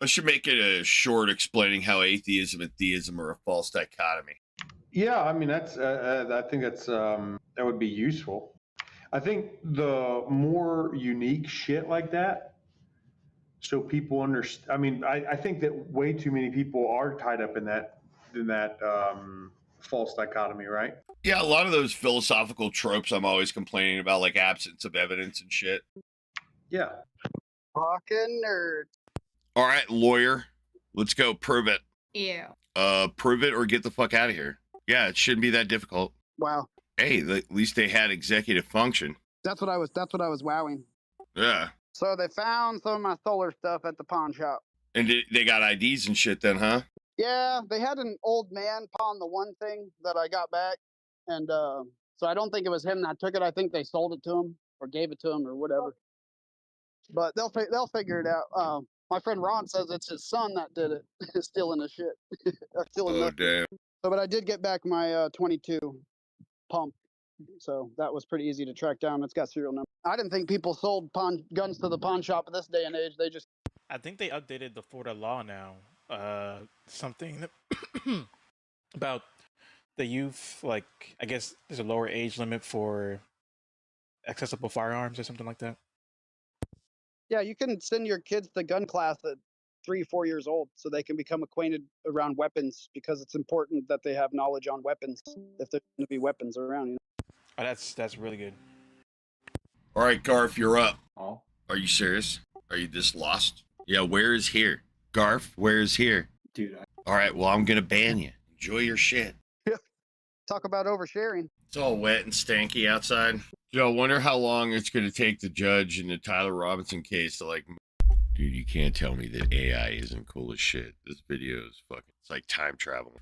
I should make it a short explaining how atheism and theism are a false dichotomy. Yeah, I mean that's. I think that would be useful. I think the more unique shit like that, so people understand. I mean, I think that way too many people are tied up in that false dichotomy, right? Yeah, a lot of those philosophical tropes I'm always complaining about, like absence of evidence and shit. Yeah. Fucking nerd. All right, lawyer, let's go. Prove it. Ew. Prove it or get the fuck out of here. Yeah, it shouldn't be that difficult. Wow. Hey, at least they had executive function. That's what I was wowing. Yeah. So they found some of my solar stuff at the pawn shop. And they got IDs and shit then, huh? Yeah, they had an old man pawn the one thing that I got back. And so I don't think it was him that took it. I think they sold it to him or gave it to him or whatever. But they'll figure it out. My friend Ron says it's his son that did it, stealing the shit. Oh, damn. So, but I did get back my 22 pump. So that was pretty easy to track down. It's got serial number. I didn't think people sold guns to the pawn shop in this day and age. They just... I think they updated the Florida law now. Something about the youth, like, I guess there's a lower age limit for accessible firearms or something like that. Yeah, you can send your kids to gun class at 3-4 years old so they can become acquainted around weapons, because it's important that they have knowledge on weapons if there's going to be weapons around. You know? Oh, that's really good. All right, Garf, you're up. Oh. Are you serious? Are you this lost? Yeah, where is here? Garf, where is here? Dude. All right, well, I'm going to ban you. Enjoy your shit. Talk about oversharing. It's all wet and stanky outside. Yo, I wonder how long it's going to take the judge in the Tyler Robinson case to, like, dude, you can't tell me that AI isn't cool as shit. This video is fucking, it's like time travel.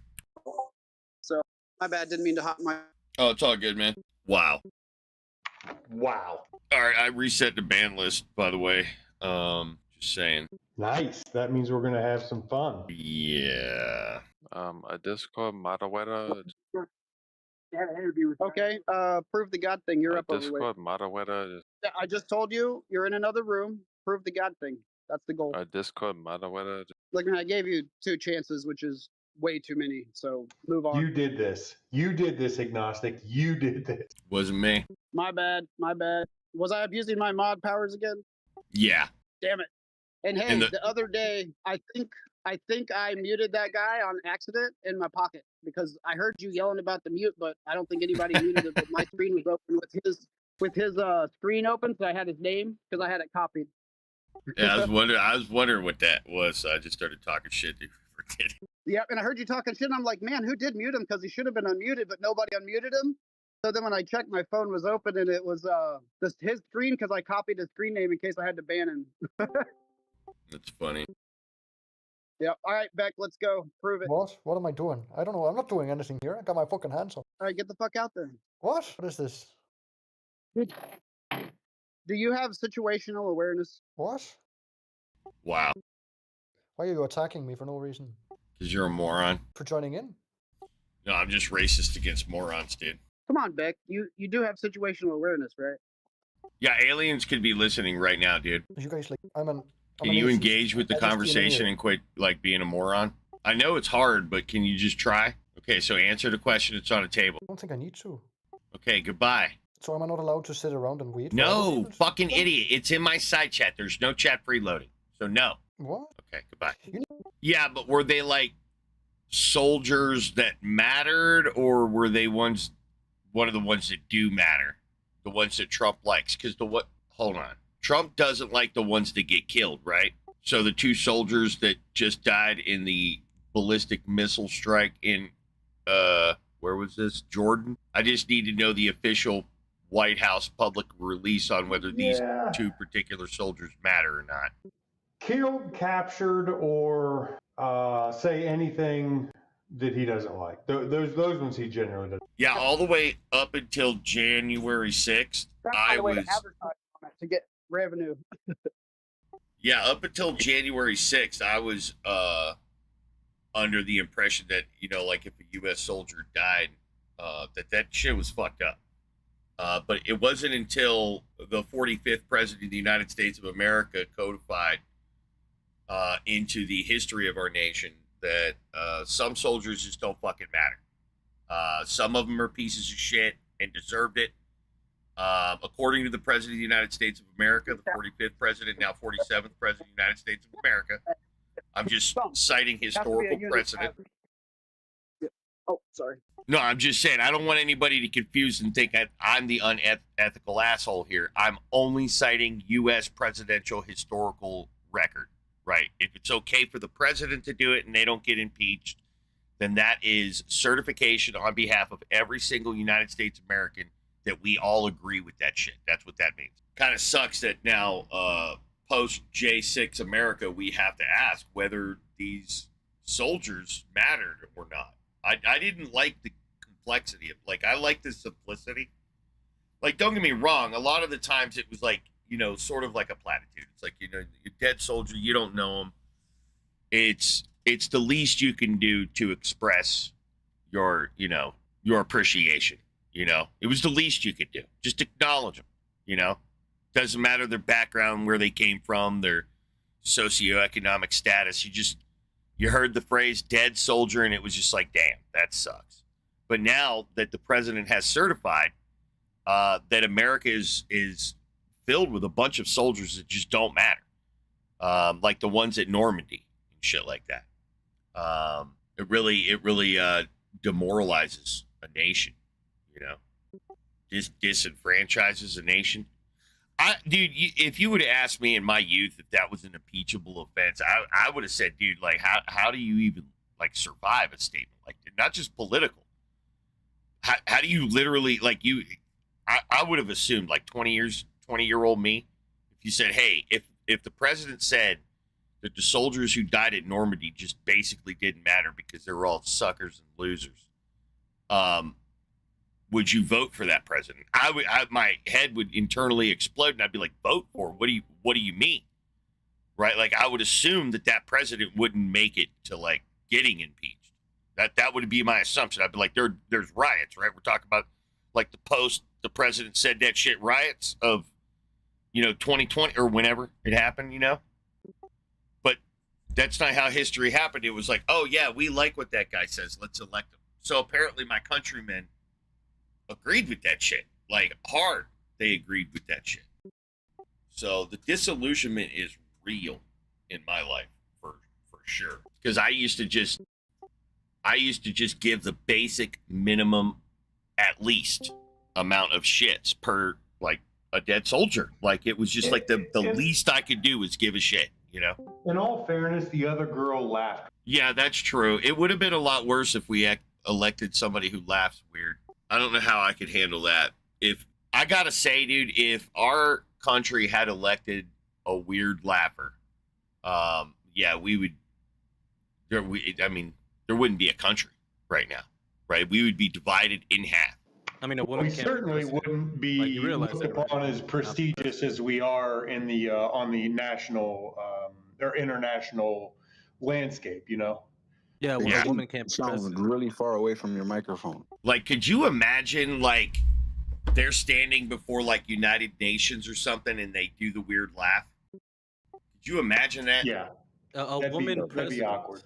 So, my bad, didn't mean to hop my... Oh, it's all good, man. Wow. Wow. All right, I reset the ban list, by the way. Just saying. Nice. That means we're gonna have some fun. Yeah. A Discord moderator. Okay, prove the God thing. You're up over Discord moderator. Yeah, I just told you, you're in another room. Prove the God thing. That's the goal. A Discord moderator. Look, man, I gave you 2 chances, which is way too many. So move on. You did this. You did this, agnostic. You did this. Wasn't me. My bad. My bad. Was I abusing my mod powers again? Yeah. Damn it. And hey, the other day, I think I muted that guy on accident in my pocket because I heard you yelling about the mute, but I don't think anybody muted it. But my screen was open with his screen open, so I had his name because I had it copied. Yeah, I was wondering what that was, so I just started talking shit to forget it. Yep, and I heard you talking shit, and I'm like, man, who did mute him? Because he should have been unmuted, but nobody unmuted him. So then when I checked, my phone was open, and it was his screen because I copied his screen name in case I had to ban him. That's funny. Yep. All right, Beck, let's go. Prove it. What? What am I doing? I don't know. I'm not doing anything here. I got my fucking hands up. All right, get the fuck out there. What? What is this? Do you have situational awareness? What? Wow. Why are you attacking me for no reason? Because you're a moron. For joining in? No, I'm just racist against morons, dude. Come on, Beck. You do have situational awareness, right? Yeah, aliens could be listening right now, dude. You guys like? Can you engage with the conversation and quit, like, being a moron? I know it's hard, but can you just try? Okay, so answer the question that's on the table. I don't think I need to. Okay, goodbye. So am I not allowed to sit around and wait? No, fucking idiot. It's in my side chat. There's no chat preloading. So no. What? Okay, goodbye. Yeah, but were they, like, soldiers that mattered, or were they one of the ones that do matter? The ones that Trump likes? Because hold on. Trump doesn't like the ones that get killed, right? So the 2 soldiers that just died in the ballistic missile strike in, where was this? Jordan? I just need to know the official White House public release on whether these 2 particular soldiers matter or not. Killed, captured, or say anything that he doesn't like. Those ones he generally doesn't. Yeah, all the way up until January 6th, I was... to advertise on it to get revenue. Yeah, up until January 6th, I was under the impression that, you know, like if a U.S. soldier died, that shit was fucked up. But it wasn't until the 45th President of the United States of America codified into the history of our nation that some soldiers just don't fucking matter. Some of them are pieces of shit and deserved it. According to the President of the United States of America, the 45th President, now 47th President of the United States of America, I'm just citing historical precedent. Oh, sorry. No, I'm just saying, I don't want anybody to confuse and think I'm the unethical asshole here. I'm only citing U.S. presidential historical record, right? If it's okay for the president to do it and they don't get impeached, then that is certification on behalf of every single United States American that we all agree with that shit. That's what that means. Kind of sucks that now, post J6 America, we have to ask whether these soldiers mattered or not. I didn't like the complexity of, like, I like the simplicity. Like, don't get me wrong, a lot of the times it was like, you know, sort of like a platitude. It's like, you know, you're a dead soldier, you don't know him. It's the least you can do to express your, you know, your appreciation, you know. It was the least you could do. Just acknowledge them, you know. Doesn't matter their background, where they came from, their socioeconomic status. You heard the phrase dead soldier, and it was just like, damn, that sucks. But now that the president has certified that America is filled with a bunch of soldiers that just don't matter, like the ones at Normandy and shit like that. It really demoralizes a nation, you know, disenfranchises a nation. Dude, if you would have asked me in my youth if that was an impeachable offense, I would have said, dude, like, how do you even, like, survive a statement like that? Not just political. How do you literally, like, I would have assumed, like, 20-year-old me, if you said, hey, if the president said that the soldiers who died at Normandy just basically didn't matter because they were all suckers and losers, would you vote for that president? My head would internally explode, and I'd be like, vote for? What do you mean? Right? Like, I would assume that president wouldn't make it to, like, getting impeached. That would be my assumption. I'd be like, there's riots, right? We're talking about, like, the president said that shit riots of, you know, 2020 or whenever it happened, you know? But that's not how history happened. It was like, oh yeah, we like what that guy says, let's elect him. So apparently my countrymen agreed with that shit. Like, hard, they agreed with that shit. So the disillusionment is real in my life, for sure. Because I used to just give the basic minimum, at least, amount of shits per, like, a dead soldier. Like, it was just like the least I could do was give a shit, you know? In all fairness, the other girl laughed. Yeah, that's true. It would have been a lot worse if we elected somebody who laughs weird. I don't know how I could handle that. If I gotta say, dude, if our country had elected a weird laugher, yeah, we would. There wouldn't be a country right now, right? We would be divided in half. I mean, a woman We can't certainly be president. wouldn't be Like, you realize looked that, right? upon as prestigious as we are in the on the national or international landscape, you know. Yeah, well, Yeah. a woman can't be Sounds president. really far away from your microphone. Like, could you imagine, like, they're standing before, like, United Nations or something, and they do the weird laugh? Could you imagine that? Yeah, A that'd woman be president. awkward.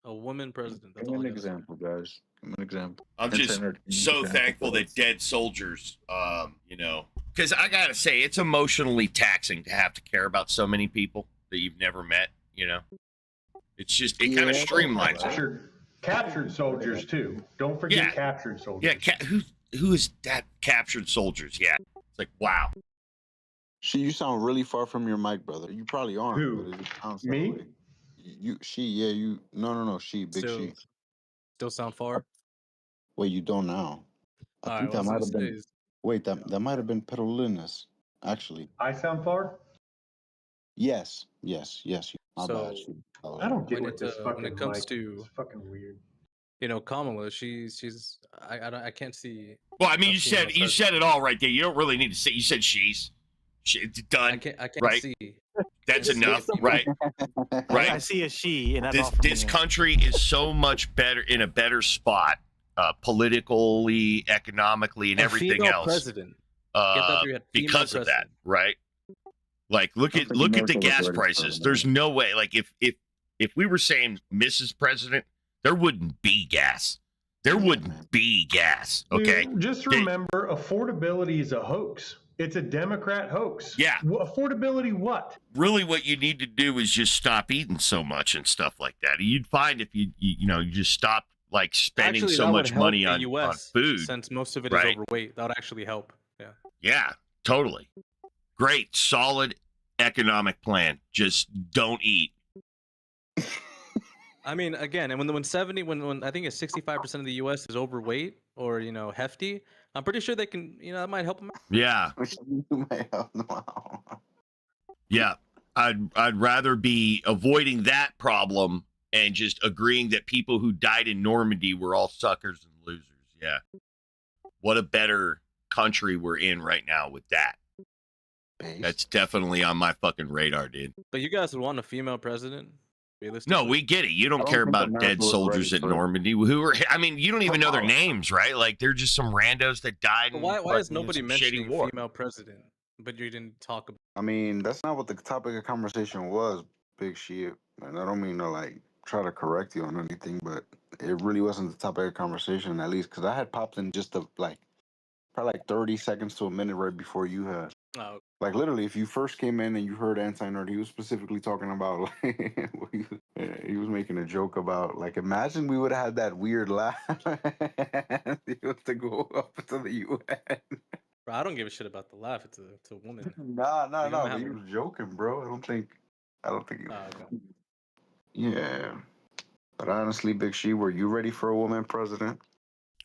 A woman president. That's Give me all an I gotta say. example, guys. Give me an example. I'm just so thankful that dead soldiers, you know, because I gotta say, it's emotionally taxing to have to care about so many people that you've never met, you know. It's just, it kind of streamlines it. Captured soldiers too. Don't forget Yeah. captured soldiers. Yeah, who is that? Captured soldiers? Yeah, it's like, wow. You sound really far from your mic, brother. You probably aren't. Who? But it sounds Me? that way. You. No. She, big she. Still sound far? Wait, you don't now. I All think right, that well, might have been. Wait, that might have been Petrolinus, actually. I sound far? Yes. My So, bad. She. I don't get When with this fucking when it comes mic. to, It's fucking weird. you know, Kamala, she's I can't see. Well, I mean, a you female said president. it all right there. You don't really need to say. You said she's. It's done. I can't right? see. That's enough, right? I Right. see a she, and that's all. This country is so much better, in a better spot, politically, economically, and A everything female else. president. Get that through your head. Female Because of that, president. right? Like, look I at don't think look at the America was gas ready for prices. it, There's man. no way. Like, if we were saying Mrs. President, there wouldn't be gas. There Yeah, wouldn't man. be gas. Okay. Dude, just remember, affordability is a hoax. It's a Democrat hoax. Yeah. Affordability what? Really, what you need to do is just stop eating so much and stuff like that. You'd find if you just stop like spending Actually, so that would much help money the on US, food. since most of it right? is overweight. That would actually help. Yeah. Yeah, totally. Great, solid economic plan. Just don't eat. I mean, again, and when I think it's 65% of the U.S. is overweight or hefty, I'm pretty sure they can, that might help them out. Yeah, You may have no- yeah. I'd rather be avoiding that problem and just agreeing that people who died in Normandy were all suckers and losers. Yeah. What a better country we're in right now with that. Base. That's definitely on my fucking radar, dude. But you guys would want a female president? No, Realistically? we get it. You I don't don't care think about America dead was soldiers ready at for it. Normandy who are, I mean, you don't even know their names, right? Like, they're just some randos that died But in why is fucking nobody some mentioning shitty war. female president? But you didn't talk about. I mean, that's not what the topic of conversation was, Big Shit. And I don't mean to like try to correct you on anything, but it really wasn't the topic of conversation, at least because I had popped in just probably like 30 seconds to a minute right before you had. Oh, Like literally, if you first came in and you heard anti-nerd, he was specifically talking about like he was making a joke about like imagine we would have had that weird laugh to go up to the UN. bro, I don't give a shit about the laugh. It's a woman. Nah, Like, I'm but gonna he have was joking, bro. I don't think he Oh, okay. Yeah. But honestly, Big She, were you ready for a woman president?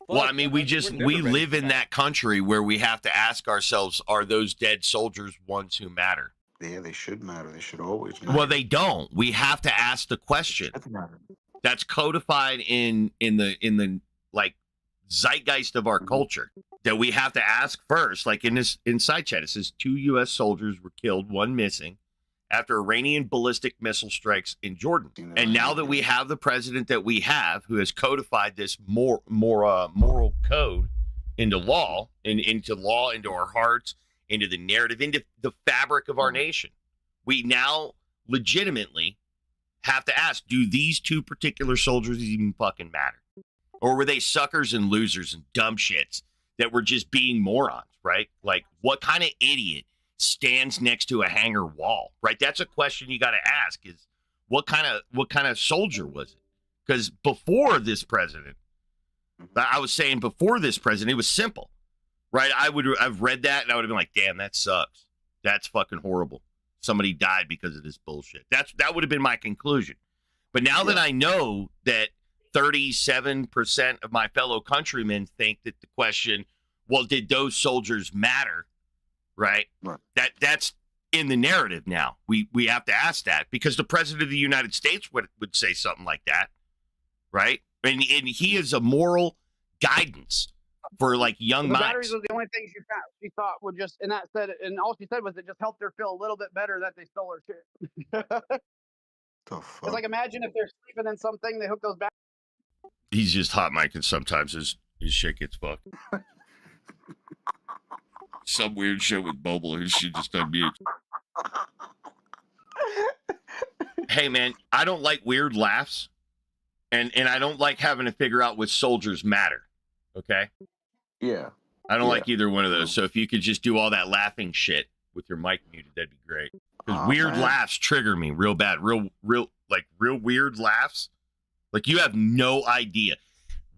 Well, I Fuck, mean, we're we never we ready live for in that country where we have to ask ourselves, are those dead soldiers ones who matter? Yeah, they should matter. They should always matter. Well, they don't. We have to ask the question. Should matter. That's codified in the like zeitgeist of our culture that we have to ask first. Like in side chat, it says 2 U.S. soldiers were killed, 1 missing, after Iranian ballistic missile strikes in Jordan. And now that we have the president that we have, who has codified this moral code into law, into our hearts, into the narrative, into the fabric of our nation, we now legitimately have to ask, do these 2 particular soldiers even fucking matter? Or were they suckers and losers and dumb shits that were just being morons, right? Like, what kind of idiot stands next to a hangar wall, right? That's a question you got to ask, is what kind of soldier was it? Because before this president, I was saying before this president, it was simple, right? I've read that and I would have been like, damn, that sucks. That's fucking horrible. Somebody died because of this bullshit. That would have been my conclusion. But now that I know that 37% of my fellow countrymen think that the question, well, did those soldiers matter? Right? That's in the narrative now. We have to ask that because the president of the United States would say something like that, right? And he is a moral guidance for like young The minds. batteries was the only thing she thought would just, and that said, and all she said was it just helped her feel a little bit better that they stole her shit. The It's fuck? like, imagine if they're sleeping in something, they hook those back. He's just hot micing sometimes his shit gets fucked. Some weird shit with Boble who should just unmute. Hey man, I don't like weird laughs, and I don't like having to figure out which soldiers matter. Okay, Yeah. I don't Yeah. like either one of those. So if you could just do all that laughing shit with your mic muted, that'd be great. Because Aw, weird man. laughs trigger me real bad. Real weird laughs. Like you have no idea.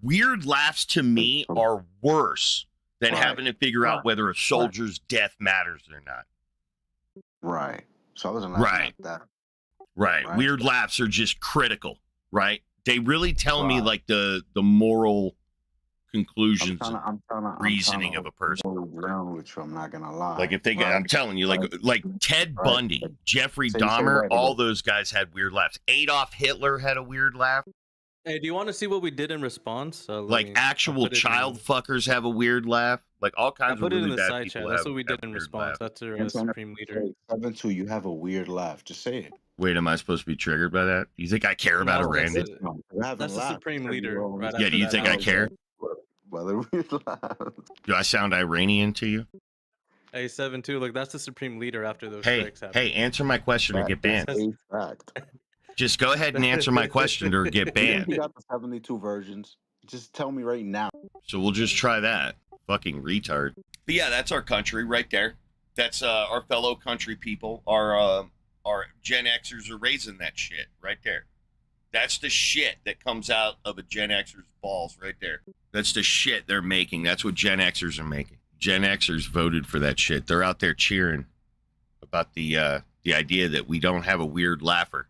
Weird laughs to me are worse than Right. having to figure out Right. whether a soldier's death matters or not. Right. So I wasn't laughing Right. at that. Right. Right. Weird laughs are just critical, right? They really tell me Right. like the moral I'm conclusions, trying to reasoning of a person. Around with you, I'm not gonna lie. Like if they get, Right. I'm telling you, like Ted Right. Bundy, Jeffrey Say Dahmer, right all about- those guys had weird laughs. Adolf Hitler had a weird laugh. Hey, do you want to see what we did in response? Like actual child fuckers have a weird laugh. Like all I kinds of put it in really the bad side people chat. That's have- what we have did in weird response. laugh. That's our Antonio, Supreme Leader. 7-2, you have a weird laugh. Just say it. Wait, am I supposed to be triggered by that? You think I care about No, that's Iran? it. No, I haven't That's the laughed. Supreme Said Leader, you all- right Yeah, after do you that think I was- care? By the weird laugh. Do I sound Iranian to you? Hey, 7-2. Look, that's the supreme leader after those Hey, strikes happen. hey, answer my question or get That is banned. a fact. Just go ahead and answer my question or get Even if you banned. got the 72 versions, just tell me right now. So we'll just try that. Fucking retard. But yeah, that's our country right there. That's our fellow country people. Our Gen Xers are raising that shit right there. That's the shit that comes out of a Gen Xer's balls right there. That's the shit they're making. That's what Gen Xers are making. Gen Xers voted for that shit. They're out there cheering about the idea that we don't have a weird laugher,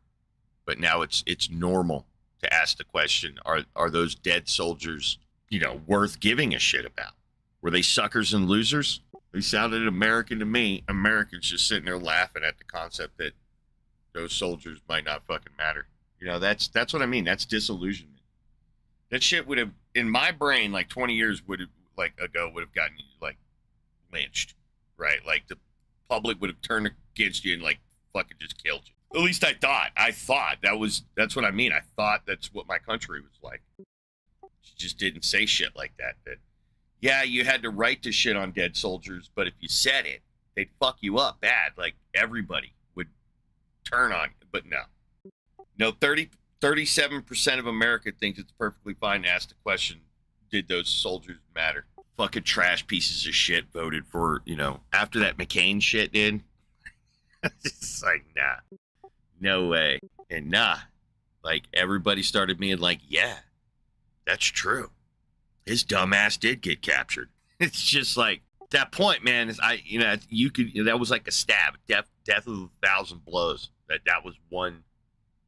but now it's normal to ask the question: Are those dead soldiers, worth giving a shit about? Were they suckers and losers? They sounded American to me. Americans just sitting there laughing at the concept that those soldiers might not fucking matter. That's what I mean. That's disillusionment. That shit would have, in my brain, like 20 years ago, would have gotten you like lynched, right? Like the public would have turned against you and like fucking just killed you. At least I thought. That's what I mean. I thought that's what my country was like. She just didn't say shit like that. Yeah, you had to write to shit on dead soldiers, but if you said it, they'd fuck you up bad. Like everybody would turn on you. But no, 37% of America thinks it's perfectly fine to ask the question, did those soldiers matter? Fucking trash pieces of shit voted for, after that McCain shit did. It's like, nah, no way. And like everybody started being like, yeah, that's true. His dumbass did get captured. It's just like that point, man. That was like a stab, death of 1,000 blows. That was one.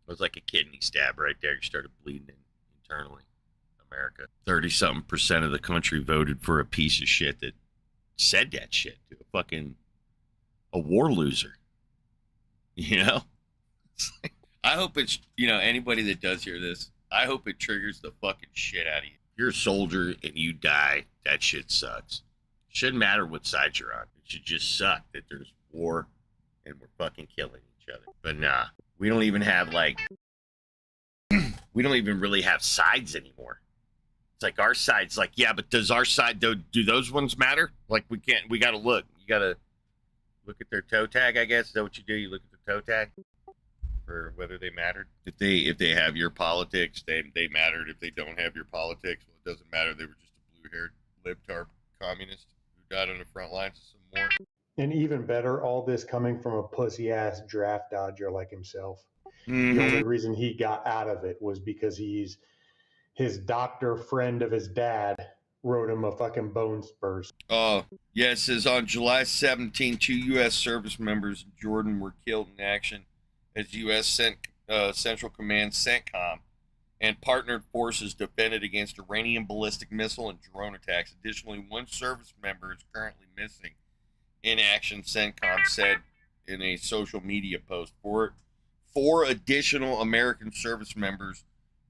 It was like a kidney stab right there. You started bleeding internally. America, 30-something% of the country voted for a piece of shit that said that shit to a war loser. I hope it's anybody that does hear this. I hope it triggers the fucking shit out of you. If you're a soldier and you die, that shit sucks. Shouldn't matter what side you're on. It should just suck that there's war and we're fucking killing each other. But we don't even have we don't even really have sides anymore. It's like our side's like, yeah, but does our side, do those ones matter? Like we gotta look. You gotta look at their toe tag, I guess. Is that what you do? You look at the toe tag for whether they mattered. If they have your politics, they mattered. If they don't have your politics, well, it doesn't matter. They were just a blue-haired libtard communist who died on the front lines of some war. And even better, all this coming from a pussy-ass draft dodger like himself. Mm-hmm. The only reason he got out of it was because his doctor friend of his dad wrote him a fucking bone spurs. Oh, yeah, it says on July 17, 2 U.S. service members in Jordan were killed in action as U.S. Central Command CENTCOM and partnered forces defended against Iranian ballistic missile and drone attacks. Additionally, one service member is currently missing in action, CENTCOM said in a social media post. Four additional American service members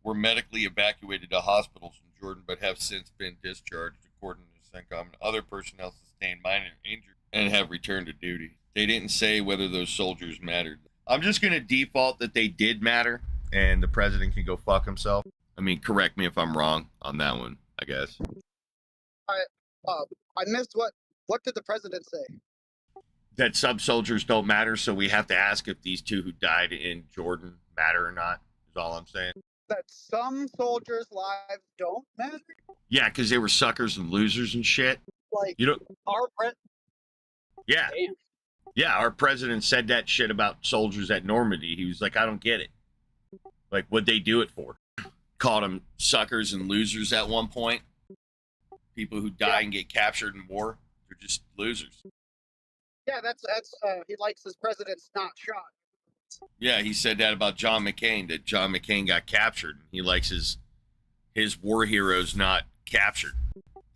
were medically evacuated to hospitals in Jordan, but have since been discharged, according to CENTCOM. Other personnel sustained minor injuries and have returned to duty. They didn't say whether those soldiers mattered. I'm just going to default that they did matter, and the president can go fuck himself. I mean, correct me if I'm wrong on that one, I guess. I missed what did the president say? That sub-soldiers don't matter, so we have to ask if these two who died in Jordan matter or not, is all I'm saying. That some soldiers' lives don't matter? Yeah, because they were suckers and losers and shit. Like, our Yeah. Damn. Yeah, our president said that shit about soldiers at Normandy. He was like, I don't get it. Like, what'd they do it for? Called them suckers and losers at one point. People who die and get captured in war, they're just losers. Yeah, that's he likes his presidents not shot. Yeah, he said that about John McCain, that John McCain got captured. He likes his war heroes not captured.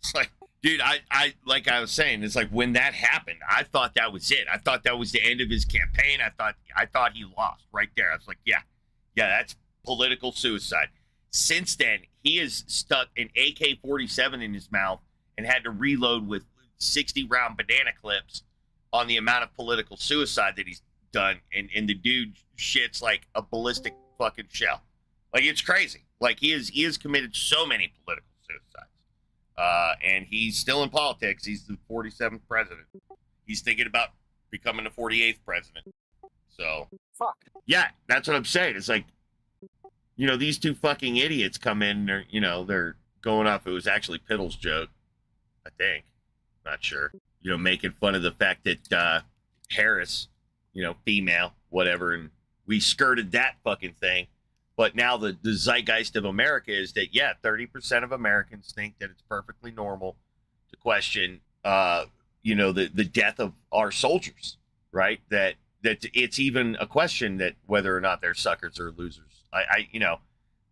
It's like, dude, I like I was saying, it's like when that happened, I thought that was it. I thought that was the end of his campaign. I thought he lost right there. I was like, yeah, that's political suicide. Since then, he has stuck an AK-47 in his mouth and had to reload with 60-round banana clips on the amount of political suicide that he's done, and the dude shits like a ballistic fucking shell. Like, it's crazy. Like, he has committed so many political suicides. And he's still in politics. He's the 47th president. He's thinking about becoming the 48th president. So, Fuck. yeah, that's what I'm saying. It's like, you know, these two fucking idiots come in, they're, you know, they're going off. It was actually Piddle's joke, I think. Not sure. You know, making fun of the fact that Harris, you know, female, whatever, and we skirted that fucking thing. But now the zeitgeist of America is that, yeah, 30% of Americans think that it's perfectly normal to question, you know, the death of our soldiers, right? That it's even a question that whether or not they're suckers or losers. I you know,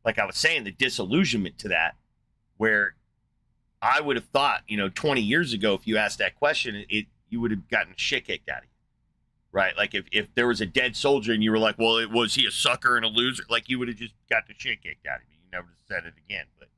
like I was saying, the disillusionment to that, where I would have thought, you know, 20 years ago, if you asked that question, you would have gotten shit kicked out of you. Right, like if there was a dead soldier and you were like, well, was he a sucker and a loser? Like you would have just got the shit kicked out of you. You never said it again. But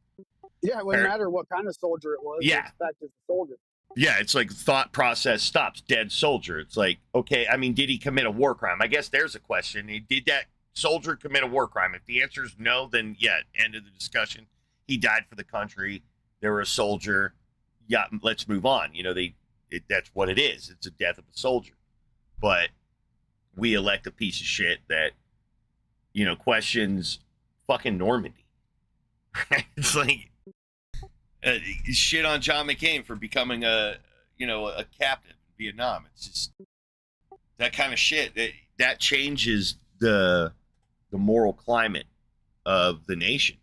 Yeah, it wouldn't matter what kind of soldier it was. Yeah. The fact is a soldier. yeah, it's like thought process stops. Dead soldier. It's like, okay, I mean, did he commit a war crime? I guess there's a question. Did that soldier commit a war crime? If the answer is no, then yeah, end of the discussion. He died for the country. They were a soldier. Yeah, let's move on. You know, that's what it is. It's a death of a soldier. But we elect a piece of shit that, you know, questions fucking Normandy. It's like shit on John McCain for becoming a captain in Vietnam. It's just that kind of shit that changes the moral climate of the nation.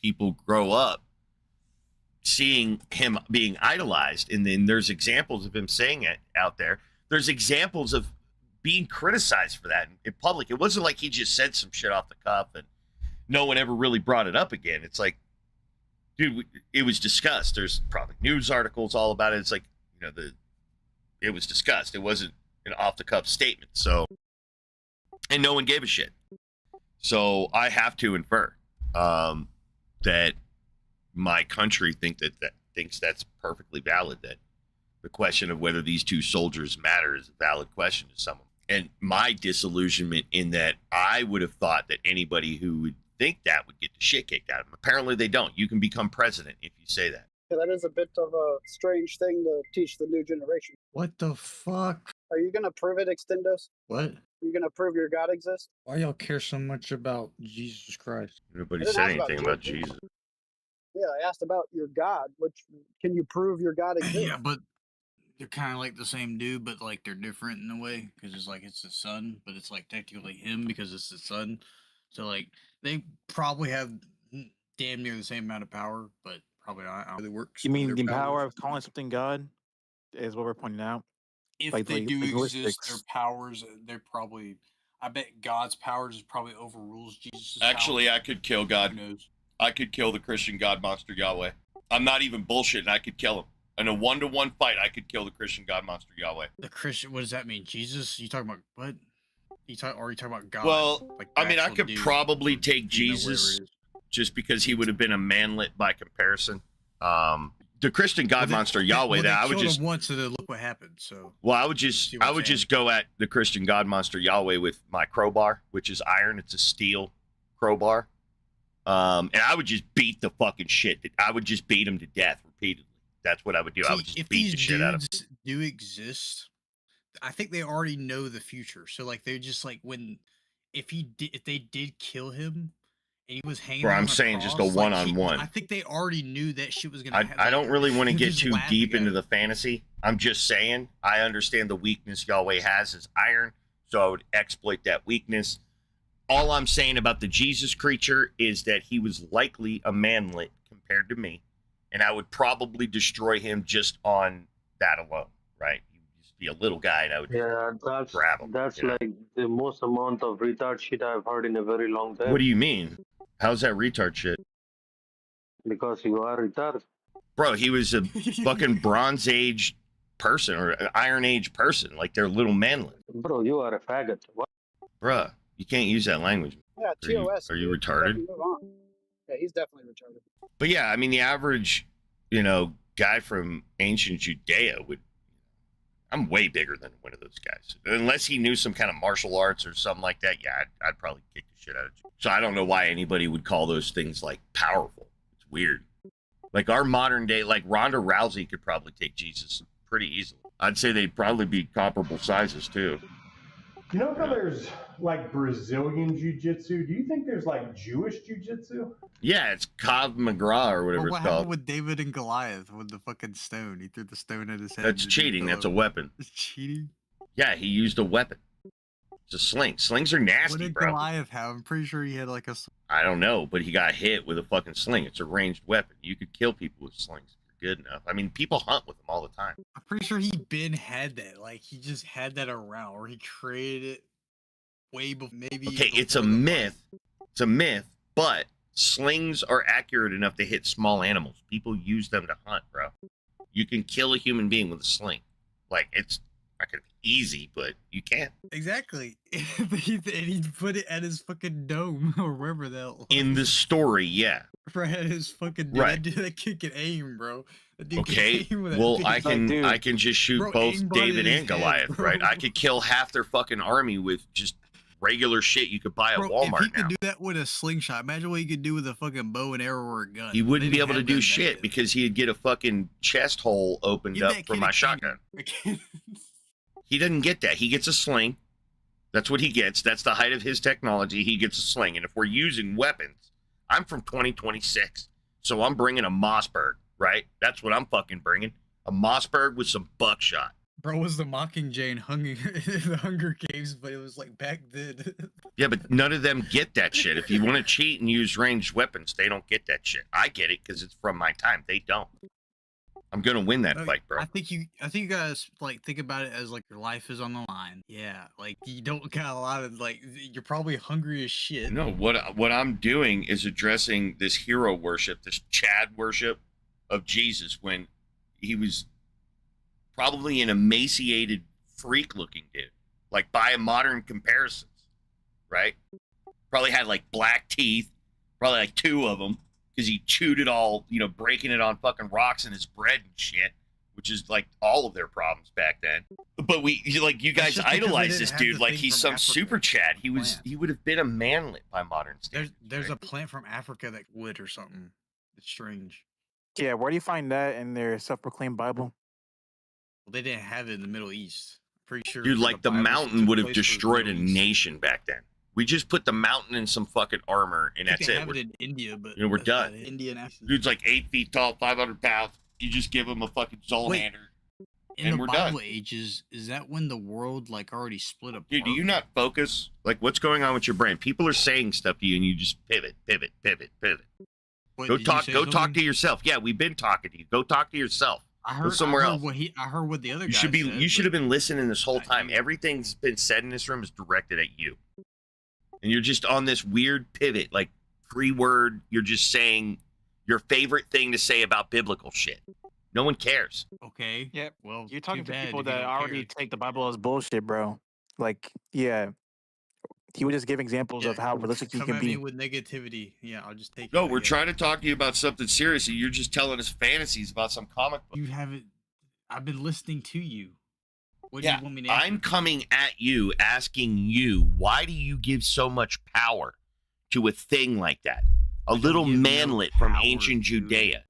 People grow up seeing him being idolized, and then there's examples of him saying it out there. There's examples of being criticized for that in public. It wasn't like he just said some shit off the cuff and no one ever really brought it up again. It's like, dude, it was discussed. There's probably news articles all about it. It's like, you know, it was discussed. It wasn't an off the cuff statement. So, and no one gave a shit. So I have to infer that my country thinks that's perfectly valid. That the question of whether these two soldiers matter is a valid question to someone. And my disillusionment in that I would have thought that anybody who would think that would get the shit kicked out of them. Apparently they don't. You can become president if you say that. Yeah, that is a bit of a strange thing to teach the new generation. What the fuck? Are you going to prove it, Extendos? What? Are you going to prove your God exists? Why y'all care so much about Jesus Christ? Nobody I didn't said ask about anything about Jesus. Yeah, I asked about your God. Which can you prove your God exists? Yeah, but they're kind of like the same dude, but like they're different in a way because it's like it's the sun, but it's like technically him because it's the sun. So like they probably have damn near the same amount of power, but probably not really works. You mean Their the power powers. of calling something God is what we're pointing out? If like they do exist, their linguistics. powers, they're probably. I bet God's powers probably overrules Jesus. Actually, I could kill Who God. knows? I could kill the Christian God monster Yahweh. I'm not even bullshitting. I could kill him. In a 1-to-1 fight, I could kill the Christian God monster Yahweh. The Christian. What does that mean? Jesus? You talking about what? Or you talking about God? Well, Like I the mean, I actual could dude, probably or take female, whatever Jesus it is. just because he would have been a manlet by comparison. The Christian God Well, they- monster they- Yahweh, well, that they I would killed just him once, so then look what happened. So well, I would just See what I I'm would saying? just go at the Christian God monster Yahweh with my crowbar, which is iron. It's a steel crowbar. And I would just beat the fucking shit. I would just beat him to death repeatedly. That's what I would do. I see, would just if beat these the shit out of him. dudes do exist, I think they already know the future. So like they're just like if they did kill him and he was hanging. Bro, there I'm on a saying just a cross, like, one-on-one. I think they already knew that shit was gonna. I don't really want to they're get just too laughing deep at into it. the fantasy. I'm just saying I understand the weakness Yahweh has is iron, so I would exploit that weakness. All I'm saying about the Jesus creature is that he was likely a manlet compared to me, and I would probably destroy him just on that alone, right? He would just be a little guy, and I would Yeah, that's grab him. that's you know? like the most amount of retard shit I've heard in a very long time. What do you mean? How's that retard shit? Because you are retarded. Bro, he was a fucking Bronze Age person or an Iron Age person, like they're little manlet. Bro, you are a faggot. What? Bruh, you can't use that language. Yeah, TOS. Are you dude. retarded? Fucking move on. Yeah, he's definitely retarded. But yeah, I mean, the average, guy from ancient Judea I'm way bigger than one of those guys. Unless he knew some kind of martial arts or something like that, yeah, I'd probably kick the shit out of you. So I don't know why anybody would call those things, like, powerful. It's weird. Like, our modern day, like, Ronda Rousey could probably take Jesus pretty easily. I'd say they'd probably be comparable sizes too. You know how there's like Brazilian jiu-jitsu? Do you think there's like Jewish jiu-jitsu? Yeah, it's Krav Maga or whatever Well, it's what called. happened with David and Goliath with the fucking stone? He threw the stone at his head. That's and he cheating. fell That's a over. weapon. It's cheating. Yeah, he used a weapon. It's a sling. Slings are What nasty, did bro. Goliath have? I'm pretty sure he had like a. I don't know, but he got hit with a fucking sling. It's a ranged weapon. You could kill people with slings if you're good enough. I mean, people hunt with them all the time. I'm pretty sure he had that. Like he just had that around, or he created it way before. Maybe. Okay, it's a before the myth. It's a myth, but slings are accurate enough to hit small animals. People use them to hunt, bro. You can kill a human being with a sling. Like, it's not gonna be easy, but you can. Exactly. And he put it at his fucking dome or wherever the hell. In the story, yeah. Right at his fucking dude. Right. That dude that kid can aim, bro. That dude can Okay. aim with that Well, big I ass- can dude. I can just shoot Bro, both aimbot David in his and head, Goliath, bro. right? I could kill half their fucking army with just regular shit you could buy at Bro, if Walmart he could now. do that with a slingshot, imagine what he could do with a fucking bow and arrow or a gun. He wouldn't They be didn't able to have do that back shit then. because he'd get a fucking chest hole opened Give up that for kid my a shotgun. cannon. He doesn't get that. He gets a sling. That's what he gets. That's the height of his technology. He gets a sling. And if we're using weapons, I'm from 2026. So I'm bringing a Mossberg, right? That's what I'm fucking bringing. A Mossberg with some buckshot. Bro was the Mockingjay in the Hunger Games, but it was like back then. Yeah, but none of them get that shit. If you want to cheat and use ranged weapons, they don't get that shit. I get it because it's from my time. They don't. I'm gonna win that No, fight, bro. I think you guys like think about it as like your life is on the line. Yeah, like you don't got a lot of like you're probably hungry as shit. No, what I'm doing is addressing this hero worship, this Chad worship of Jesus when he was probably an emaciated freak-looking dude, like by modern comparisons, right? Probably had like black teeth, probably like 2 of them, because he chewed it all, you know, breaking it on fucking rocks in his bread and shit, which is like all of their problems back then. But you guys just because they idolize didn't this have dude the like thing he's from some Africa, super Chad. He plant. would have been a manlet by modern There's standards. a right? plant from Africa that would or something. It's strange. Yeah, where do you find that in their self-proclaimed Bible? Well, they didn't have it in the Middle East. Pretty sure. Dude, for like the Bible mountain took would have place was destroyed a Middle East. nation back then. We just put the mountain in some fucking armor, and I think that's they it. have We're- it in India, but you know, we're that's about done. it. India and Africa. Dude's like 8 feet tall, 500 pounds. You just give him a fucking Zolander. In and the we're done. Bible ages, is that when the world like already split apart? Dude, do you not focus? Like, what's going on with your brain? People are saying stuff to you, and you just pivot. What, Go did you talk. say Go talk something? to yourself. Yeah, we've been talking to you. Go talk to yourself. I Go heard somewhere I heard else. I heard what the other You guy should be. said, You should have but been listening this whole not time. you. Everything's been said in this room is directed at you, and you're just on this weird pivot, like free word. You're just saying your favorite thing to say about biblical shit. No one cares. Okay. Yep. Well, You're talking too to bad people if you that don't already care. take the Bible as bullshit, bro. Like, yeah, he would just give examples of how realistic you Come can at me be. with negativity. Yeah, I'll just take it. No, I we're guess. trying to talk to you about something serious, and you're just telling us fantasies about some comic book. You haven't. I've been listening to you. What do Yeah, you want me to I'm answer? coming at you, asking you, why do you give so much power to a thing like that? A don't little give no manlet from power ancient to it. Judea.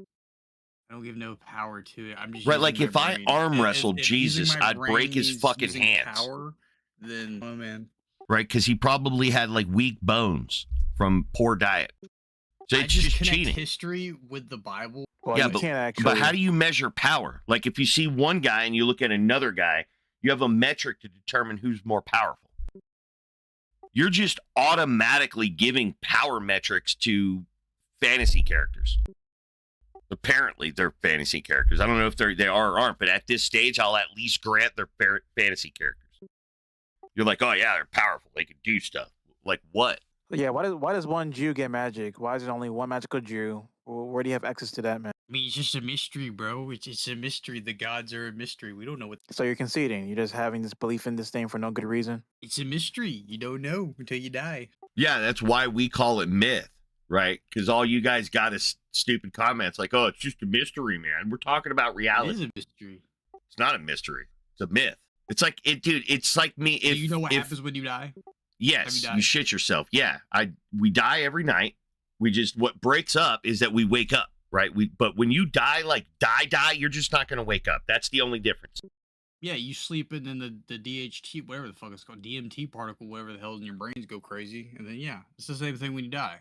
I don't give no power to it. I'm just Right, using like my if I brain. arm If- wrestled if using Jesus, my I'd brain break his means fucking using hands. Power, then oh man. Right? Because he probably had like weak bones from poor diet. So I it's just connect cheating. history with the Bible. Well, Yeah, you but- can't actually. But how do you measure power? Like if you see one guy and you look at another guy, you have a metric to determine who's more powerful. You're just automatically giving power metrics to fantasy characters. Apparently, they're fantasy characters. I don't know if they are or aren't, but at this stage, I'll at least grant they're fantasy characters. You're like, oh yeah, they're powerful. They can do stuff. Like what? Yeah, why does one Jew get magic? Why is it only one magical Jew? Where do you have access to that, man? I mean, it's just a mystery, bro. It's a mystery. The gods are a mystery. We don't know what. So you're conceding. You're just having this belief in this thing for no good reason. It's a mystery. You don't know until you die. Yeah, that's why we call it myth, right? Because all you guys got is stupid comments like, oh, it's just a mystery, man. We're talking about It reality. is a mystery. It's not a mystery. It's a myth. It's like it, dude. It's like me. Do If you know what if, happens when you die? Yes, you you died? shit yourself. Yeah, we die every night. We just what breaks up is that we wake up, right? But when you die, like die, you're just not going to wake up. That's the only difference. Yeah, you sleep and then the DHT, whatever the fuck it's called, DMT particle, whatever the hell's in your brains go crazy, and then yeah, it's the same thing when you die.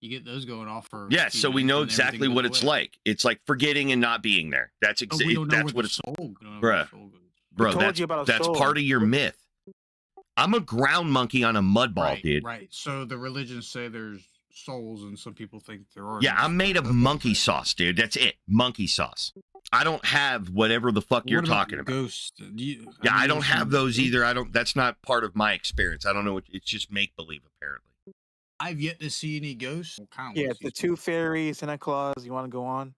You get those going off for Yeah, a few so we minutes know and everything exactly goes what it's away. like. It's like forgetting and not being there. That's But we don't know that's where what the it's soul, we don't know where the bruh. soul goes. Bro, told you about a that's soul. part of your myth. I'm a ground monkey on a mud ball, Right, dude. right. So the religions say there's souls, and some people think there are. Yeah, no I'm made souls. of That's what I'm monkey saying. sauce, dude. That's it. Monkey sauce. I don't have whatever the fuck you're What about talking about. ghosts? Do you, Yeah, I you don't ever have seen those ghosts? either. That's not part of my experience. I don't know. It's just make believe, apparently. I've yet to see any ghosts. Kind of Yeah, the tooth fairy, Santa Claus. You want to go on?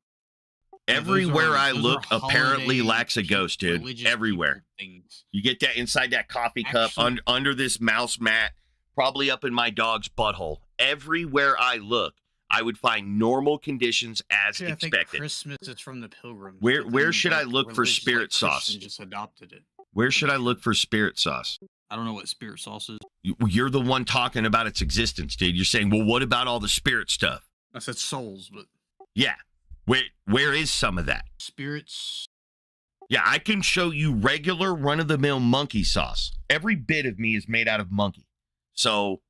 Everywhere I those look, are apparently holiday lacks a people- ghost, dude. religious Everywhere. people things. You get that inside that coffee cup, Actually- under this mouse mat, probably up in my dog's butthole. Everywhere I look, I would find normal conditions as Actually, I think expected. Christmas is from the Pilgrims. Where- but where then, should I like, look for religious, spirit like, sauce? Christians just adopted it. Where should I look for spirit sauce? I don't know what spirit sauce is. You're the one talking about its existence, dude. You're saying, well, what about all the spirit stuff? I said souls, but Yeah. Where is some of that? spirits. Yeah, I can show you regular run-of-the-mill monkey sauce. Every bit of me is made out of monkey. So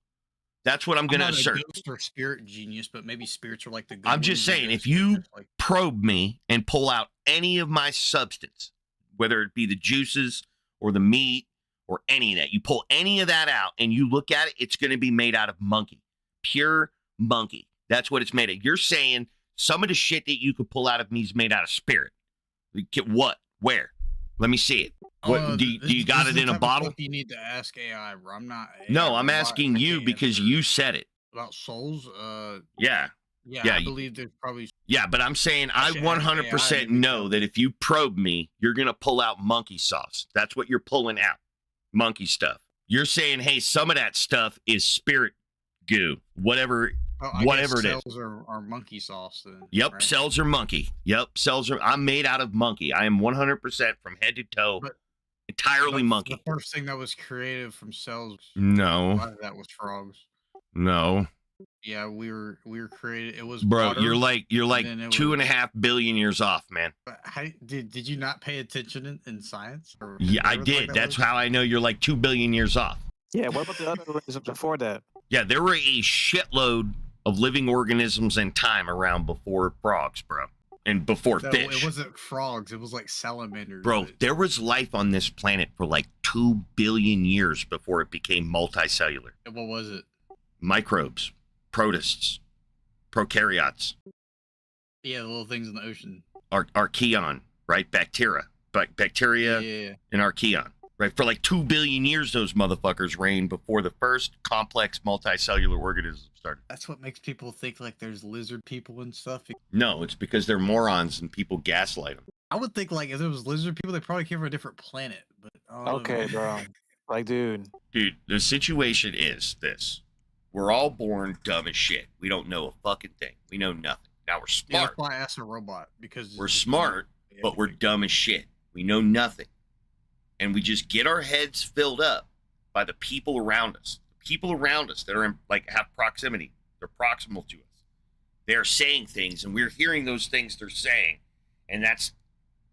that's what I'm going to not a assert. ghost or spirit genius, but maybe spirits are like the. Good I'm just ones, saying, ghosts if are you just like, probe me and pull out any of my substance, whether it be the juices or the meat or any of that, you pull any of that out and you look at it, it's going to be made out of monkey. Pure monkey. That's what it's made of. You're saying some of the shit that you could pull out of me is made out of spirit. What? Where? Let me see it. What do you got this it is in the a type of bottle? stuff You need to ask AI, bro. I'm not. No, AI I'm robot. asking I you can't because answer you said it. about souls. Yeah. Yeah, Yeah, I you- believe there's probably. Yeah, but I'm saying I should ask 100% AI, maybe know tell that if you probe me, you're going to pull out monkey sauce. That's what you're pulling out. Monkey stuff. You're saying, hey, some of that stuff is spirit goo, whatever. Oh, I Whatever guess it is. cells are monkey sauce. Then, Yep, right? cells are monkey. Yep, cells are. I'm made out of monkey. I am 100% from head to toe, But entirely the, monkey. The first thing that was created from cells. A No, lot of that was frogs. no, Yeah, we were created. It was bro, water, you're like then it 2.5 billion years off, man. But did you not pay attention in science? Or Yeah, I whatever the fuck did. that That's was? how I know you're like 2 billion years off. Yeah. What about the other religions before that? Yeah, there were a shitload of living organisms and time around before frogs, bro, and before No, fish. it wasn't frogs. It was like salamanders. Bro, but- there was life on this planet for like 2 billion years before it became multicellular. What was it? Microbes, protists, prokaryotes, Yeah, the little things in the ocean. archaeon, right? Bacteria, Yeah. and archaeon, right? For like 2 billion years, those motherfuckers reigned before the first complex multicellular organism started. That's what makes people think like there's lizard people and stuff. No, it's because they're morons and people gaslight them. I would think like if there was lizard people, they probably came from a different planet. But I don't know, Okay, man. bro. Like, dude. Dude, the situation is this. We're all born dumb as shit. We don't know a fucking thing. We know nothing. Now we're Yeah, smart. that's why I asked a robot because We're it's just smart, like but we're everything. dumb as shit. We know nothing. And we just get our heads filled up by the people around us. The people around us that are in, like have proximity. They're proximal to us. They're saying things and we're hearing those things they're saying. And that's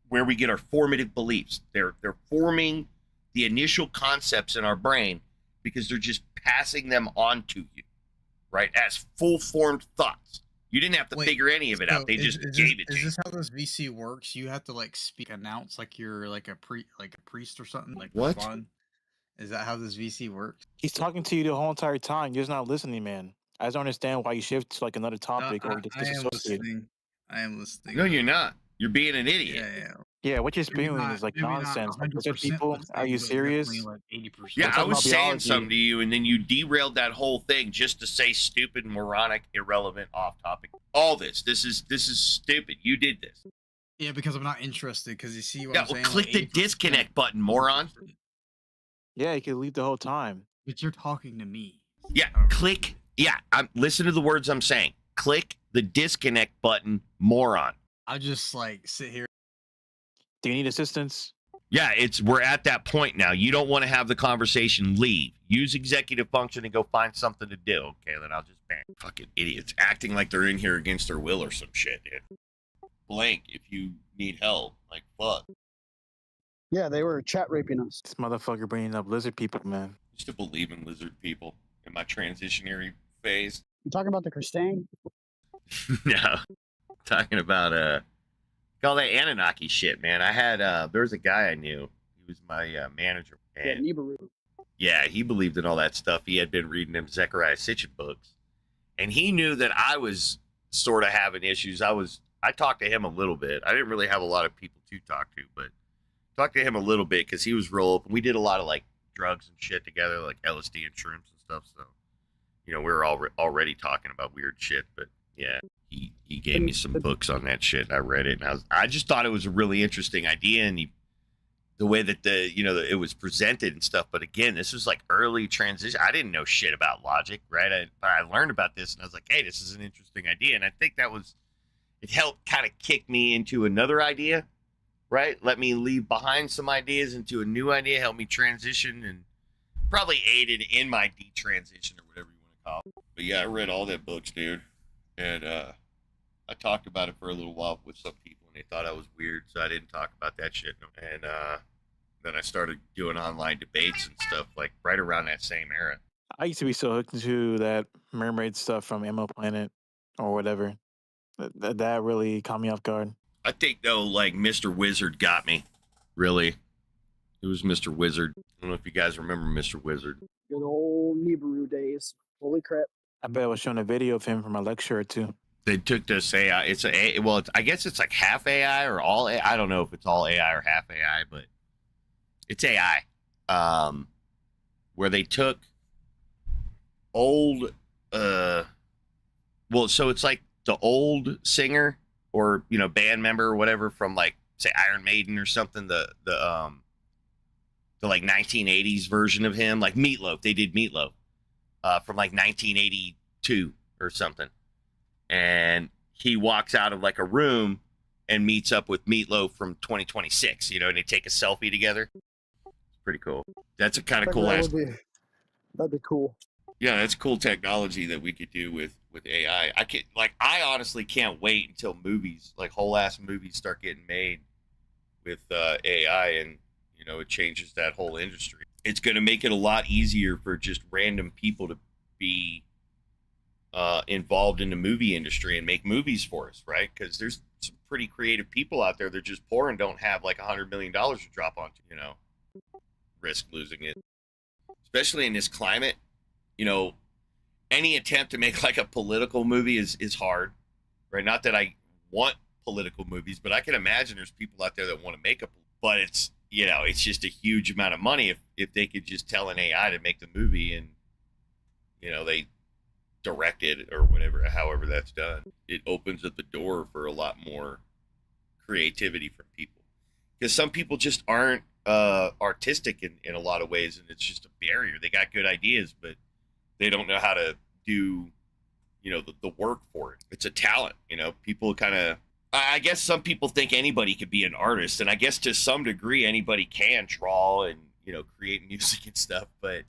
where we get our formative beliefs. They're forming the initial concepts in our brain because they're just passing them on to you, right? As full formed thoughts. You didn't have to Wait, figure any of it out. So They just gave it to Is you. this how this VC works? You have to like announce like you're like a priest or something like for What? fun? Is that how this VC works? He's talking to you the whole entire time. You're just not listening, man. I just don't understand why you shift to like another No, topic or you just I am disassociate. listening. I am listening. No, you're not. You're being an idiot. Yeah. Yeah, what you're Maybe spewing not- is like maybe not nonsense. Like, 100% lizard people, listening, are you but serious? definitely, like 80%. Yeah, We're I talking was about saying biology. something to you, and then you derailed that whole thing just to say stupid, moronic, irrelevant, off topic. All this is stupid. You did this. Yeah, because I'm not interested. Because you see what Yeah, I'm well, saying. click like the 80%. disconnect button, moron. Yeah, you can leave the whole time. But you're talking to me. Yeah, I don't click. Yeah, listen to the words I'm saying. Click the disconnect button, moron. I just like sit here. Do you need assistance? Yeah, we're at that point now. You don't want to have the conversation. Leave. Use executive function and go find something to do. Okay, then I'll just ban. Fucking idiots acting like they're in here against their will or some shit, dude. Blank if you need help. Like fuck. Yeah, they were chat raping us. This motherfucker bringing up lizard people, man. I used to believe in lizard people in my transitionary phase. You talking about the Christine? No, talking about all that Anunnaki shit, man. I had there was a guy I knew. He was my manager, Yeah, and Nibiru. yeah, he believed in all that stuff. He had been reading them Zechariah Sitchin books, and he knew that I was sort of having issues. I talked to him a little bit. I didn't really have a lot of people to talk to, but talked to him a little bit because he was real open. We did a lot of like drugs and shit together, like LSD and shrooms and stuff. So, we were already talking about weird shit. But yeah, he gave me some books on that shit. And I read it, and I just thought it was a really interesting idea, and the way that it was presented and stuff. But again, this was like early transition. I didn't know shit about logic, right? I learned about this, and I was like, hey, this is an interesting idea, and I think it helped kind of kick me into another idea. Right? Let me leave behind some ideas into a new idea, help me transition, and probably aided in my detransition or whatever you want to call it. But yeah, I read all that books, dude. And I talked about it for a little while with some people, and they thought I was weird, so I didn't talk about that shit. And then I started doing online debates and stuff, like right around that same era. I used to be so hooked into that mermaid stuff from Ammo Planet or whatever. That really caught me off guard. I think, though, like Mr. Wizard got me, really. It was Mr. Wizard. I don't know if you guys remember Mr. Wizard. Good old Nibiru days. Holy crap. I bet I was showing a video of him from a lecture or two. They took this AI. I guess it's like half AI or all AI. I don't know if it's all AI or half AI, but it's AI. Where they took old, so it's like the old singer or band member or whatever from like say Iron Maiden or something, the like 1980s version of him, like Meatloaf. They did Meatloaf from like 1982 or something, and he walks out of like a room and meets up with Meatloaf from 2026, and they take a selfie together. It's pretty cool. That's a kind of cool ass. That'd be cool. Yeah, that's cool technology that we could do with AI. I honestly can't wait until movies, like whole ass movies, start getting made with AI, and it changes that whole industry. It's going to make it a lot easier for just random people to be involved in the movie industry and make movies for us, right? Because there's some pretty creative people out there. They're just poor and don't have like $100 million to drop onto, risk losing it, especially in this climate. Any attempt to make like a political movie is hard, right? Not that I want political movies, but I can imagine there's people out there that want to make but it's just a huge amount of money if they could just tell an AI to make the movie and they direct it or whatever, however that's done. It opens up the door for a lot more creativity from people, because some people just aren't artistic in a lot of ways, and it's just a barrier. They got good ideas, but they don't know how to do, the work for it. It's a talent, people kind of, I guess some people think anybody could be an artist, and I guess to some degree anybody can draw and, create music and stuff, but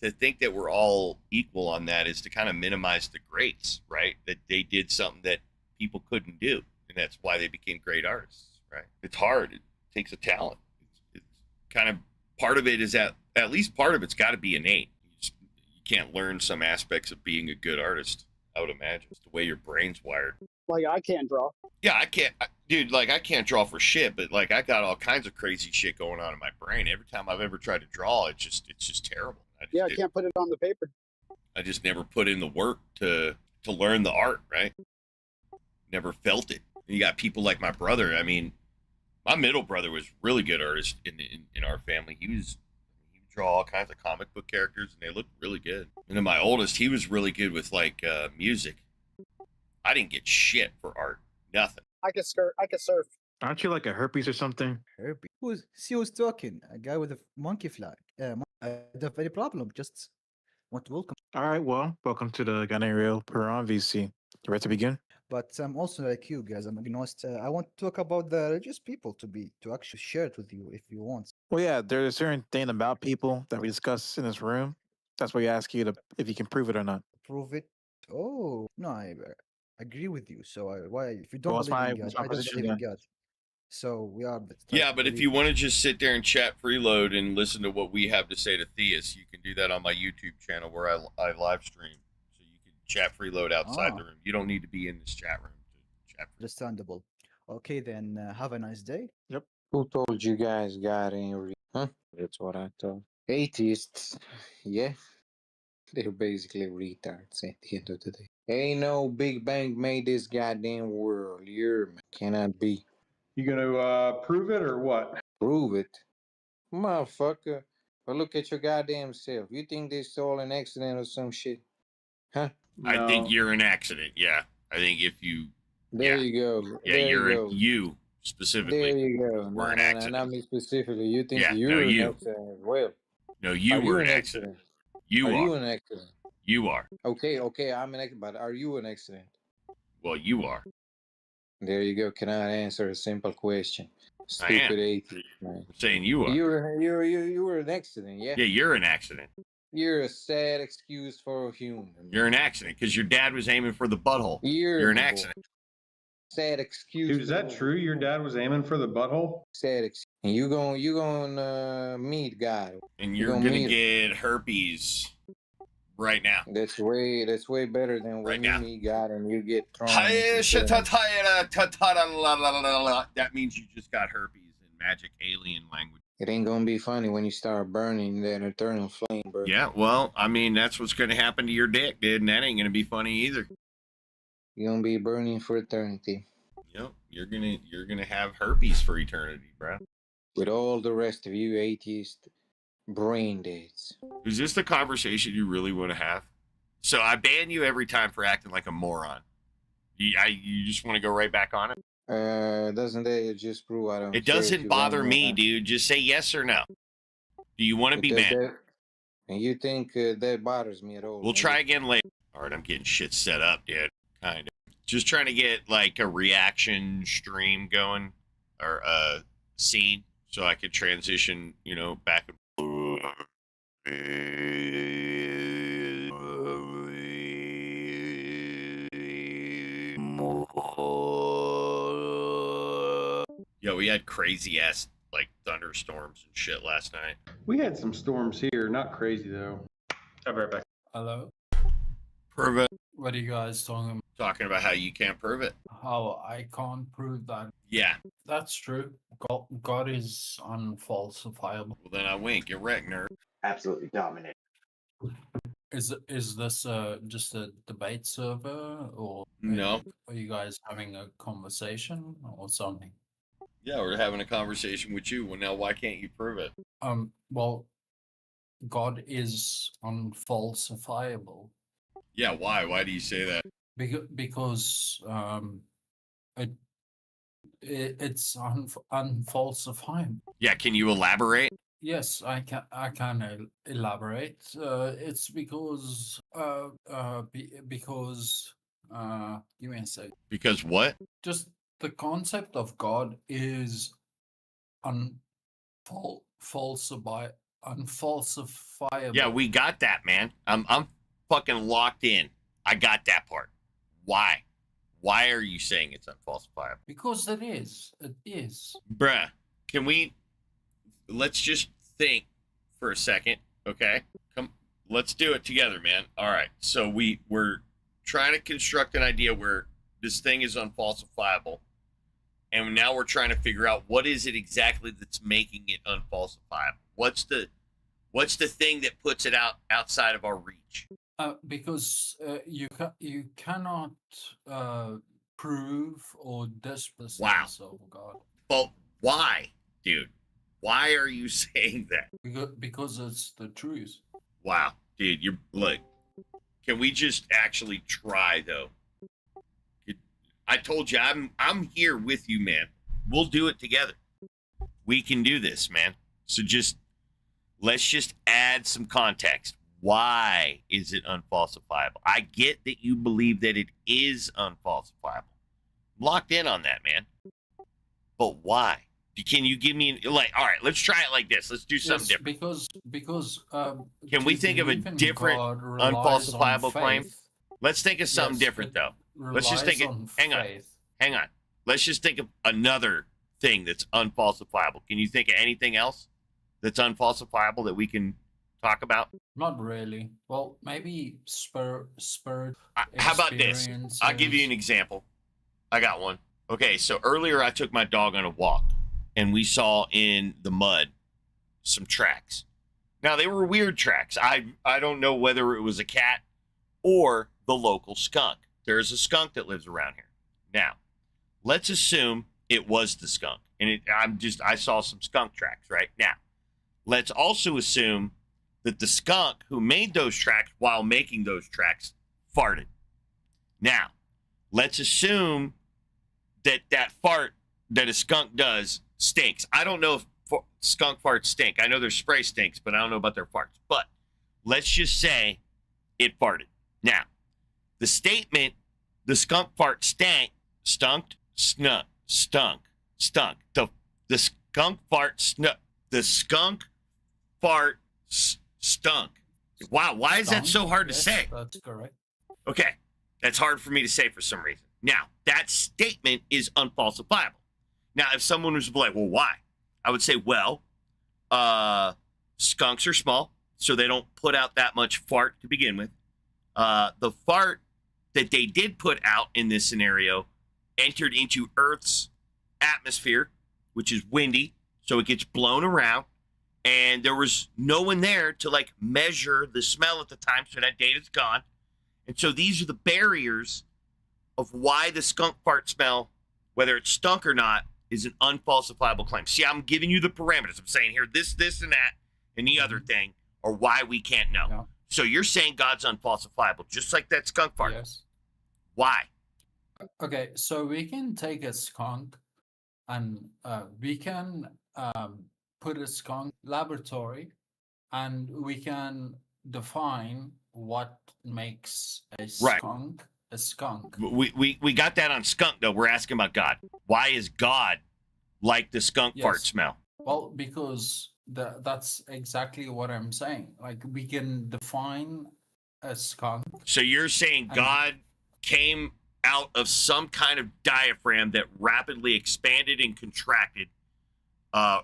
to think that we're all equal on that is to kind of minimize the greats, right? That they did something that people couldn't do, and that's why they became great artists, right? It's hard. It takes a talent. It's kind of, part of it is at least part of it's got to be innate. You can't learn some aspects of being a good artist, I would imagine. It's the way your brain's wired. Like, I can't draw. Yeah, I can't, dude, like, I can't draw for shit, but, like, I got all kinds of crazy shit going on in my brain. Every time I've ever tried to draw, it's just terrible. I can't put it on the paper. I just never put in the work to learn the art, right? Never felt it. And you got people like my brother. I mean, my middle brother was really good artist in our family. He would draw all kinds of comic book characters, and they looked really good. And then my oldest, he was really good with like music. I didn't get shit for art. Nothing. I could surf. Aren't you like a herpes or something? Herpes. Who's talking? A guy with a monkey flag. I have any problem. Just want to welcome. All right, well, welcome to the Ganariel Peron VC. You ready to begin? But I'm also like you guys. I'm agnostic. I want to talk about the religious people to actually share it with you if you want. Well, yeah, there's a certain thing about people that we discuss in this room. That's why we ask you if you can prove it or not. Prove it? Oh no, I agree with you. So why if you don't Well, believe in God, I don't believe in God. So we are. Yeah, but if you want to just sit there and chat freeload and listen to what we have to say to theists, you can do that on my YouTube channel where I live stream. So you can chat freeload outside the room. You don't need to be in this chat room to chat. Understandable. Okay, then have a nice day. Yep. Who told you guys God ain't real? Huh? That's what I thought. Atheists, yeah, they're basically retards at the end of the day. Ain't no Big Bang made this goddamn world. You're cannot be. You gonna prove it or what? Prove it. Motherfucker. But look at your goddamn self. You think this all an accident or some shit? Huh? I think you're an accident. Yeah. I think if you. There you go. Yeah, there you're you go. you specifically. There you go. We're an No, accident. not me specifically. You think Yeah, you're no, an you. accident as well. No, you Are were you an accident. You are are. you an accident? You are. Okay, I'm an accident, but are you an accident? Well, you are. There you go. Cannot answer a simple question. I am. Stupid atheist, man. I'm saying you are. You were an accident, yeah? Yeah, you're an accident. You're a sad excuse for a human. You're an accident because your dad was aiming for the butthole. You're an accident. Sad excuse. Dude, is that true? Your dad was aiming for the butthole? Sad excuse. And you gonna meet God. And you're gonna get herpes right now. That's way better than when you meet God and you get thrown. That means you just got herpes in magic alien language. It ain't gonna be funny when you start burning that eternal flame, bro. Yeah, well, I mean, that's what's gonna happen to your dick, dude, and that ain't gonna be funny either. You're gonna be burning for eternity. Yep, you're gonna have herpes for eternity, bro. With all the rest of you atheists, brain deads. Is this the conversation you really want to have? So I ban you every time for acting like a moron. You just want to go right back on it? Doesn't that just prove I don't? It doesn't bother me, dude. Just say yes or no. Do you want to be banned? And you think that bothers me at all? We'll try again later. All right, I'm getting shit set up, dude. Kind of. Just trying to get like a reaction stream going or a scene so I could transition, back. Yo, we had crazy ass like thunderstorms and shit last night. We had some storms here, not crazy though. I'll be right back. Hello. Prove it. What are you guys talking about? Talking about how you can't prove it. How I can't prove that. Yeah. That's true. God is unfalsifiable. Well, then I wink. You're wrecked, nerd. Absolutely dominant. Is this just a debate server, or No? Are you guys having a conversation or something? Yeah, we're having a conversation with you. Well, now why can't you prove it? Well, God is unfalsifiable. Yeah, why? Why do you say that? Because it's unfalsifiable. Yeah, can you elaborate? Yes, I can elaborate. It's because give me a sec. Because what? Just the concept of God is unfalsifiable. Yeah, we got that, man. I'm fucking locked in. I got that part. Why? Why are you saying it's unfalsifiable? Because it is. It is. Bruh, let's just think for a second, okay? Let's do it together, man. All right. So we're trying to construct an idea where this thing is unfalsifiable. And now we're trying to figure out what is it exactly that's making it unfalsifiable? What's the thing that puts it outside of our reach? Because you cannot prove or disprove of God. But why, dude? Why are you saying that? Because it's the truth. Wow, dude, look. Can we just actually try though? I told you I'm here with you, man. We'll do it together. We can do this, man. So let's just add some context. Why is it unfalsifiable? I get that you believe that it is unfalsifiable. I'm locked in on that, man. But why? Can you give me all right, let's try it like this. Let's do something different. Because can we think of a different unfalsifiable claim? Let's think of something different though. Let's just think hang on. Let's just think of another thing that's unfalsifiable. Can you think of anything else that's unfalsifiable that we can talk about? Not really. Well, maybe spirit. How about this? I'll give you an example. I got one. Okay, so earlier I took my dog on a walk, and we saw in the mud some tracks. Now, they were weird tracks. I don't know whether it was a cat or the local skunk. There's a skunk that lives around here. Now, let's assume it was the skunk, and I saw some skunk tracks right now. Let's also assume that the skunk who made those tracks while making those tracks farted. Now, let's assume that fart that a skunk does stinks. I don't know if skunk farts stink. I know their spray stinks, but I don't know about their farts. But let's just say it farted. Now, the statement, the skunk fart stunk. The skunk fart stunk. Wow, why is that so hard to say? That's correct. Okay, that's hard for me to say for some reason. Now, that statement is unfalsifiable. Now, if someone was like, well, why? I would say, well, skunks are small, so they don't put out that much fart to begin with. The fart that they did put out in this scenario entered into Earth's atmosphere, which is windy, so it gets blown around. And there was no one there to like measure the smell at the time, so that data's gone. And so these are the barriers of why the skunk fart smell, whether it stunk or not, is an unfalsifiable claim. See, I'm giving you the parameters. I'm saying here this, and that, and the other thing are why we can't know. Yeah. So you're saying God's unfalsifiable, just like that skunk fart. Yes. Why? Okay, so we can take a skunk and we can put a skunk laboratory and we can define what makes a Right. skunk a skunk. We got that on skunk, though. We're asking about God. Why is God like the skunk fart Yes. smell? Well, because that's exactly what I'm saying. Like, we can define a skunk. So you're saying And- God came out of some kind of diaphragm that rapidly expanded and contracted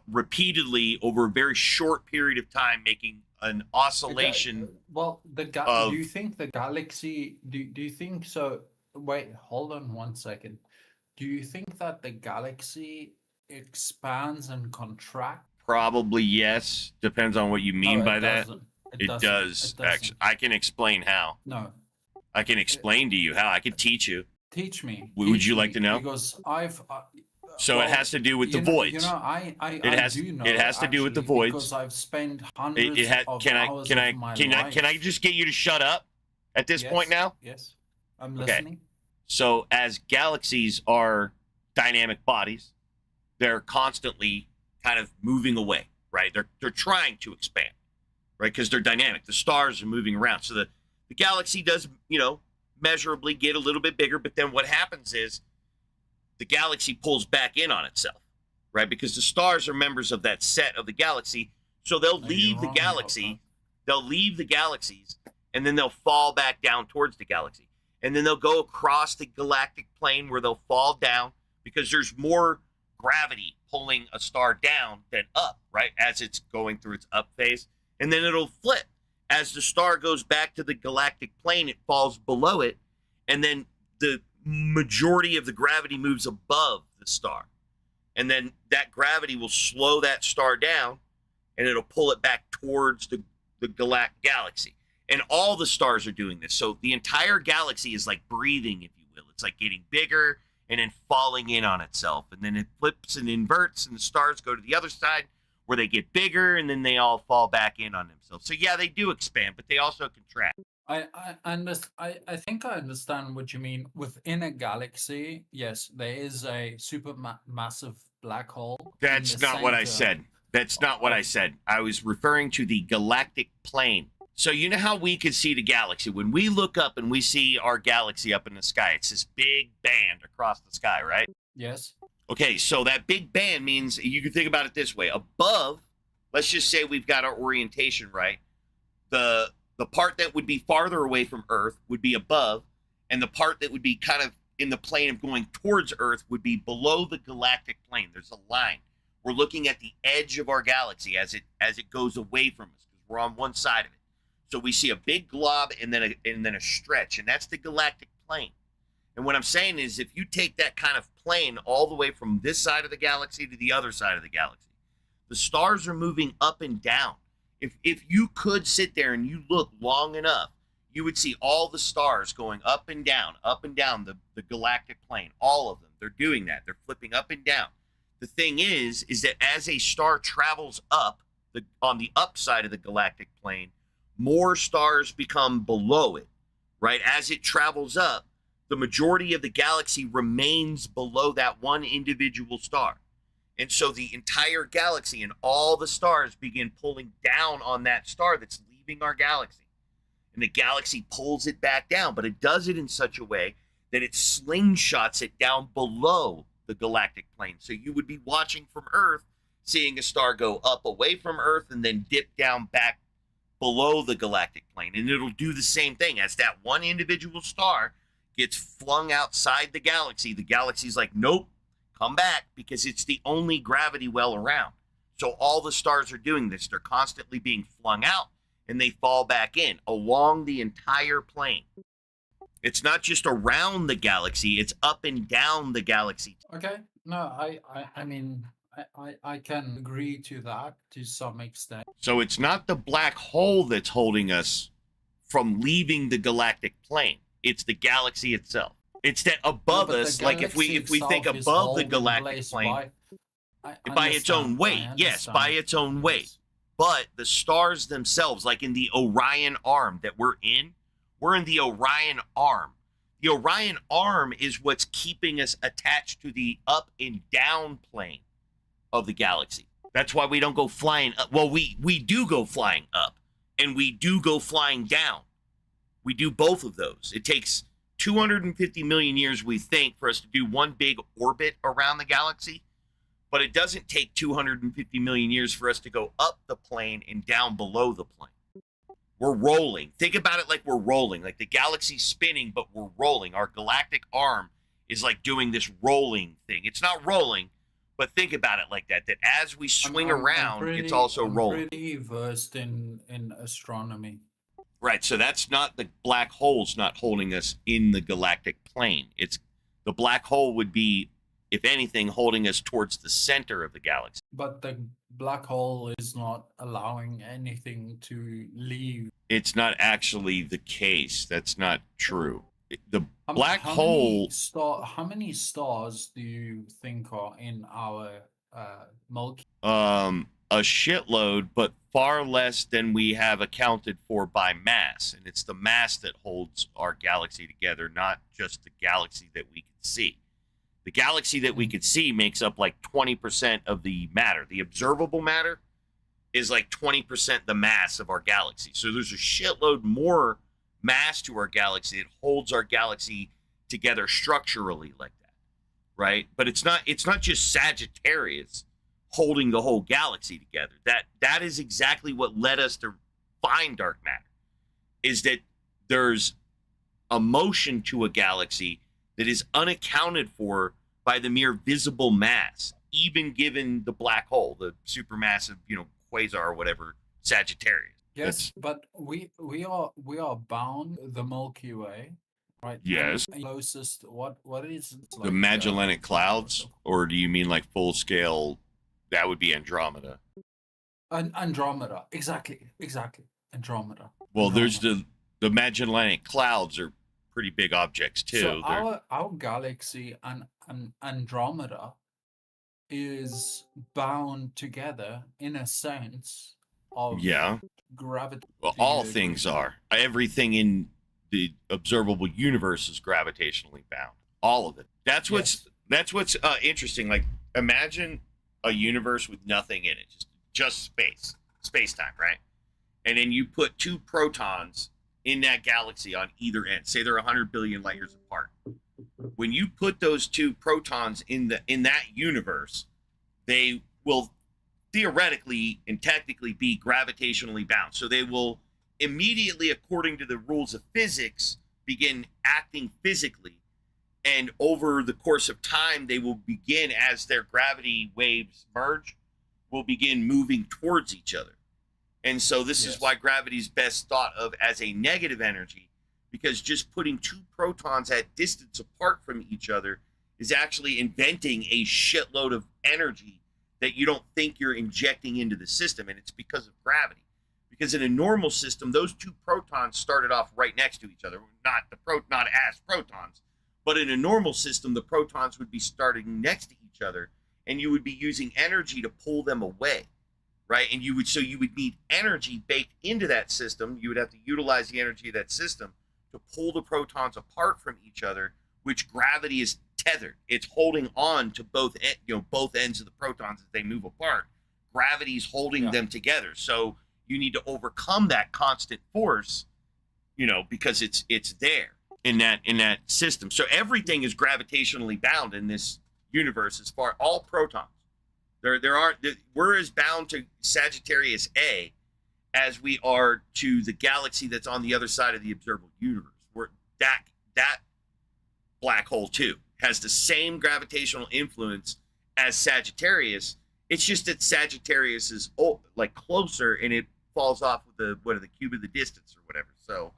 repeatedly over a very short period of time, making an oscillation. Well, of- do you think the galaxy? Do you think so? Wait, hold on one second. Do you think that the galaxy expands and contracts? Probably yes. Depends on what you mean No, by it that. doesn't. It doesn't. does. It doesn't. Actually, I can explain how. No, I can explain to you how. I can teach you. teach me. Would teach you like me, to know? Because I've. So it has to do with the voids. You know, I has- do know. it has to do with the actually, voids. because I've spent hundreds It had. of Can I? hours Can I? of my Can I? life. Can I just get you to shut up at this point Yes, now? Yes, I'm Okay. listening. So as galaxies are dynamic bodies, they're constantly kind of moving away, right? They're trying to expand, right? Because they're dynamic. The stars are moving around. So the galaxy does, measurably get a little bit bigger, but then what happens is the galaxy pulls back in on itself, right? Because the stars are members of that set of the galaxy. So they'll No, leave you're the wrong about galaxy, they'll leave the galaxies, and then they'll fall back down towards the galaxy. And then they'll go across the galactic plane where they'll fall down because there's more gravity pulling a star down than up, right? As it's going through its up phase. And then it'll flip. As the star goes back to the galactic plane, it falls below it. And then the majority of the gravity moves above the star. And then that gravity will slow that star down and it'll pull it back towards the galactic galaxy. And all the stars are doing this. So the entire galaxy is like breathing, if you will. It's like getting bigger and then falling in on itself. And then it flips and inverts and the stars go to the other side where they get bigger and then they all fall back in on themselves. So yeah, they do expand, but they also contract. I think I understand what you mean. Within a galaxy, yes, there is a massive black hole. in That's the not what I center. said. That's not what I said. I was referring to the galactic plane. So you know how we could see the galaxy? When we look up and we see our galaxy up in the sky, it's this big band across the sky, right? Yes. Okay, so that big band means you can think about it this way. Above, let's just say we've got our orientation right. The part that would be farther away from Earth would be above, and the part that would be kind of in the plane of going towards Earth would be below the galactic plane. There's a line. We're looking at the edge of our galaxy as it goes away from us because we're on one side of it. So we see a big glob and then a stretch, and that's the galactic plane. And what I'm saying is, if you take that kind of plane all the way from this side of the galaxy to the other side of the galaxy, the stars are moving up and down. If you could sit there and you look long enough, you would see all the stars going up and down the galactic plane. All of them. They're doing that. They're flipping up and down. The thing is that as a star travels up on the upside of the galactic plane, more stars become below it, right? As it travels up, the majority of the galaxy remains below that one individual star. And so the entire galaxy and all the stars begin pulling down on that star that's leaving our galaxy. And the galaxy pulls it back down, but it does it in such a way that it slingshots it down below the galactic plane. So you would be watching from Earth, seeing a star go up away from Earth and then dip down back below the galactic plane. And it'll do the same thing. As that one individual star gets flung outside the galaxy's like, nope, come back, because it's the only gravity well around. So all the stars are doing this. They're constantly being flung out and they fall back in along the entire plane. It's not just around the galaxy, it's up and down the galaxy. Okay. No, I mean, I can agree to that to some extent. So it's not the black hole that's holding us from leaving the galactic plane. It's the galaxy itself. It's that above us, like if we think above the galactic plane, by its own weight, yes, by its own weight. But the stars themselves, like in the Orion Arm that we're in the Orion Arm. The Orion Arm is what's keeping us attached to the up and down plane of the galaxy. That's why we don't go flying up. Well, we do go flying up and we do go flying down. We do both of those. It takes 250 million years, we think, for us to do one big orbit around the galaxy. But it doesn't take 250 million years for us to go up the plane and down below the plane. We're rolling. Think about it like we're rolling, like the galaxy's spinning, but we're rolling. Our galactic arm is like doing this rolling thing. It's not rolling, but think about it like that, that as we swing around, it's also rolling. I'm pretty versed in astronomy. Right, so that's not the black hole's not holding us in the galactic plane. It's the black hole would be, if anything, holding us towards the center of the galaxy. But the black hole is not allowing anything to leave. It's not actually the case. That's not true. The black how hole. How many stars do you think are in our Milky? A shitload, but far less than we have accounted for by mass. And it's the mass that holds our galaxy together, not just the galaxy that we can see. The galaxy that we could see makes up like 20% of the matter. The observable matter is like 20% the mass of our galaxy. So there's a shitload more mass to our galaxy that holds our galaxy together structurally like that, right? But it's not just Sagittarius holding the whole galaxy together. That is exactly what led us to find dark matter, is that there's a motion to a galaxy that is unaccounted for by the mere visible mass, even given the black hole, the supermassive, quasar or whatever, Sagittarius. Yes, but we are bound the Milky Way, right? Yes. And closest, what is it The Magellanic Clouds, or do you mean like full scale? That would be Andromeda. Andromeda, exactly, Andromeda. Well, Andromeda. there's the Magellanic Clouds are pretty big objects too. So our galaxy and Andromeda is bound together in a sense of gravity. Well, all things are. Everything in the observable universe is gravitationally bound. All of it. That's what's interesting. Like, imagine a universe with nothing in it, just space-time, right? And then you put two protons in that galaxy on either end. Say they're 100 billion light years apart. When you put those two protons in that universe, they will theoretically and technically be gravitationally bound. So they will immediately, according to the rules of physics, begin acting physically And over the course of time, they will begin, as their gravity waves merge, will begin moving towards each other. And so this is why gravity is best thought of as a negative energy, because just putting two protons at distance apart from each other is actually inventing a shitload of energy that you don't think you're injecting into the system. And it's because of gravity. Because in a normal system, those two protons started off right next to each other, not as protons. But in a normal system, the protons would be starting next to each other, and you would be using energy to pull them away, right? And you would need energy baked into that system. You would have to utilize the energy of that system to pull the protons apart from each other, which gravity is tethered. It's holding on to both ends of the protons as they move apart. Gravity is holding them together. So you need to overcome that constant force, because it's there in that system. So everything is gravitationally bound in this universe. As far all protons, we're as bound to Sagittarius A as we are to the galaxy that's on the other side of the observable universe. Where that black hole too has the same gravitational influence as Sagittarius. It's just that Sagittarius is closer, and it falls off with the cube of the distance or whatever. So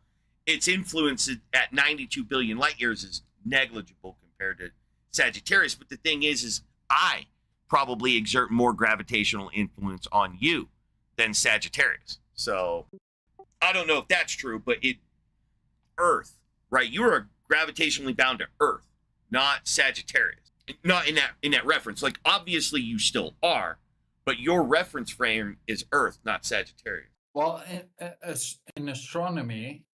its influence at 92 billion light years is negligible compared to Sagittarius. But the thing is I probably exert more gravitational influence on you than Sagittarius. So I don't know if that's true, but Earth, right? You are gravitationally bound to Earth, not Sagittarius. Not in that reference. Like, obviously you still are, but your reference frame is Earth, not Sagittarius. Well, in astronomy,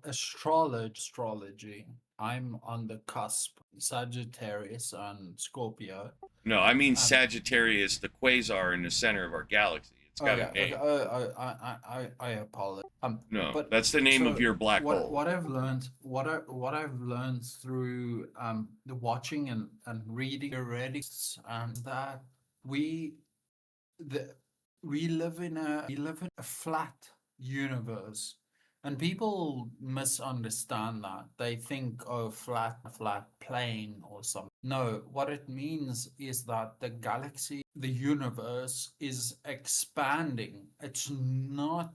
astrology, I'm on the cusp, Sagittarius and Scorpio. No, I mean Sagittarius, the quasar in the center of our galaxy. It's got a name. I apologize. No, but that's the name of your black hole. What I've learned, what I've learned through the watching and reading theoretics, and that we live in a flat universe, and people misunderstand that. They think, oh, flat plane or something. No, what it means is that the galaxy, the universe, is expanding. It's not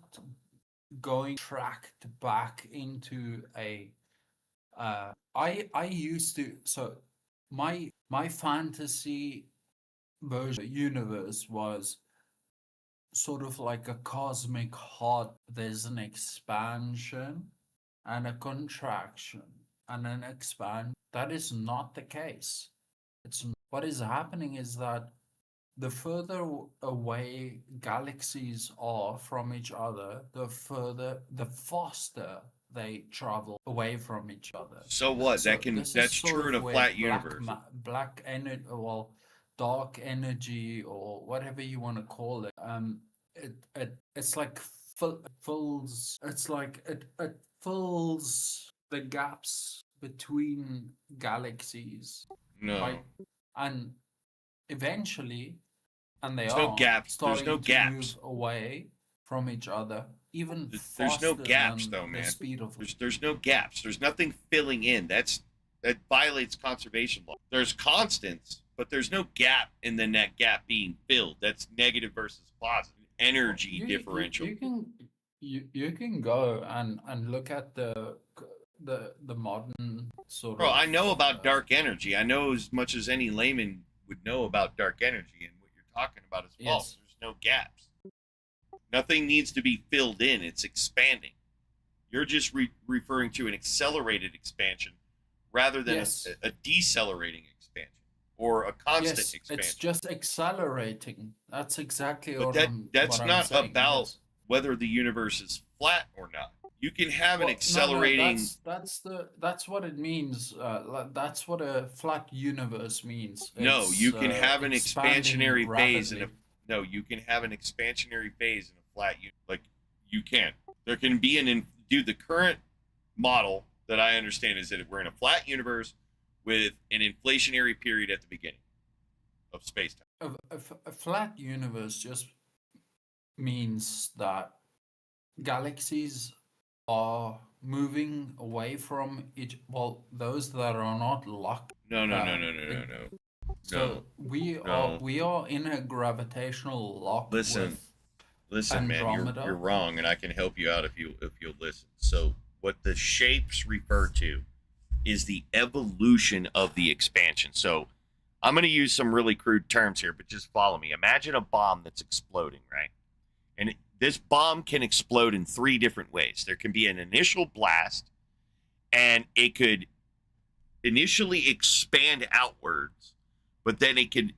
going tracked back into a I used to, so my fantasy version of the universe was sort of like a cosmic hot. There's an expansion and a contraction and an expand. That is not the case. What is happening is that the further away galaxies are from each other, the faster they travel away from each other. So what? So That's true in a flat universe. Black energy, well, dark energy, or whatever you want to call it. It's like fills. It's like it fills the gaps between galaxies. No. Right? And eventually, and There's no gaps. There's no gaps move away from each other. Even there's no faster gaps than though, the man. speed of There's no gaps. There's nothing filling in. That violates conservation law. There's constants, but there's no gap in the net gap being filled. That's negative versus positive energy differential. You can go and look at the modern sort of. Bro, I know about dark energy. I know as much as any layman would know about dark energy, and what you're talking about is false. There's no gaps. Nothing needs to be filled in. It's expanding. You're just referring to an accelerated expansion rather than a decelerating expansion or a constant expansion. It's just accelerating. That's exactly but what that's what not I'm saying. about whether the universe is flat or not. You can have an accelerating. That's what it means. That's what a flat universe means. No, you can have an expansionary phase rapidly. you can have an expansionary phase in a flat universe. Like, you can. There can be the current model that I understand is that we're in a flat universe with an inflationary period at the beginning of space-time. A flat universe just means that galaxies are moving away from each. Well, those that are not locked. No. So we are in a gravitational lock. Listen, with man, Andromeda. you're wrong, and I can help you out if you'll listen. So what the shapes refer to is the evolution of the expansion. So I'm going to use some really crude terms here, but just follow me. Imagine a bomb that's exploding, right? And this bomb can explode in 3 different ways. There can be an initial blast, and it could initially expand outwards, but then it could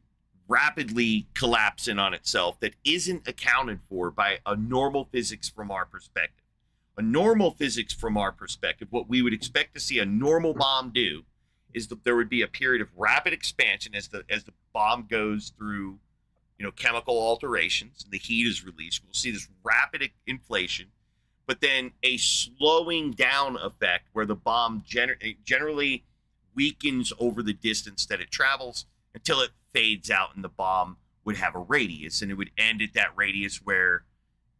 rapidly collapse in on itself that isn't accounted for by a normal physics from our perspective. A normal physics from our perspective, what we would expect to see a normal bomb do is that there would be a period of rapid expansion as the bomb goes through, chemical alterations and the heat is released. We'll see this rapid inflation, but then a slowing down effect where the bomb generally weakens over the distance that it travels until it fades out, and the bomb would have a radius, and it would end at that radius where,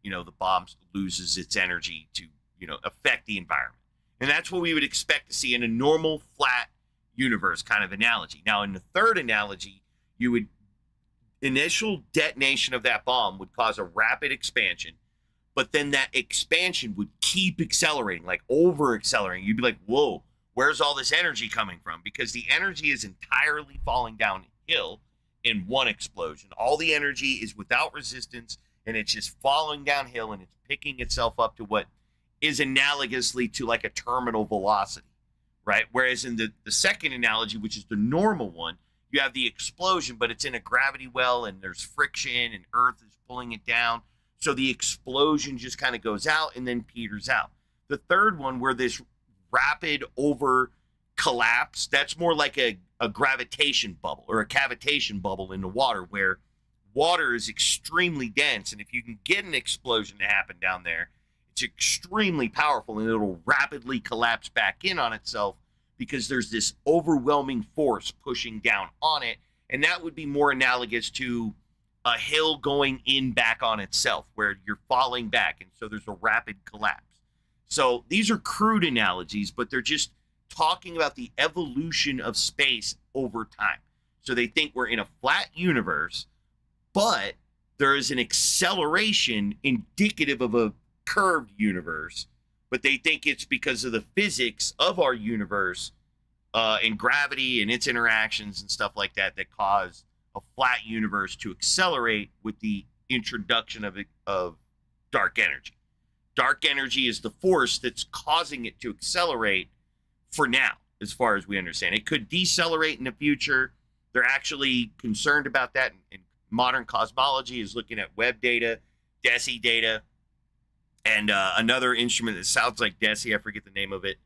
the bomb loses its energy to, affect the environment. And that's what we would expect to see in a normal flat universe kind of analogy. Now, in the third analogy, initial detonation of that bomb would cause a rapid expansion, but then that expansion would keep accelerating, like over accelerating. You'd be like, whoa, where's all this energy coming from? Because the energy is entirely falling downhill in one explosion. All the energy is without resistance, and it's just falling downhill, and it's picking itself up to what is analogously to like a terminal velocity, right? Whereas in the second analogy, which is the normal one, you have the explosion, but it's in a gravity well, and there's friction, and Earth is pulling it down. So the explosion just kind of goes out and then peters out. The third one, where this rapid over collapse, that's more like a gravitation bubble or a cavitation bubble in the water, where water is extremely dense, and if you can get an explosion to happen down there, it's extremely powerful, and it'll rapidly collapse back in on itself because there's this overwhelming force pushing down on it. And that would be more analogous to a hill going in back on itself, where you're falling back, and so there's a rapid collapse. So these are crude analogies, but they're just talking about the evolution of space over time. So they think we're in a flat universe, but there is an acceleration indicative of a curved universe, but they think it's because of the physics of our universe and gravity and its interactions and stuff like that that cause a flat universe to accelerate with the introduction of dark energy. Dark energy is the force that's causing it to accelerate for now, as far as we understand. It could decelerate in the future. They're actually concerned about that, and modern cosmology is looking at Webb data, DESI data, and another instrument that sounds like DESI, I forget the name of it,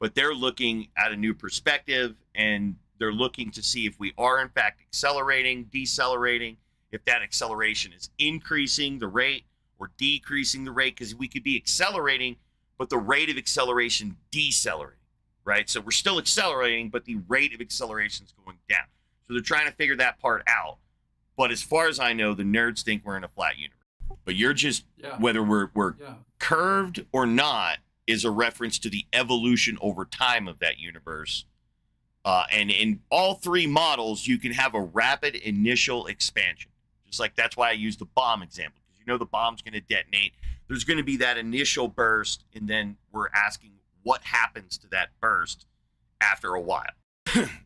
but they're looking at a new perspective, and they're looking to see if we are in fact accelerating, decelerating, if that acceleration is increasing the rate or decreasing the rate, because we could be accelerating, but the rate of acceleration decelerating, right? So we're still accelerating, but the rate of acceleration is going down. So they're trying to figure that part out. But as far as I know, the nerds think we're in a flat universe. But you're just, whether we're curved or not, is a reference to the evolution over time of that universe. And in all 3 models, you can have a rapid initial expansion. Just like that's why I used the bomb example, because the bomb's going to detonate. There's going to be that initial burst, and then we're asking what happens to that burst after a while.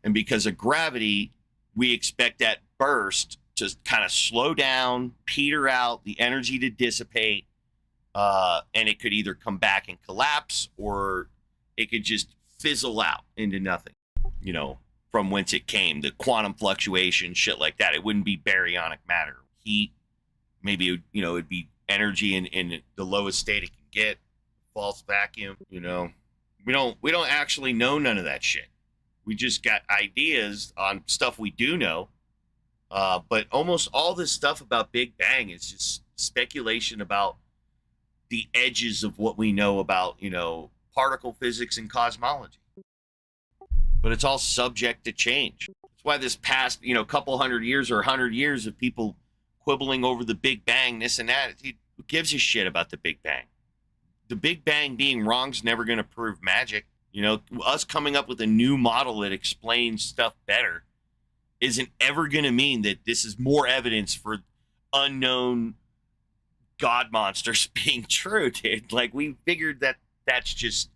And because of gravity, we expect that burst to kind of slow down, peter out, the energy to dissipate, and it could either come back and collapse, or it could just fizzle out into nothing, from whence it came, the quantum fluctuation, shit like that. It wouldn't be baryonic matter, heat. Maybe, it'd be energy in the lowest state it can get, false vacuum, We don't actually know none of that shit. We just got ideas on stuff we do know. But almost all this stuff about Big Bang is just speculation about the edges of what we know about, particle physics and cosmology. But it's all subject to change. That's why this past, couple hundred years or 100 years of people quibbling over the Big Bang, this and that, who gives a shit about the Big Bang? the Big Bang being wrong's never going to prove magic. You know, us coming up with a new model that explains stuff better isn't ever going to mean that this is more evidence for unknown God monsters being true, dude. Like, we figured that that's just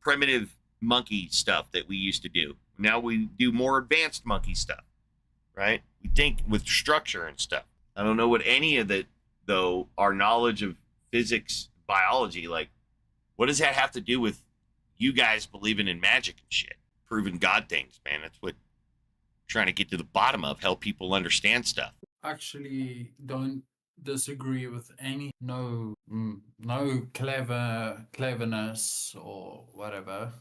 primitive monkey stuff that we used to do. Now we do more advanced monkey stuff, right? We think with structure and stuff. I don't know what any of that, though, our knowledge of physics, biology, like, what does that have to do with you guys believing in magic and shit? Proving God things, man. That's what I'm trying to get to the bottom of, help people understand stuff. Actually, don't disagree with any no cleverness or whatever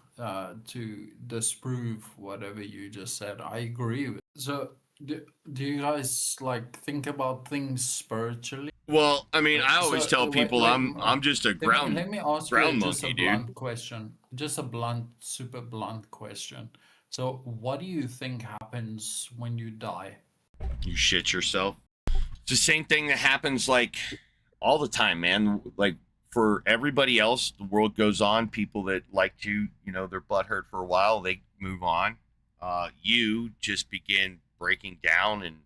to disprove whatever you just said. I agree with. So do you guys like think about things spiritually? Well, I mean, I always tell people I'm just a ground let me ask ground you just monkey, a dude. blunt question. Just a blunt, super blunt question. So what do you think happens when you die? You shit yourself. It's the same thing that happens like all the time, man. Like, for everybody else, the world goes on. People that like to, you know, their butt hurt for a while, they move on. You just begin breaking down and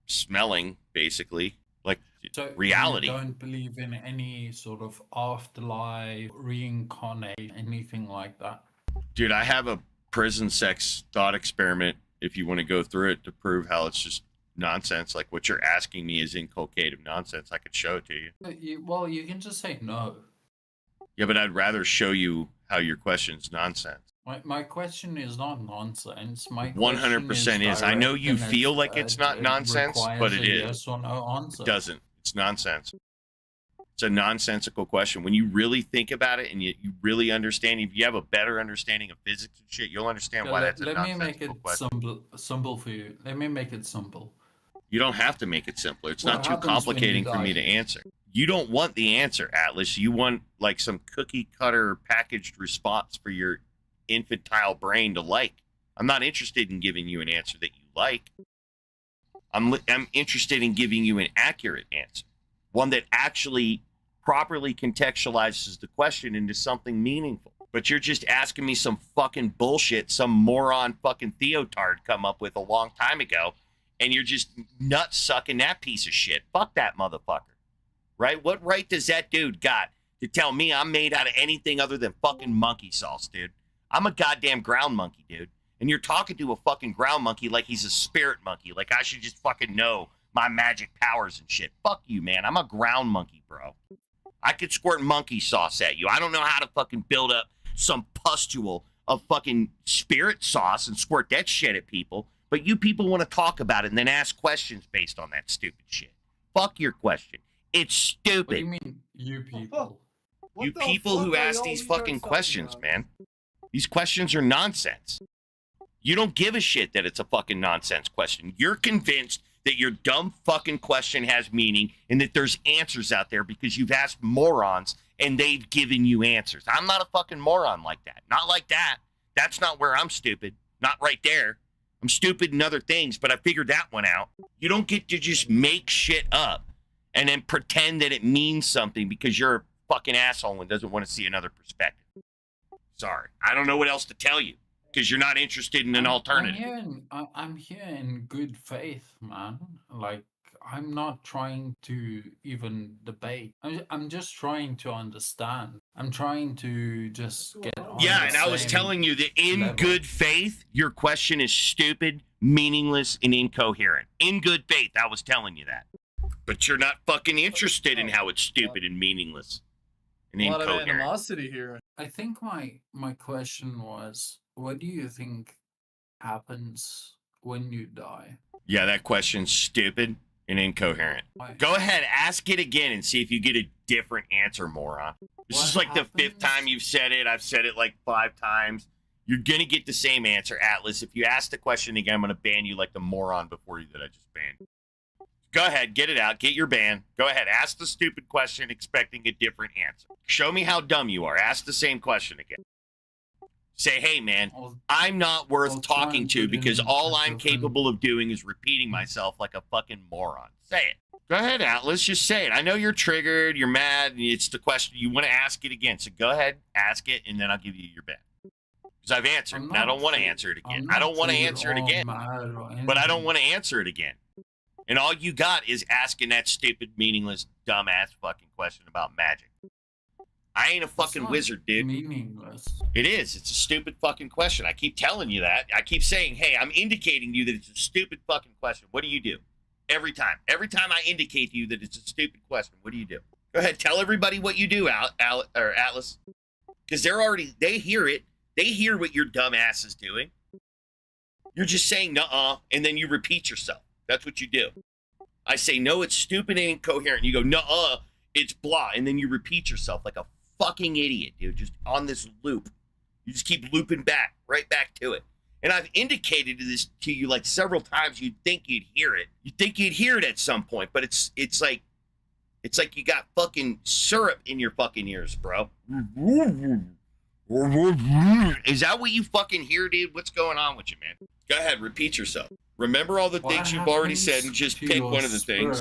smelling, basically, like So reality. you don't believe in any sort of afterlife, reincarnate, anything like that? Dude, I have a prison sex thought experiment, if you want to go through it, to prove how it's just nonsense. Like, what you're asking me is inculcative nonsense. I could show it to you. Well, you can just say no. Yeah, but I'd rather show you how your question's nonsense. My question is not nonsense. My 100% is. I know you direct and feel like it's not nonsense, but requires it a is. yes or no answer. It doesn't. It's nonsense. It's a nonsensical question. When you really think about it and you really understand, if you have a better understanding of physics and shit, you'll understand why that's a Let me make it nonsensical question. simple for you. Let me make it simple. You don't have to make it simpler. It's What not too happens when you complicating for me die? to answer. You don't want the answer, Atlas. You want like some cookie cutter packaged response for your infantile brain to like. I'm not interested in giving you an answer that you like. I'm interested in giving you an accurate answer, one that actually properly contextualizes the question into something meaningful. But you're just asking me some fucking bullshit some moron fucking Theotard come up with a long time ago, and you're just nut sucking that piece of shit. Fuck that motherfucker. Right? What right does that dude got to tell me I'm made out of anything other than fucking monkey sauce, dude? I'm a goddamn ground monkey, dude. And you're talking to a fucking ground monkey like he's a spirit monkey. Like I should just fucking know my magic powers and shit. Fuck you, man. I'm a ground monkey, bro. I could squirt monkey sauce at you. I don't know how to fucking build up some pustule of fucking spirit sauce and squirt that shit at people. But you people want to talk about it and then ask questions based on that stupid shit. Fuck your question. It's stupid. What do you mean, you people? You people who ask these fucking questions, man. These questions are nonsense. You don't give a shit that it's a fucking nonsense question. You're convinced that your dumb fucking question has meaning and that there's answers out there because you've asked morons and they've given you answers. I'm not a fucking moron like that. Not like that. That's not where I'm stupid. Not right there. I'm stupid in other things, but I figured that one out. You don't get to just make shit up and then pretend that it means something because you're a fucking asshole and doesn't want to see another perspective. Sorry. I don't know what else to tell you because you're not interested in an alternative. I'm here in good faith, man. Like, I'm not trying to even debate. I'm just trying to understand. I'm trying to just get on Yeah, the and I was same telling you that in level. good faith, your question is stupid, meaningless, and incoherent. In good faith, I was telling you that. But you're not fucking interested in how it's stupid and meaningless and A lot of incoherent. animosity here. I think my question was, what do you think happens when you die? Yeah, that question's stupid and incoherent. Why? Go ahead, ask it again and see if you get a different answer, moron. This What is like the fifth happens- time you've said it. I've said it like 5 times. You're going to get the same answer, Atlas. If you ask the question again, I'm going to ban you like the moron before you that I just banned. Go ahead, get it out, get your ban. Go ahead, ask the stupid question expecting a different answer. Show me how dumb you are. Ask the same question again. Say, hey, man, I'm not worth I'll try talking and to put because in all a I'm different- capable of doing is repeating myself like a fucking moron. Say it. Go ahead, Atlas. Just say it. I know you're triggered. You're mad. And it's the question. You want to ask it again. So go ahead, ask it, and then I'll give you your bet. Because I've answered, and I don't want to answer it again. I don't want to answer it again. But I don't want to answer it again. And all you got is asking that stupid, meaningless, dumbass fucking question about magic. I ain't a fucking wizard, dude. Meaningless. It is. It's a stupid fucking question. I keep telling you that. I keep saying, hey, I'm indicating to you that it's a stupid fucking question. What do you do? Every time. Every time I indicate to you that it's a stupid question, what do you do? Go ahead, tell everybody what you do, Atlas. Because they hear it. They hear what your dumb ass is doing. You're just saying, nuh-uh, and then you repeat yourself. That's what you do. I say, no, it's stupid and incoherent. You go, nuh-uh, it's blah. And then you repeat yourself like a fucking idiot, dude, just on this loop. You just keep looping back, right back to it. And I've indicated this to you like several times. You'd think you'd hear it. You'd think you'd hear it at some point, but it's like you got fucking syrup in your fucking ears, bro. Is that what you fucking hear, dude? What's going on with you, man? Go ahead, repeat yourself. Remember all the things you've already said and just pick one of the things.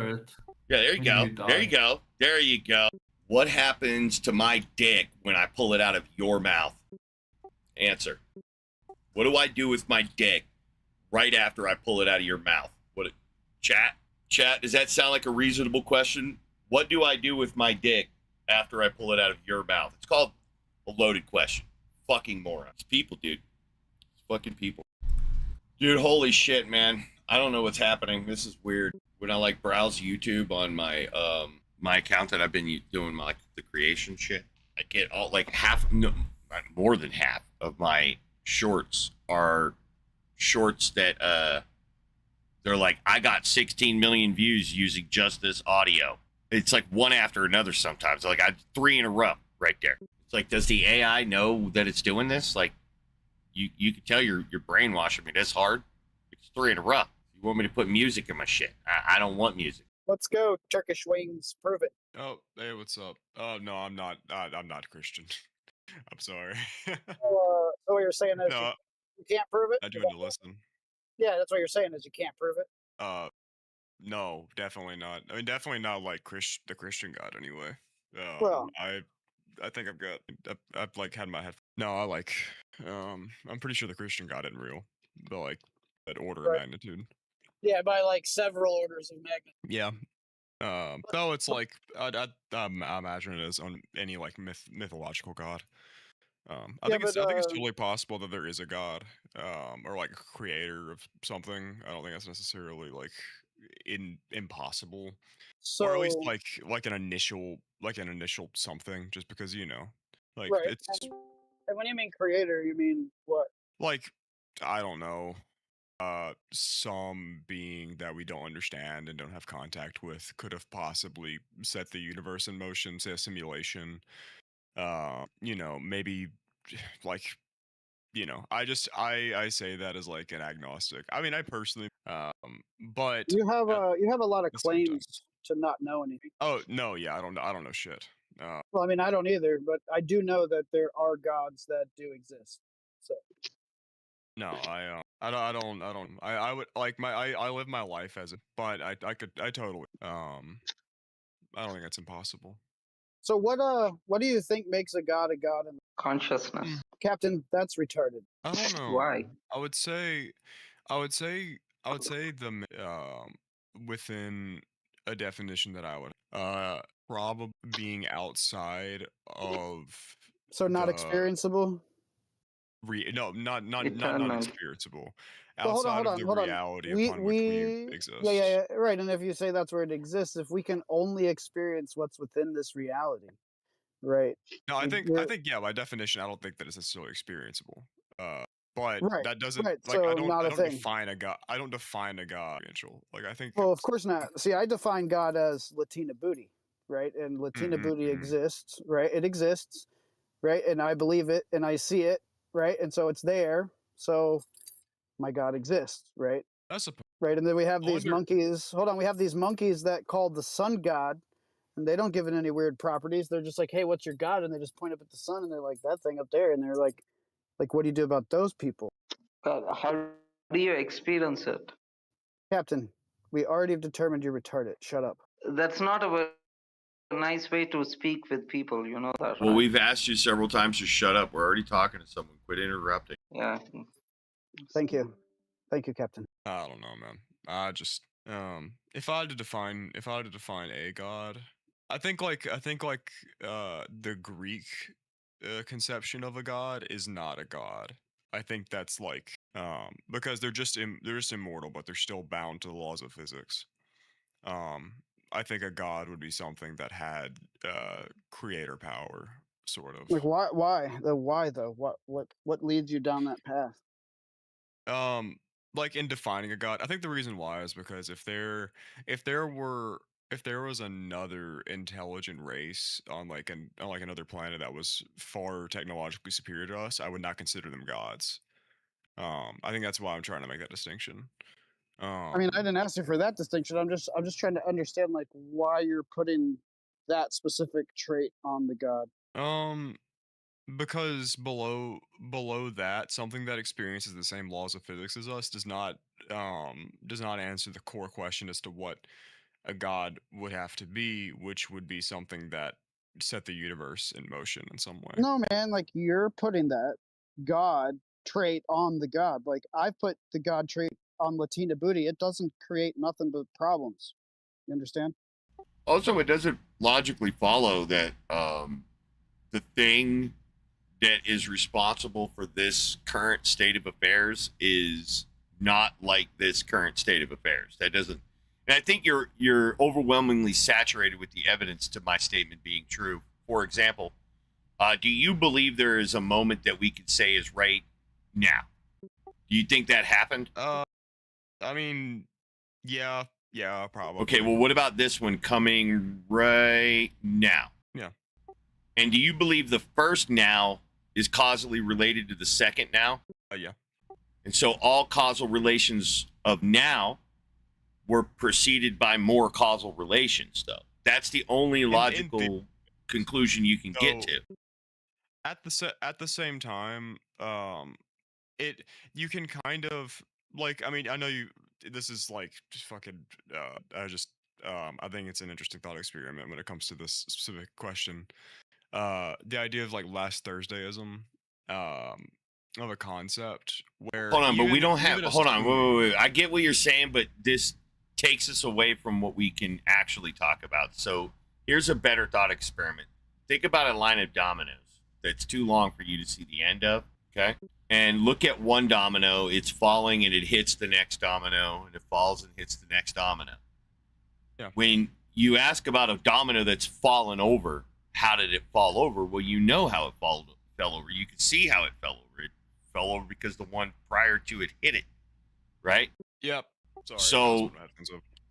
Yeah, there you go. There you go. There you go. What happens to my dick when I pull it out of your mouth? Answer. What do I do with my dick right after I pull it out of your mouth? Chat, does that sound like a reasonable question? What do I do with my dick after I pull it out of your mouth? It's called a loaded question. Fucking moron. It's people, dude. It's fucking people. Dude, holy shit, man. I don't know what's happening. This is weird. When I like browse YouTube on my my account that I've been doing my, like, the creation shit, I get all like half, no, more than half of my shorts are shorts that they're like, I got 16 million views using just this audio. It's like one after another sometimes. Like, I 3 in a row right there. It's like, does the AI know that it's doing this? Like, you can tell you're brainwashing me this hard. It's 3 in a row. You want me to put music in my shit? I don't want music. Let's go, Turkish Wings. Prove it. Oh, hey, what's up? Oh, no, I'm not. I'm not Christian. I'm sorry. So what you're saying is No, you can't prove it? I joined to listen. Yeah, that's what you're saying is you can't prove it. No, definitely not. I mean, definitely not like the Christian God anyway. Well, I think I've like had my head. No, I'm pretty sure the Christian God isn't real, but like that order of magnitude. yeah, by like several orders of magnitude. Yeah. Though it's like I imagine it as on any like mythological god. I think it's totally possible that there is a god, or like a creator of something. I don't think that's necessarily like impossible, or at least like an initial something. Just because like it's And when you mean creator, you mean what? like I don't know. Some being that we don't understand and don't have contact with could have possibly set the universe in motion, say a simulation. Maybe like, I say that as like an agnostic. I mean, I personally, but you have a lot of claims to not know anything. Oh no, yeah, I don't know shit. Well, I mean, I don't either, but I do know that there are gods that do exist. So. No, I would like I live my life as a, but I totally, I don't think that's impossible. So what do you think makes a god a god? Consciousness. Captain, that's retarded. I don't know. Why? I would say the within a definition that I would probably being outside of. So not experienceable. No, not experienceable. Well, Outside of the reality upon which we exist. Yeah, right. And if you say that's where it exists, if we can only experience what's within this reality, right? No, I think yeah, by definition, I don't think that it's necessarily experienceable. But that doesn't right. like So I don't thing. define a god. I don't define a god. Like I think. Well, of course not. See, I define God as Latina booty, right? And Latina booty exists, right? It exists, right? And I believe it, and I see it, right? And so it's there. So my God exists, right? Right. And then we have these monkeys. Hold on, we have these monkeys that call the sun god, and they don't give it any weird properties. They're just like, hey, what's your god? And they just point up at the sun, and they're like, that thing up there, and they're like, what do you do about those people? How do you experience it? Captain, we already have determined you're retarded. Shut up. That's not a very nice way to speak with people. You know that, Well, right? we've asked you several times to shut up. We're already talking to someone. Quit interrupting. Yeah. Thank you. Thank you, Captain. I don't know, man. I just if I had to define a god, I think the Greek conception of a god is not a god. I think that's like because they're just immortal, but they're still bound to the laws of physics. I think a god would be something that had creator power, sort of. Like why? Why though? What leads you down that path? Like in defining a god, I think the reason why is because if there was another intelligent race on another planet that was far technologically superior to us, I would not consider them gods. I think that's why I'm trying to make that distinction. I mean, I didn't ask you for that distinction. I'm just trying to understand like why you're putting that specific trait on the god. Because below that, something that experiences the same laws of physics as us does not answer the core question as to what a god would have to be, which would be something that set the universe in motion in some way. No, man, like you're putting that god trait on the god. Like I put the god trait on Latina Booty. It doesn't create nothing but problems. You understand? Also, it doesn't logically follow that the thing that is responsible for this current state of affairs is not like this current state of affairs. That doesn't. And I think you're overwhelmingly saturated with the evidence to my statement being true. For example, do you believe there is a moment that we could say is right now? Do you think that happened? I mean, yeah, probably. Okay, well, what about this one coming right now? Yeah. And do you believe the first now is causally related to the second now? Yeah. And so all causal relations of now were preceded by more causal relations, though. That's the only logical conclusion you can get to. At the same time, you can kind of like, I mean, I know this is like just fucking I think it's an interesting thought experiment when it comes to this specific question. The idea of like last Thursdayism, of a concept where Hold on, but we don't have. Hold on, wait. I get what you're saying, but this takes us away from what we can actually talk about. So here's a better thought experiment. Think about a line of dominoes that's too long for you to see the end of. Okay, and look at one domino. It's falling and it hits the next domino, and it falls and hits the next domino. Yeah. When you ask about a domino that's fallen over, how did it fall over? Well, you know how it fell over. You can see how it fell over. It fell over because the one prior to it hit it, right? Yep. Sorry. So,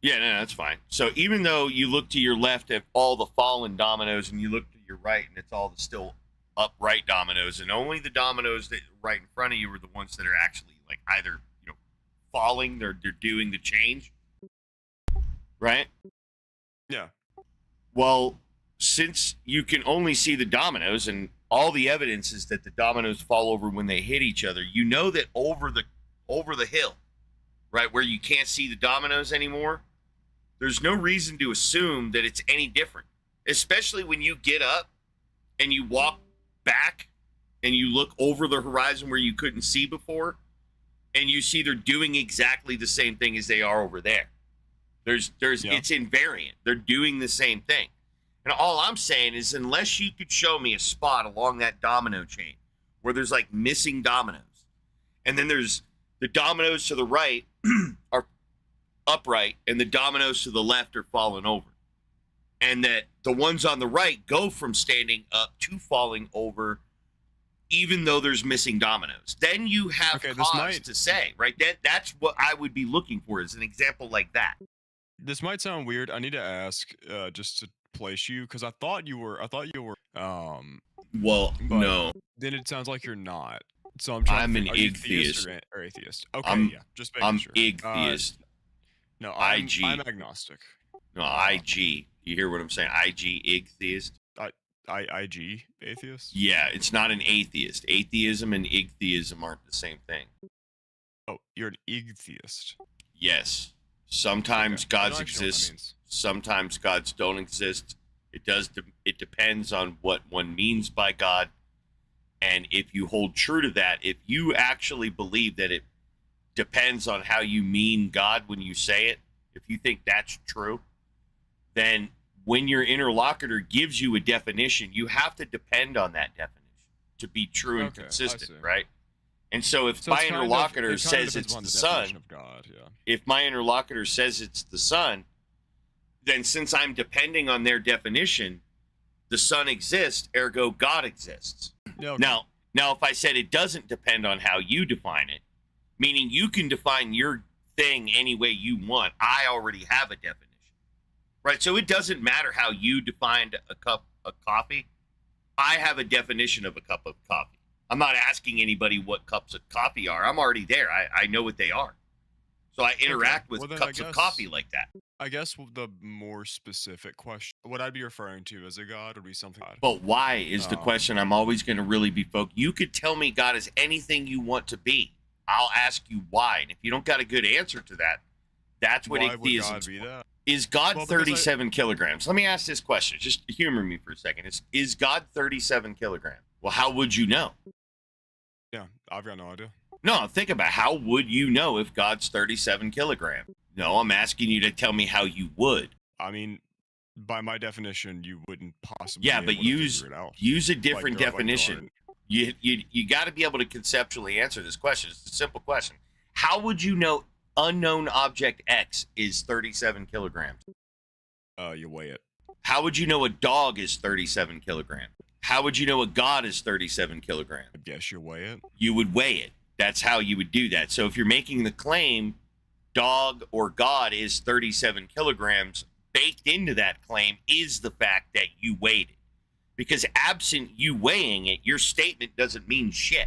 yeah, no, that's fine. So even though you look to your left at all the fallen dominoes and you look to your right and it's all the still upright dominoes, and only the dominoes that are right in front of you are the ones that are actually like either, falling, they're doing the change, right? Yeah. Well, since you can only see the dominoes and all the evidence is that the dominoes fall over when they hit each other, you know that over the hill, right, where you can't see the dominoes anymore, there's no reason to assume that it's any different, especially when you get up and you walk back and you look over the horizon where you couldn't see before and you see they're doing exactly the same thing as they are over there. It's invariant. They're doing the same thing. And all I'm saying is, unless you could show me a spot along that domino chain where there's like missing dominoes, and then there's the dominoes to the right are upright and the dominoes to the left are falling over, and that the ones on the right go from standing up to falling over, even though there's missing dominoes, then you have cause to say, right? That's what I would be looking for, is an example like that. This might sound weird. I need to ask, just to place you, because I thought you were. Well, no. Then it sounds like you're not. So I'm trying. I'm an Igtheist Igtheist. or atheist. Okay, yeah. Just making sure. I'm Igtheist. No, I'm agnostic. No, IG. You hear what I'm saying? IG, Igtheist. IG, atheist. Yeah, it's not an atheist. Atheism and Igtheism aren't the same thing. Oh, you're an Igtheist. Yes. Sometimes I gods don't actually know what that exist. means. Sometimes gods don't exist. It depends on what one means by God. And if you hold true to that, if you actually believe that it depends on how you mean God when you say it, if you think that's true, then when your interlocutor gives you a definition, you have to depend on that definition to be true and Okay, I consistent, see. right? And so if So my it's kind of- interlocutor it kind of says depends it's on the the definition sun, of God, yeah. if my interlocutor says it's the sun, then since I'm depending on their definition, the sun exists, ergo God exists. Yeah, okay. Now, if I said it doesn't depend on how you define it, meaning you can define your thing any way you want, I already have a definition, right? So it doesn't matter how you defined a cup of coffee. I have a definition of a cup of coffee. I'm not asking anybody what cups of coffee are. I'm already there. I know what they are. So I interact with Well, then cups of coffee like that. I guess the more specific question, what I'd be referring to as a god would be something. But why is the question I'm always going to really be focused. You could tell me God is anything you want to be. I'll ask you why. And if you don't got a good answer to that, that's what Why would Igtheism God be that? is. God Well, because 37 kilograms. Let me ask this question. Just humor me for a second. Is God 37 kilograms? Well, how would you know? Yeah, I've got no idea. No, think about it. How would you know if God's 37 kilograms? No, I'm asking you to tell me how you would. I mean, by my definition, you wouldn't possibly. Yeah, be but able to use figure it out. use a Like, different there- like, there definition. aren't. You got to be able to conceptually answer this question. It's a simple question. How would you know unknown object X is 37 kilograms? You weigh it. How would you know a dog is 37 kilograms? How would you know a god is 37 kilograms? I guess you weigh it. You would weigh it. That's how you would do that. So if you're making the claim dog or god is 37 kilograms, baked into that claim is the fact that you weighed it. Because absent you weighing it, your statement doesn't mean shit.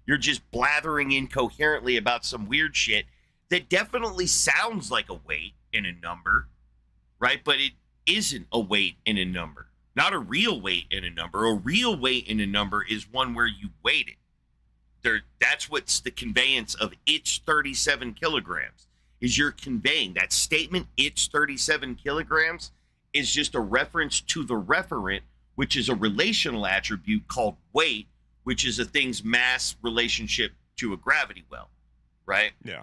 You're just blathering incoherently about some weird shit that definitely sounds like a weight in a number, right? But it isn't a weight in a number. Not a real weight in a number. A real weight in a number is one where you weight it. That's what's the conveyance of it's 37 kilograms. Is you're conveying that statement, it's 37 kilograms, is just a reference to the referent, which is a relational attribute called weight, which is a thing's mass relationship to a gravity well, right? Yeah.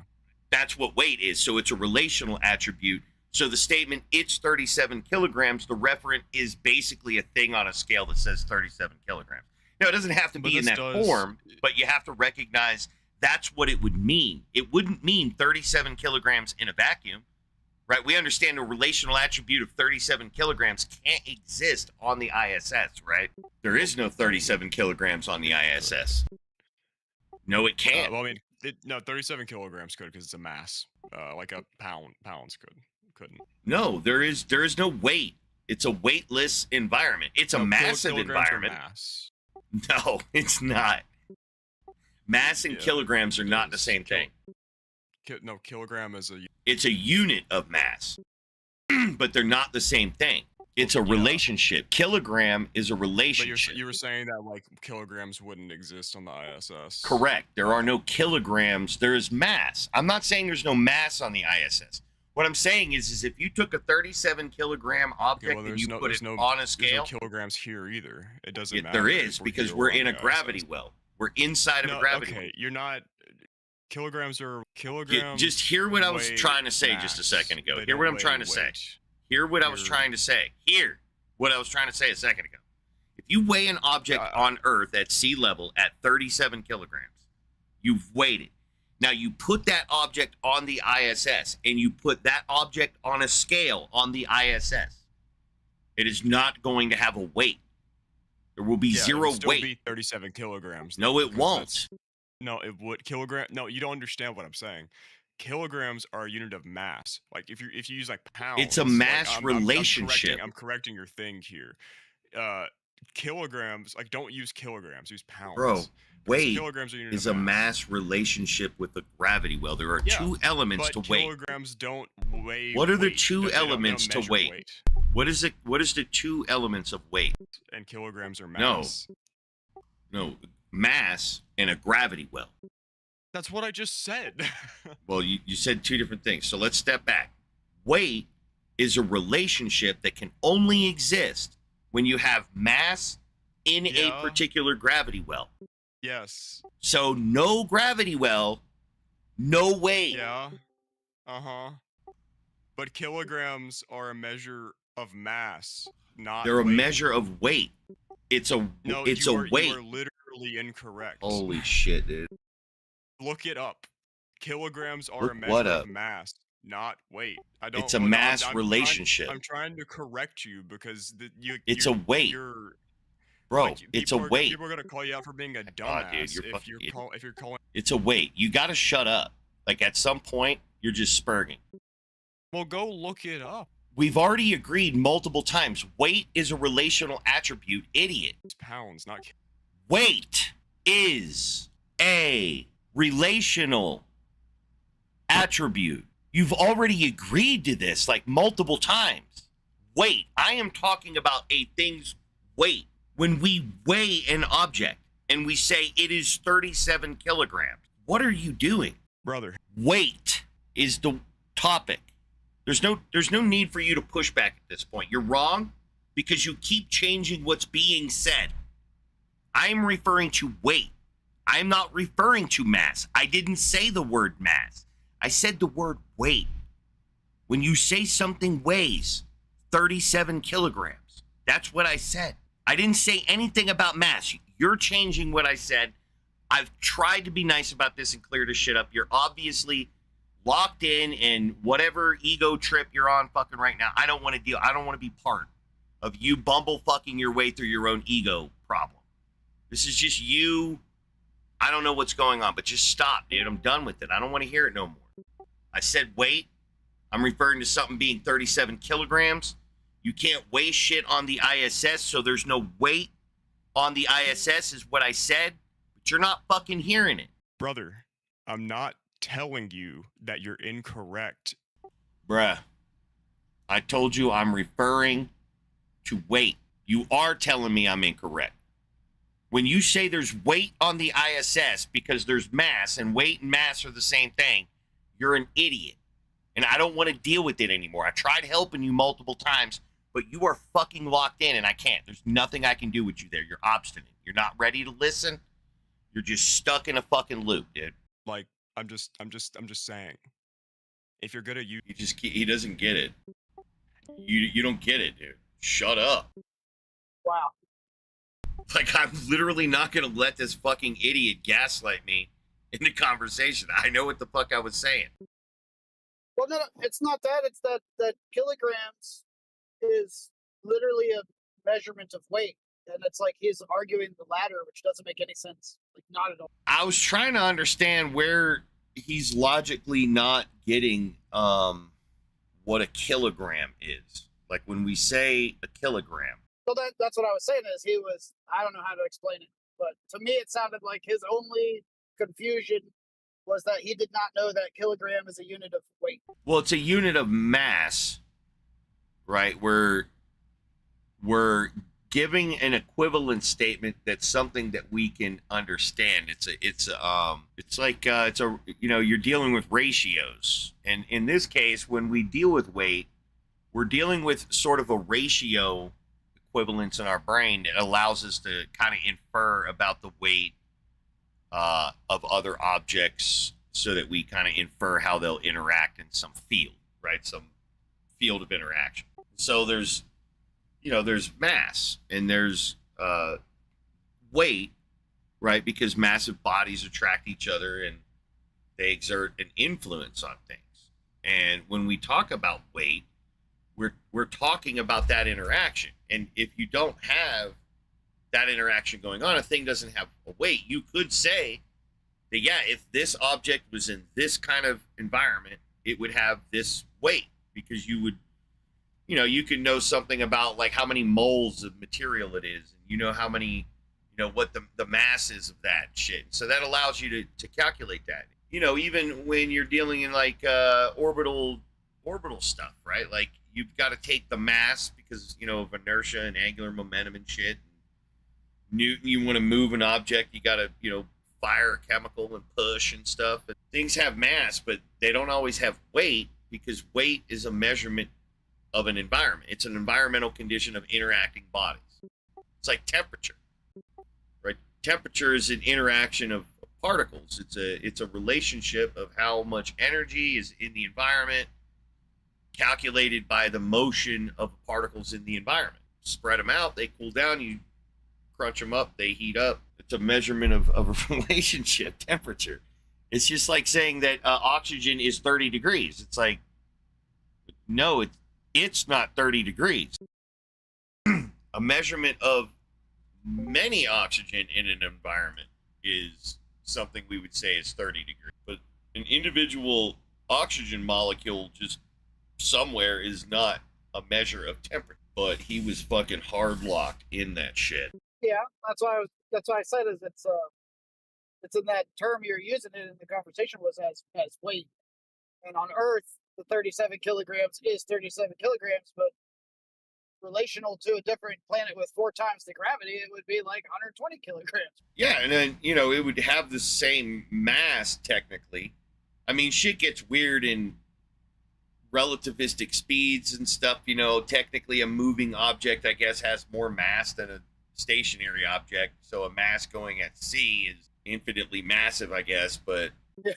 That's what weight is. So it's a relational attribute. So the statement, it's 37 kilograms, the referent is basically a thing on a scale that says 37 kilograms. Now, it doesn't have to be in that form, but you have to recognize that's what it would mean. It wouldn't mean 37 kilograms in a vacuum, right? We understand a relational attribute of 37 kilograms can't exist on the ISS, right? There is no 37 kilograms on the ISS. No, it can't. Well, I mean, no, 37 kilograms could because it's a mass. Like a pounds couldn't. No, there is no weight. It's a weightless environment. It's a massive kilograms are environment. Mass. No, it's not. Mass and kilograms are not the same thing. No, kilogram is a. It's a unit of mass, but they're not the same thing. It's a relationship. Kilogram is a relationship. But you were saying that like kilograms wouldn't exist on the ISS. Correct. There are no kilograms. There is mass. I'm not saying there's no mass on the ISS. What I'm saying is if you took a 37 kilogram object and you put it on a scale. There's no kilograms here either. It doesn't matter. There is because we're in a gravity well. We're inside of a gravity well. Okay, you're not. Kilograms are kilograms. Just hear what I was trying to say just a second ago. Hear what I'm trying to say. Hear what I was trying to say. Hear what I was trying to say a second ago. If you weigh an object on Earth at sea level at 37 kilograms, you've weighed it. Now you put that object on the ISS and you put that object on a scale on the ISS. It is not going to have a weight. There will be zero it would still weight. Be 37 kilograms. No, it won't. No, it would kilogram. No, you don't understand what I'm saying. Kilograms are a unit of mass. Like if you use like pounds, it's a mass relationship. I'm correcting your thing here. Kilograms, like don't use kilograms. Use pounds. Bro, weight kilograms are a unit is of a mass relationship with the gravity well. There are two elements to weight. Kilograms don't weigh. What are the weight. two They don't elements to measure weight? What is it? What is the two elements of weight? And kilograms are mass. No, mass and a gravity well. That's what I just said. Well, you said two different things. So let's step back. Weight is a relationship that can only exist when you have mass in a particular gravity well. Yes. So no gravity well, no weight. Yeah. Uh-huh. But kilograms are a measure of mass, not They're a weight. measure of weight. It's a No, it's you a are, weight. You are literally incorrect. Holy shit, dude. Look it up. Kilograms are Look a what measure up? of mass, not weight. I don't. It's a well, no, mass relationship. I'm trying to correct you because It's a weight. You're, Bro, like, it's a weight. People are gonna call you out for being a God, dumbass dude, if you're calling. It's a weight. You got to shut up. Like at some point, you're just spurging. Well, go look it up. We've already agreed multiple times. Weight is a relational attribute. Idiot. It's pounds, not. Weight is a relational attribute. You've already agreed to this like multiple times. Weight. I am talking about a thing's weight. When we weigh an object and we say it is 37 kilograms, what are you doing? Brother. Weight is the topic. There's no need for you to push back at this point. You're wrong because you keep changing what's being said. I'm referring to weight. I'm not referring to mass. I didn't say the word mass. I said the word weight. When you say something weighs 37 kilograms, that's what I said. I didn't say anything about mass. You're changing what I said. I've tried to be nice about this and clear this shit up. You're obviously locked in whatever ego trip you're on fucking right now. I don't want to deal. I don't want to be part of you bumble fucking your way through your own ego problem. This is just you. I don't know what's going on, but just stop, dude. I'm done with it. I don't want to hear it no more. I said weight. I'm referring to something being 37 kilograms. You can't weigh shit on the ISS, so there's no weight on the ISS is what I said, but you're not fucking hearing it. Brother, I'm not telling you that you're incorrect. Bruh, I told you I'm referring to weight. You are telling me I'm incorrect. When you say there's weight on the ISS because there's mass and weight and mass are the same thing, you're an idiot. And I don't want to deal with it anymore. I tried helping you multiple times, but you are fucking locked in and I can't. There's nothing I can do with you there. You're obstinate. You're not ready to listen. You're just stuck in a fucking loop, dude. Like, I'm just saying. If you're good at He doesn't get it. You don't get it, dude. Shut up. Wow. Like, I'm literally not going to let this fucking idiot gaslight me in the conversation. I know what the fuck I was saying. Well, no, it's not that. It's that kilograms is literally a measurement of weight. And it's like he's arguing the latter, which doesn't make any sense. Like, not at all. I was trying to understand where he's logically not getting what a kilogram is. Like, when we say a kilogram. So that's what I was saying is I don't know how to explain it, but to me it sounded like his only confusion was that he did not know that kilogram is a unit of weight. Well, it's a unit of mass, right? We're giving an equivalent statement that's something that we can understand. You're dealing with ratios. And in this case, when we deal with weight, we're dealing with sort of a ratio equivalence in our brain that allows us to kind of infer about the weight of other objects so that we kind of infer how they'll interact in some field, right? Some field of interaction. So there's mass and there's weight, right? Because massive bodies attract each other and they exert an influence on things. And when we talk about weight, we're talking about that interaction. And if you don't have that interaction going on, a thing doesn't have a weight. You could say that, yeah, if this object was in this kind of environment, it would have this weight because you would, you can know something about like how many moles of material it is. And you know how many, what the mass is of that shit. So that allows you to calculate that. Even when you're dealing in like orbital stuff, right? Like you've got to take the mass because, of inertia and angular momentum and shit. Newton, you want to move an object, you got to, fire a chemical and push and stuff. But things have mass, but they don't always have weight. because weight is a measurement of an environment. It's an environmental condition of interacting bodies. It's like temperature, right? Temperature is an interaction of particles. It's a relationship of how much energy is in the environment, calculated by the motion of particles in the environment. Spread them out, they cool down. You crunch them up, they heat up. It's a measurement of a relationship, temperature. It's just like saying that oxygen is 30 degrees. It's like, no, it's not 30 degrees. A measurement of many oxygen in an environment is something we would say is 30 degrees. But an individual oxygen molecule just somewhere is not a measure of temperature. But he was fucking hard locked in that shit. Yeah, that's why I said is it's in that term you're using it in the conversation was as weight. And on Earth, the 37 kilograms is 37 kilograms, but relational to a different planet with 4 times the gravity, it would be like 120 kilograms. Yeah, and then, it would have the same mass, technically. I mean, shit gets weird in relativistic speeds and stuff. Technically a moving object, I guess, has more mass than a stationary object. So a mass going at c is infinitely massive, I guess, but... Yeah,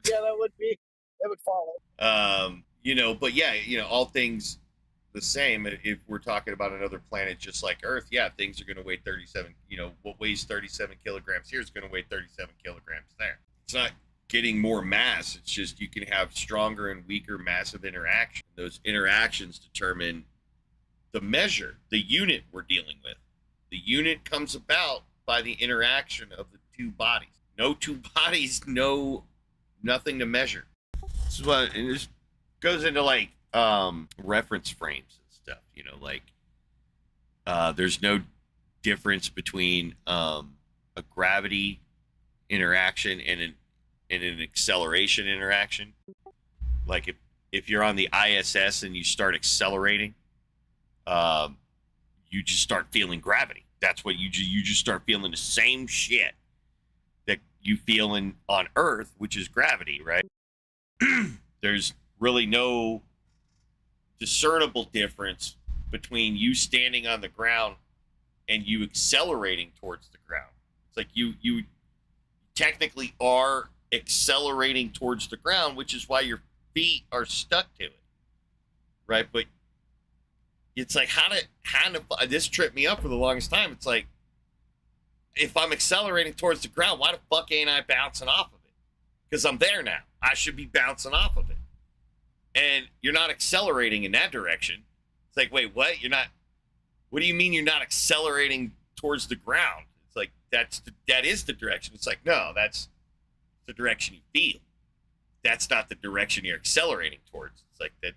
that would follow. But yeah, all things the same. If we're talking about another planet just like Earth, yeah, things are going to weigh 37. What weighs 37 kilograms here is going to weigh 37 kilograms there. It's not getting more mass. It's just you can have stronger and weaker massive interaction. Those interactions determine the measure, the unit we're dealing with. The unit comes about by the interaction of the two bodies. No two bodies, nothing to measure. This is what, and this goes into like reference frames and stuff. There's no difference between a gravity interaction and an acceleration interaction. Like if you're on the ISS and you start accelerating, you just start feeling gravity. That's what you just start feeling the same shit that you feel on Earth, which is gravity, right? There's really no discernible difference between you standing on the ground and you accelerating towards the ground. It's like you technically are accelerating towards the ground, which is why your feet are stuck to it, right? But it's like, how this tripped me up for the longest time. It's like, if I'm accelerating towards the ground, why the fuck ain't I bouncing off of it? Because I'm there now. I should be bouncing off of it. And you're not accelerating in that direction. It's like, wait, what? What do you mean you're not accelerating towards the ground? It's like, that is the direction. It's like, no, that's the direction you feel. That's not the direction you're accelerating towards. It's like that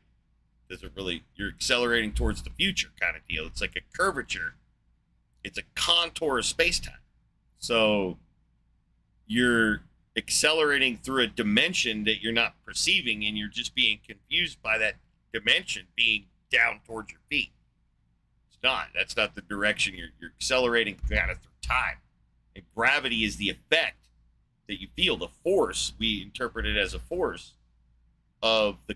doesn't really, you're accelerating towards the future kind of deal. It's like a curvature. It's a contour of space-time. So you're accelerating through a dimension that you're not perceiving, and you're just being confused by that dimension being down towards your feet. It's not. That's not the direction. You're accelerating kind of through time. And gravity is the effect that you feel, the force. We interpret it as a force of the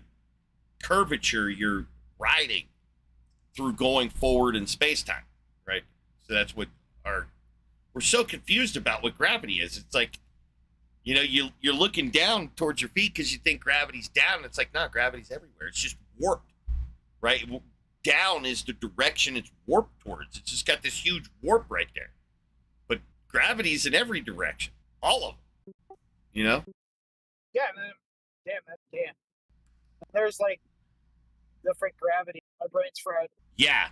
curvature you're riding through going forward in space-time, right? So that's what we're so confused about what gravity is. It's like, you're looking down towards your feet because you think gravity's down. And it's like, no, gravity's everywhere. It's just warped, right? Down is the direction it's warped towards. It's just got this huge warp right there. But gravity's in every direction, all of them, Yeah, man. Damn. There's like different gravity. My brain's fried. Yeah,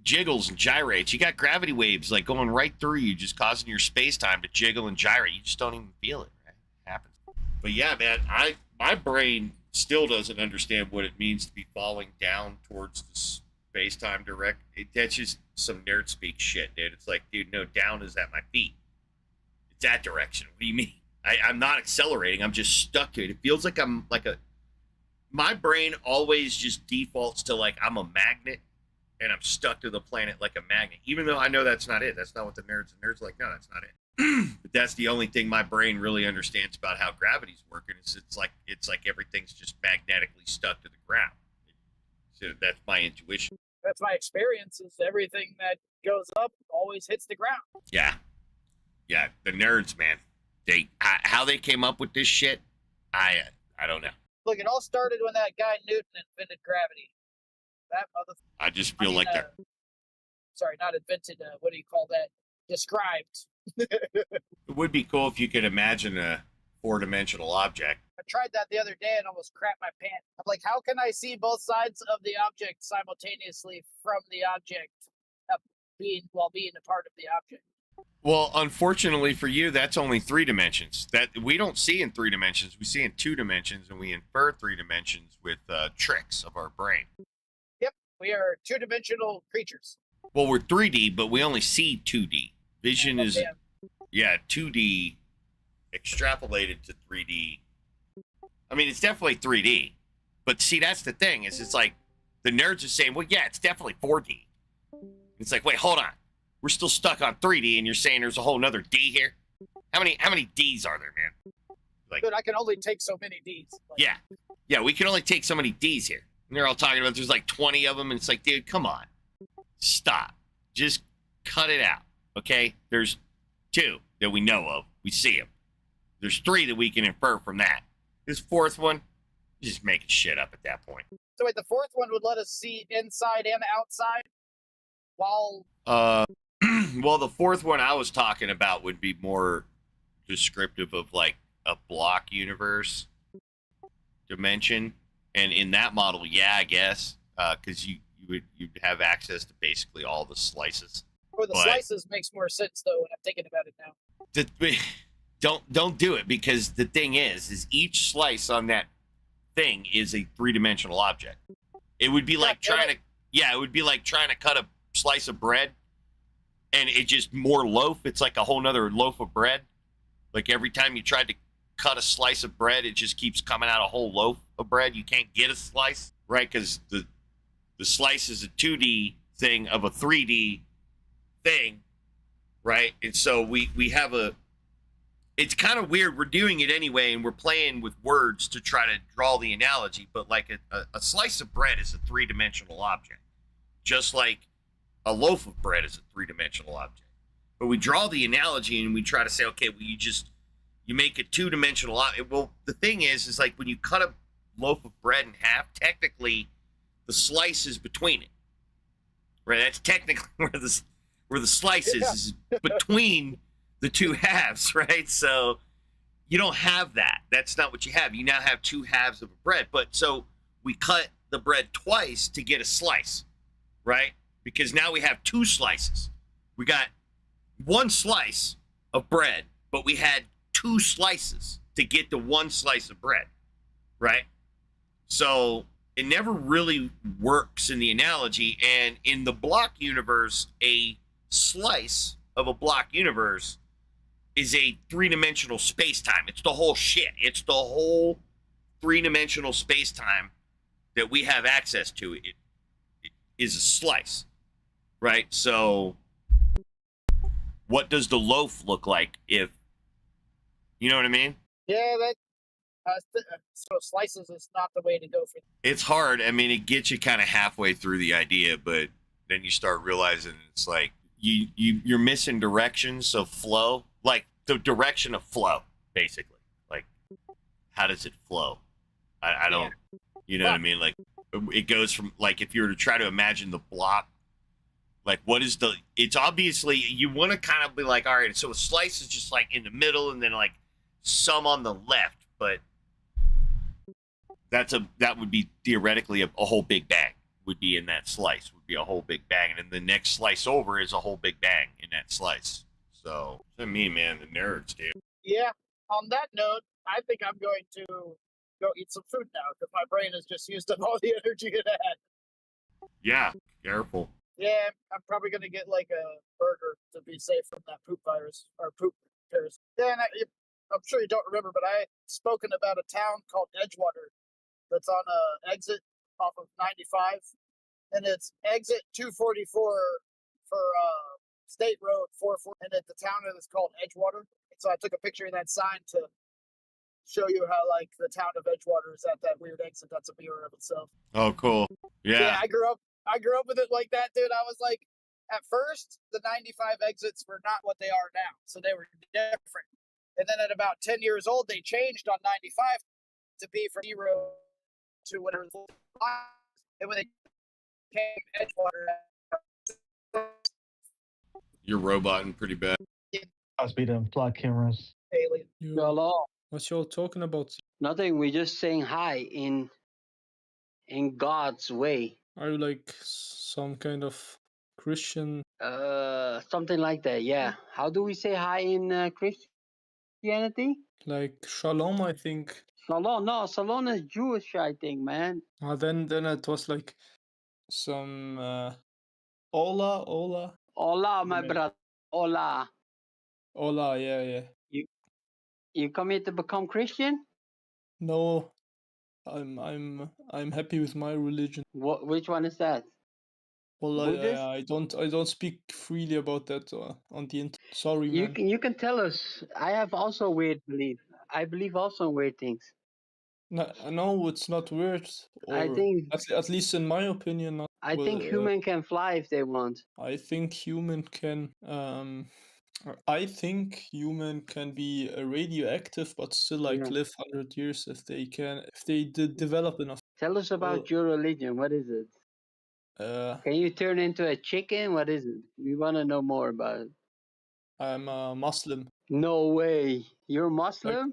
jiggles and gyrates. You got gravity waves like going right through you, just causing your space-time to jiggle and gyrate. You just don't even feel it, right? It happens. But yeah, man, my brain still doesn't understand what it means to be falling down towards the space-time direct. That's just some nerd speak shit, dude. It's like, dude, no, down is at my feet. It's that direction. What do you mean? I'm not accelerating. I'm just stuck to it. It feels like I'm like my brain always just defaults to like I'm a magnet and I'm stuck to the planet like a magnet, even though I know that's not it. That's not what the nerds like, no, that's not it. But that's the only thing my brain really understands about how gravity's working. Is it's like everything's just magnetically stuck to the ground. So that's my intuition. That's my experience. Is everything that goes up always hits the ground. Yeah, yeah. The nerds, man. How they came up with this shit, I don't know. Look, it all started when that guy Newton invented gravity. That mother. I just feel like they're. Sorry, not invented. What do you call that? Described. It would be cool if you could imagine a 4-dimensional object. I tried that the other day and almost crapped my pants. I'm like, how can I see both sides of the object simultaneously from the object while being a part of the object? Well, unfortunately for you, that's only 3 dimensions. That we don't see in 3 dimensions. We see in 2 dimensions, and we infer 3 dimensions with tricks of our brain. Yep, we are 2-dimensional creatures. Well, we're 3D, but we only see 2D. Vision is, 2D extrapolated to 3D. I mean, it's definitely 3D. But see, that's the thing, is it's like, the nerds are saying, well, yeah, it's definitely 4D. It's like, wait, hold on. We're still stuck on 3D, and you're saying there's a whole nother D here? How many Ds are there, man? Like, dude, I can only take so many Ds. Like, yeah, we can only take so many Ds here. And they're all talking about there's like 20 of them, and it's like, dude, come on. Stop. Just cut it out, okay? There's 2 that we know of. We see them. There's 3 that we can infer from that. This 4th one, just making shit up at that point. So wait, the 4th one would let us see inside and outside while... Well, the 4th one I was talking about would be more descriptive of like a block universe dimension. And in that model, yeah, I guess, because you'd have access to basically all the slices. Or the slices makes more sense though when I'm thinking about it now. Don't do it, because the thing is each slice on that thing is a 3-dimensional object. It would be like trying to cut a slice of bread, and it just more loaf. It's like a whole nother loaf of bread. Like every time you tried to cut a slice of bread, it just keeps coming out a whole loaf of bread. You can't get a slice, right? Because the slice is a 2D thing of a 3D thing, right? And so we have it's kind of weird. We're doing it anyway, and we're playing with words to try to draw the analogy, but like a slice of bread is a 3-dimensional object, just like a loaf of bread is a 3-dimensional object. But we draw the analogy and we try to say, okay, well, you make it 2-dimensional. Well, the thing is like when you cut a loaf of bread in half, technically the slice is between it, right? That's technically where the slice is between the 2 halves, right? So you don't have that. That's not what you have. You now have 2 halves of a bread. But so we cut the bread twice to get a slice, right? Because now we have 2 slices. We got 1 slice of bread, but we had 2 slices to get to 1 slice of bread, right? So it never really works in the analogy. And in the block universe, a slice of a block universe is a 3-dimensional space-time. It's the whole shit. It's the whole 3-dimensional space-time that we have access to. It is a slice, right? So what does the loaf look like if, you know what I mean? Yeah, so slices is not the way to go for. It's hard. I mean, it gets you kind of halfway through the idea, but then you start realizing it's like you're missing directions of flow, like the direction of flow, basically. Like, how does it flow? I don't, you know what I mean? Like, it goes from, like, if you were to try to imagine the block, like, it's obviously, you want to kind of be like, all right, so a slice is just like in the middle and then like some on the left, but that would be theoretically a whole big bang would be in that slice, would be a whole big bang. And then the next slice over is a whole big bang in that slice. So, to me, man, the nerds, dude. Yeah. On that note, I think I'm going to go eat some food now because my brain has just used up all the energy it had. Yeah, careful. Yeah, I'm probably going to get like a burger to be safe from that poop virus or poop parasite. Yeah, and I'm sure you don't remember, but I spoken about a town called Edgewater that's on a exit off of 95, and it's exit 244 for State Road 44, and at the town is called Edgewater. And so I took a picture of that sign to show you how like the town of Edgewater is at that weird exit. That's a mirror of itself. Oh, cool. Yeah. I grew up with it like that, dude. I was like, at first, the 95 exits were not what they are now, so they were different. And then at about 10 years old, they changed on 95 to be from 0 to whatever. And when they came Edgewater, You're roboting pretty bad. Must be them flat cameras. alien. Hello. What y'all talking about? Nothing. We're just saying hi in God's way. Are you like some kind of Christian? Something like that. Yeah. How do we say hi in Christianity? Like shalom, I think. Shalom. No, shalom is Jewish, I think, man. Then it was like some hola. Hola, my brother. Hola. Hola, yeah. You come here to become Christian? No, I'm happy with my religion. Which one is that? Well, Buddhist? I don't speak freely about that on the internet. Sorry, man. You can tell us. I have also weird belief. I believe also in weird things. No, it's not weird. I think at least in my opinion. Not, I think human can fly if they want. I think human can. I think human can be radioactive, but still like live 100 years if they develop enough. Tell us about your religion. What is it? Can you turn into a chicken? What is it? We want to know more about it. I'm a Muslim. No way. You're Muslim?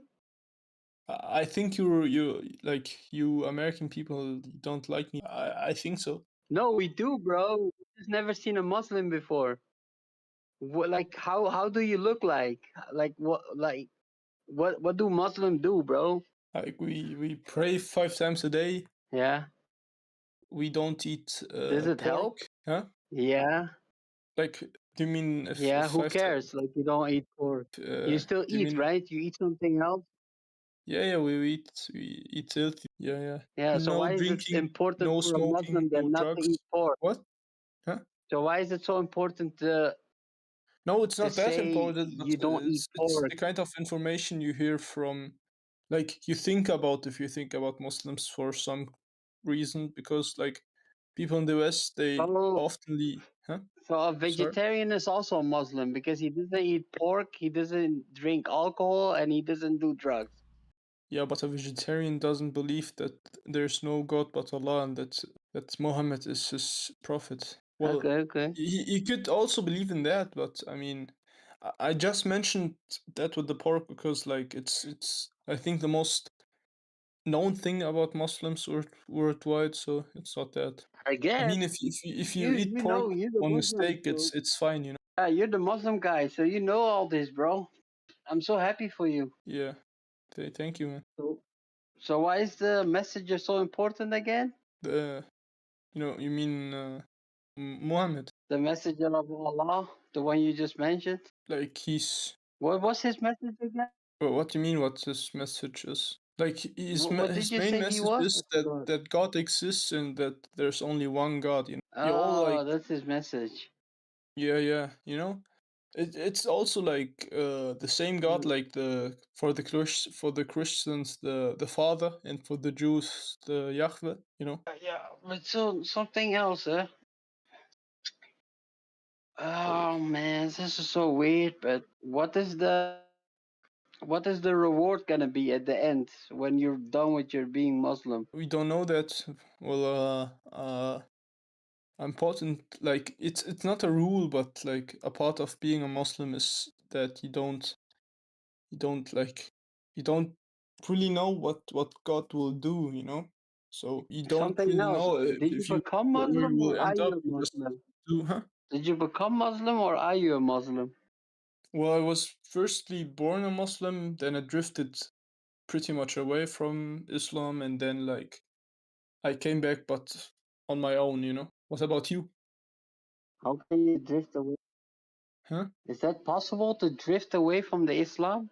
I think you American people don't like me. I think so. No, we do, bro. We've just never seen a Muslim before. Like how do you look like? What do Muslims do, bro? Like we pray 5 times a day. Yeah. We don't eat Does it pork. help? Huh? Yeah. Like, do you mean if Yeah, if who 5 cares? Like you don't eat pork. You still do you eat, mean- right? You eat something else? Yeah, we eat healthy. Yeah. Yeah, so No why is it drinking, important no for a smoking, Muslim no then not to drugs. eat pork? What? Huh? So why is it so important to No, it's not that say important. But you don't eat it's pork? the kind of information you hear from, like, you think about if you think about Muslims for some reason, because like people in the West they often huh? So a Sorry? vegetarian is also a Muslim because he doesn't eat pork, he doesn't drink alcohol, and he doesn't do drugs. Yeah, but a vegetarian doesn't believe that there's no God but Allah and that Muhammad is his prophet. Well, Okay. He could also believe in that, but I mean, I just mentioned that with the pork because like it's I think the most known thing about Muslims worldwide, so it's not that. I guess. I mean, if you eat pork you're the on Muslim, mistake, so- it's fine, you know. Yeah, you're the Muslim guy, so you know all this, bro. I'm so happy for you. Yeah, thank you, man. So why is the messenger so important again? You mean Muhammad? The messenger of Allah, the one you just mentioned. Like he's. What was his message again? Well, what do you mean? What his message is? Like What did his you main say he message was? is that God exists and that there's only one God. You know. You all Oh, like. that's his message. Yeah. You know, it's also like the same God, like for the Christians the Father, and for the Jews the Yahweh. You know. Yeah, but so something else, huh? Oh man, this is so weird. But what is the reward gonna be at the end when you're done with your being Muslim? We don't know that. Well, important. Like it's not a rule, but like a part of being a Muslim is that you don't really know what God will do. You know. So you don't Something really else. know Did you if you become where Muslim you will or are end up. you a You just Muslim? do, huh? Did you become Muslim or are you a Muslim? Well, I was firstly born a Muslim, then I drifted pretty much away from Islam, and then like I came back, but on my own, you know. What about you? How can you drift away? Huh? Is that possible to drift away from the Islam?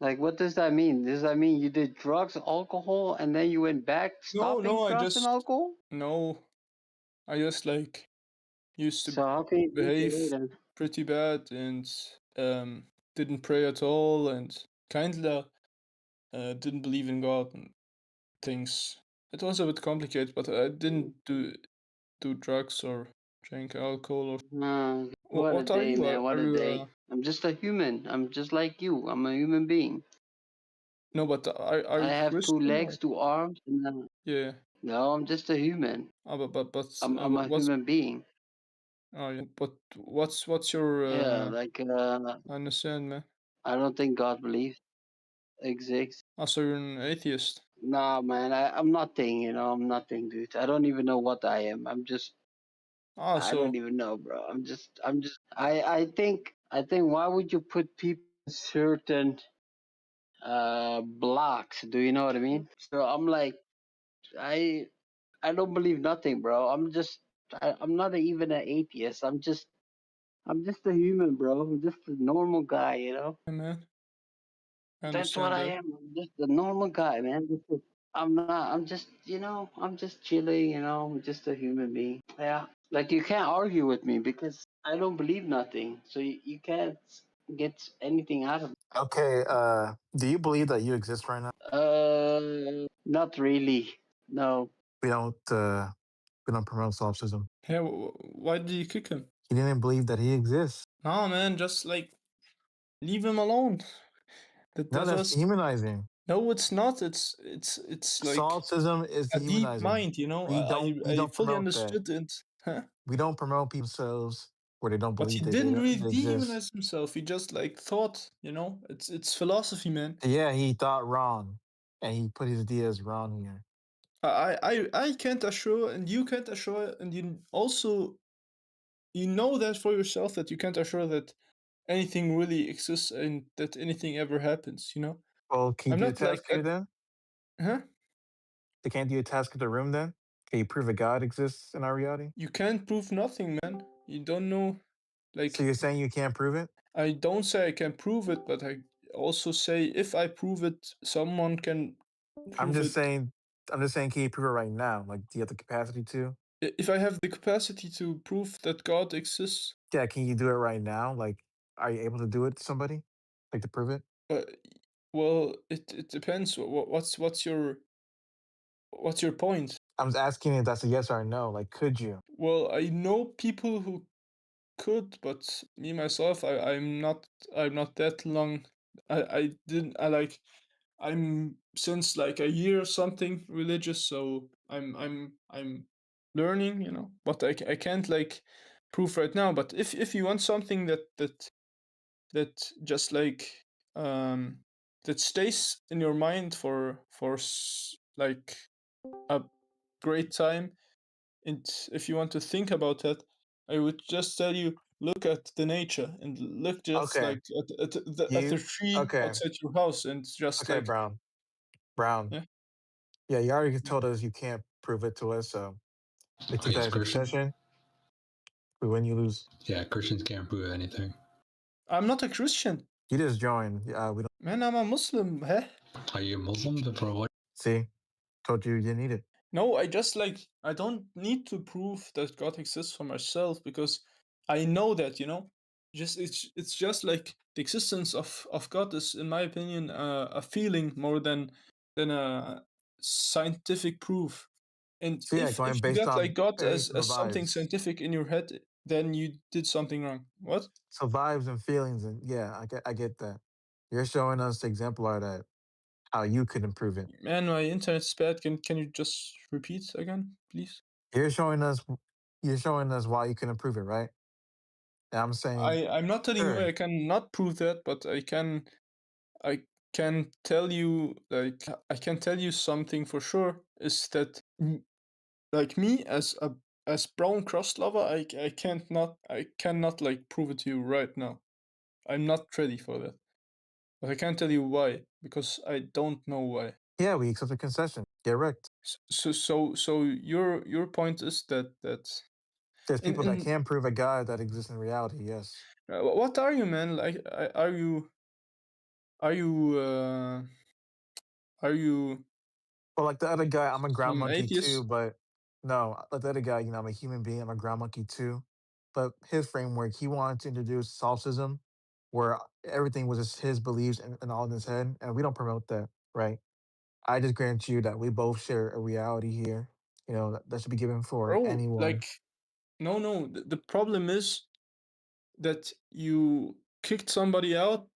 Like, what does that mean? Does that mean you did drugs, alcohol, and then you went back stopping No, drugs and alcohol? I just like used to So how can you drift away behave then? pretty bad and didn't pray at all and kinda didn't believe in God and things. It was a bit complicated, but I didn't do drugs or drink alcohol or. What a What are day, you? man! What Are a you? day! I'm just a human. I'm just like you. I'm a human being. No, but are I you have two Christian or? legs, two arms, and Yeah. no, I'm just a human. But I'm a what's? human being. Oh yeah. But what's your? Yeah, like I understand, man. I don't think God believes exists. Oh, so you're an atheist. Nah, man, I'm nothing. You know, I'm nothing, dude. I don't even know what I am. I'm just. Ah, I so don't even know, bro. I'm just. I think. Why would you put people in certain blocks? Do you know what I mean? So I'm like, I I don't believe nothing, bro. I'm not even an atheist. I'm just a human, bro. I'm just a normal guy, you know. yeah, man. I That's what understand I that. am. I'm just a normal guy, man. I'm not. I'm just, I'm just chilling, I'm just a human being. Yeah. Like you can't argue with me because I don't believe nothing. So you can't get anything out of me. Okay, do you believe that you exist right now? Not really. No. We don't promote solipsism. Yeah. Why did you kick him? He didn't believe that he exists. No, man. Just like leave him alone. No, That that's was. dehumanizing. No, it's not. It's like Solipsism is a deep dehumanizing. mind, you know. We I don't fully promote that. understood it. Huh? We don't promote people themselves where they don't But he believe didn't really they exist. dehumanize himself. He just like thought, you know. It's philosophy, man. Yeah, he thought wrong, and he put his ideas wrong here. I can't assure, and you can't assure, and you also you know that for yourself that you can't assure that anything really exists and that anything ever happens. You know. Well, can you I'm do a not like task here then? huh? They can't do a task in the room then? Can you prove a God exists in our reality? You can't prove nothing, man. You don't know. So Like you're saying you can't prove it? I don't say I can prove it, but I also say if I prove it, someone can I'm prove just it. saying. I'm just saying. Can you prove it right now? Like, do you have the capacity to? If I have the capacity to prove that God exists, Yeah. Can you do it right now? Like, are you able to do it to somebody? Like to prove it? uh, well, it depends. What's your point? I'm just asking if that's a yes or a no. Like, could you? Well, I know people who could, but me myself, I'm not that long. I didn't I like I'm since like a year or something religious, so I'm learning, you know. But I can't like prove right now. But if you want something that just like um that stays in your mind for like a great time, and if you want to think about that, I would just tell you look at the nature and look just Okay. like at the You tree okay? outside your house and just Okay, like Brown. Brown. yeah. Yeah, you already told us you can't prove it to us, so we Are take you that as a Christian? concession. We win, you lose. Yeah, Christians can't prove anything. I'm not a Christian. You just joined. We don't Man, I'm a Muslim, huh? Are you Muslim? For what? see. Told you you didn't need it. No, I just like I don't need to prove that God exists for myself because I know that, you know. Just it's just like the existence of God is, in my opinion, a feeling more than a scientific proof. And So yeah, if going you based got off like God based on the as something vibes. scientific in your head, then you did something wrong. What? So vibes and feelings, and yeah, I get that. You're showing us the exemplar that how you could improve it. Man, my internet's bad. Can you just repeat again, please? You're showing us why you can improve it, right? And I'm saying, I'm not telling you sure. I cannot prove that, but I can tell you like I can tell you something for sure is that like me as brown cross lover I cannot like prove it to you right now. I'm not ready for that. But I can't tell you why because I don't know why. Yeah, we accept the concession. Get wrecked. So your point is that There's in people that can prove a God that exists in reality. Yes. what are you, man? Like are you are you Well, like the other guy, I'm a ground some monkey too, atheist? but no, like the other guy, I'm a human being. I'm a ground monkey too. but his framework, he wanted to introduce solipsism, where everything was just his beliefs and all in his head, and we don't promote that, right? I just grant you that we both share a reality here, that should be given for Bro, anyone. like, no. The problem is that you kicked somebody out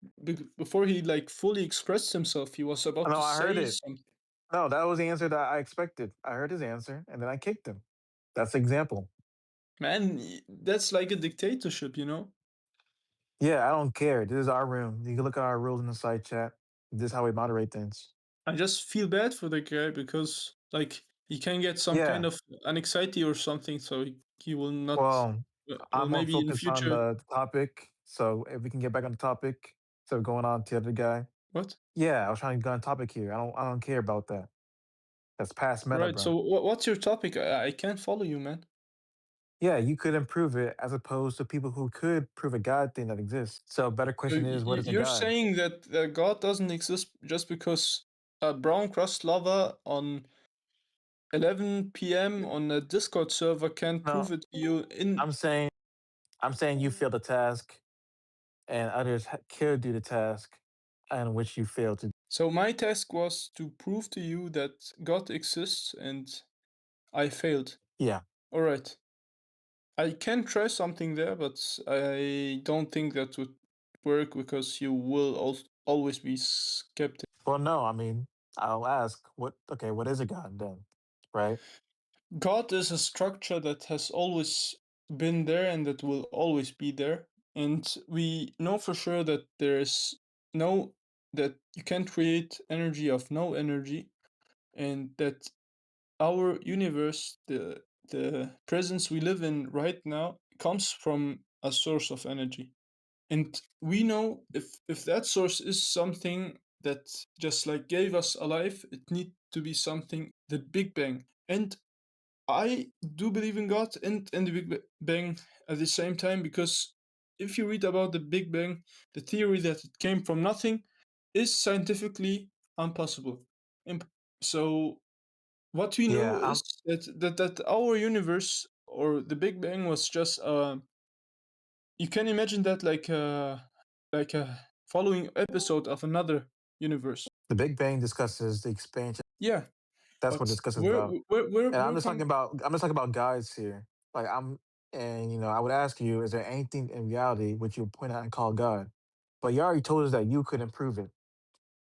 before he like fully expressed himself. He was about No, to I heard say it. something. No, that was the answer that I expected. I heard his answer, and then I kicked him. That's the example. Man, that's like a dictatorship, you know? Yeah, I don't care. This is our room. You can look at our rules in the side chat. This is how we moderate things. I just feel bad for the guy because, like, he can get some kind Yeah. of anxiety or something, so he will not. Well, Well, I'm more maybe in the focused on future. the topic. So if we can get back on the topic, so going on to the other guy. What? Yeah, I was trying to go on topic here. I don't care about that. That's past meta, Right. bro. So, what's your topic? I can't follow you, man. Yeah, you could improve it as opposed to people who could prove a God thing that exists. So, better So question is, what is a you're God? saying that God doesn't exist just because a brown crust lava on 11 p.m. on a Discord server can No, prove it to you in. I'm saying, you failed the task, and others could do the task, and which you failed to. So my task was to prove to you that God exists, and I failed. Yeah. All right. I can try something there, but I don't think that would work because you will always be skeptic. Well, no, I mean, I'll ask, what? Okay, what is a God then? Right? God is a structure that has always been there and that will always be there. And we know for sure that that you can't create energy of no energy, and that our universe, the presence we live in right now, comes from a source of energy. And we know if that source is something that just like gave us a life, it need to be something, the Big Bang. And I do believe in God and in the Big Bang at the same time, because if you read about the Big Bang, the theory that it came from nothing is scientifically impossible. So what we Yeah, know is that our universe or the Big Bang was just you can imagine that like a following episode of another universe. the Big Bang discusses the expansion. Yeah, That's what but discusses about. And I'm we're just talking about guides here. Like and I would ask you, is there anything in reality which you would point out and call God? But you already told us that you couldn't prove it.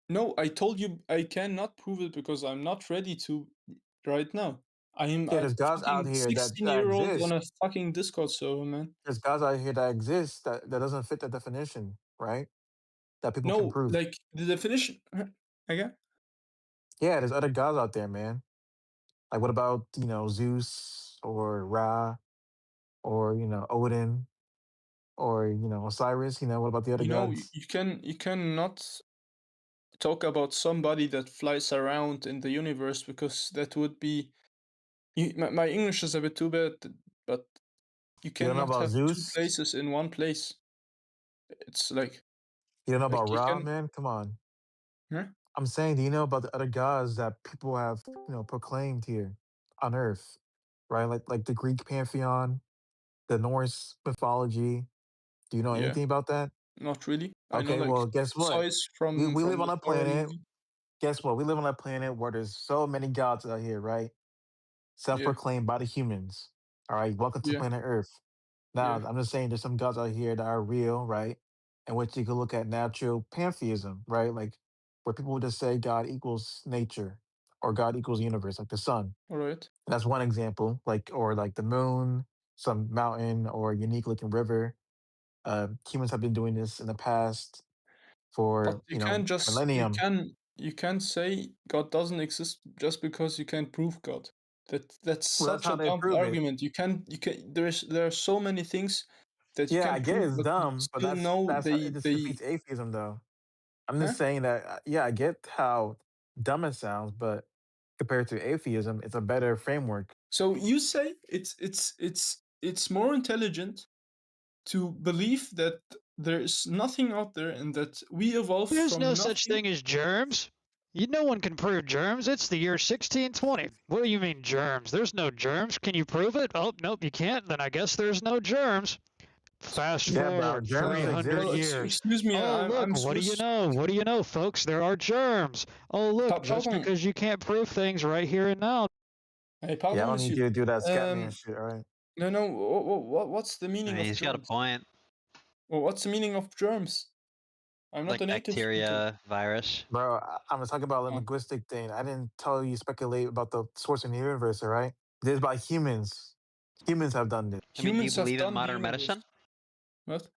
No, I told you I cannot prove it because I'm not ready to right now. I am Yeah, a there's gods out fucking here that 16-year-old on exist. a fucking Discord server, man. There's gods out here that exist that doesn't fit the definition, right? That people can No, prove. like the definition. Again? Yeah, there's other gods out there, man. Like what about, Zeus or Ra or, Odin or, Osiris? What about the other You know, gods? you cannot talk about somebody that flies around in the universe because that would be. My English is a bit too bad, but you You don't know cannot about have two Zeus? places in one place. It's like You don't know about you Ra, can. man? Come on. Huh? I'm saying, do you know about the other gods that people have, proclaimed here on Earth, right? Like the Greek pantheon, the Norse mythology. Do you know Yeah, anything about that? not really. I know Okay, like well, guess what? Zeus We live from on the a Thor planet. movie. Guess what? We live on a planet where there's so many gods out here, right? Yeah, Self-proclaimed by the humans. All right, welcome to yeah, planet Earth. Now, yeah. I'm just saying there's some gods out here that are real, right? And which you can look at natural pantheism, right? Like where people would just say God equals nature or God equals universe, like the sun. All right. That's one example, or like the moon, some mountain or unique looking river. Humans have been doing this in the past But for, you can't just millennium. you can't say God doesn't exist just because you can't prove God. That's Well, that's such how a they dumb prove it. argument. You can there are so many things that you Yeah, I can get prove, it's but you dumb, but still know it just they defeats atheism, though. I'm huh? just saying that, yeah, I get how dumb it sounds, but compared to atheism, it's a better framework. So you say it's more intelligent to believe that there is nothing out there and that we evolved There's from no such nothing. thing as germs. No one can prove germs. It's the year 1620. What do you mean germs? There's no germs. Can you prove it? Oh, nope, you can't. Then I guess there's no germs. Fast Yeah, bro. forward Germs 300 exist. years. Excuse me, Oh, look, I'm what do you supposed. know? What do you know, folks? There are germs. Oh, look, just Pardon. because you can't prove things right here and now. Hey, Yeah, I pardon, don't need monsieur. you to do that Scatman shit, all right? No. What's the meaning of He's germs? got a point. Well, what's the meaning of germs? I'm not Like a native speaker. bacteria, virus. Bro, I'm gonna talk about a linguistic thing. I didn't tell you speculate about the source in the universe, all right? This is by humans. Humans have done this. I mean, do you Humans have believe in done the modern universe. medicine? What?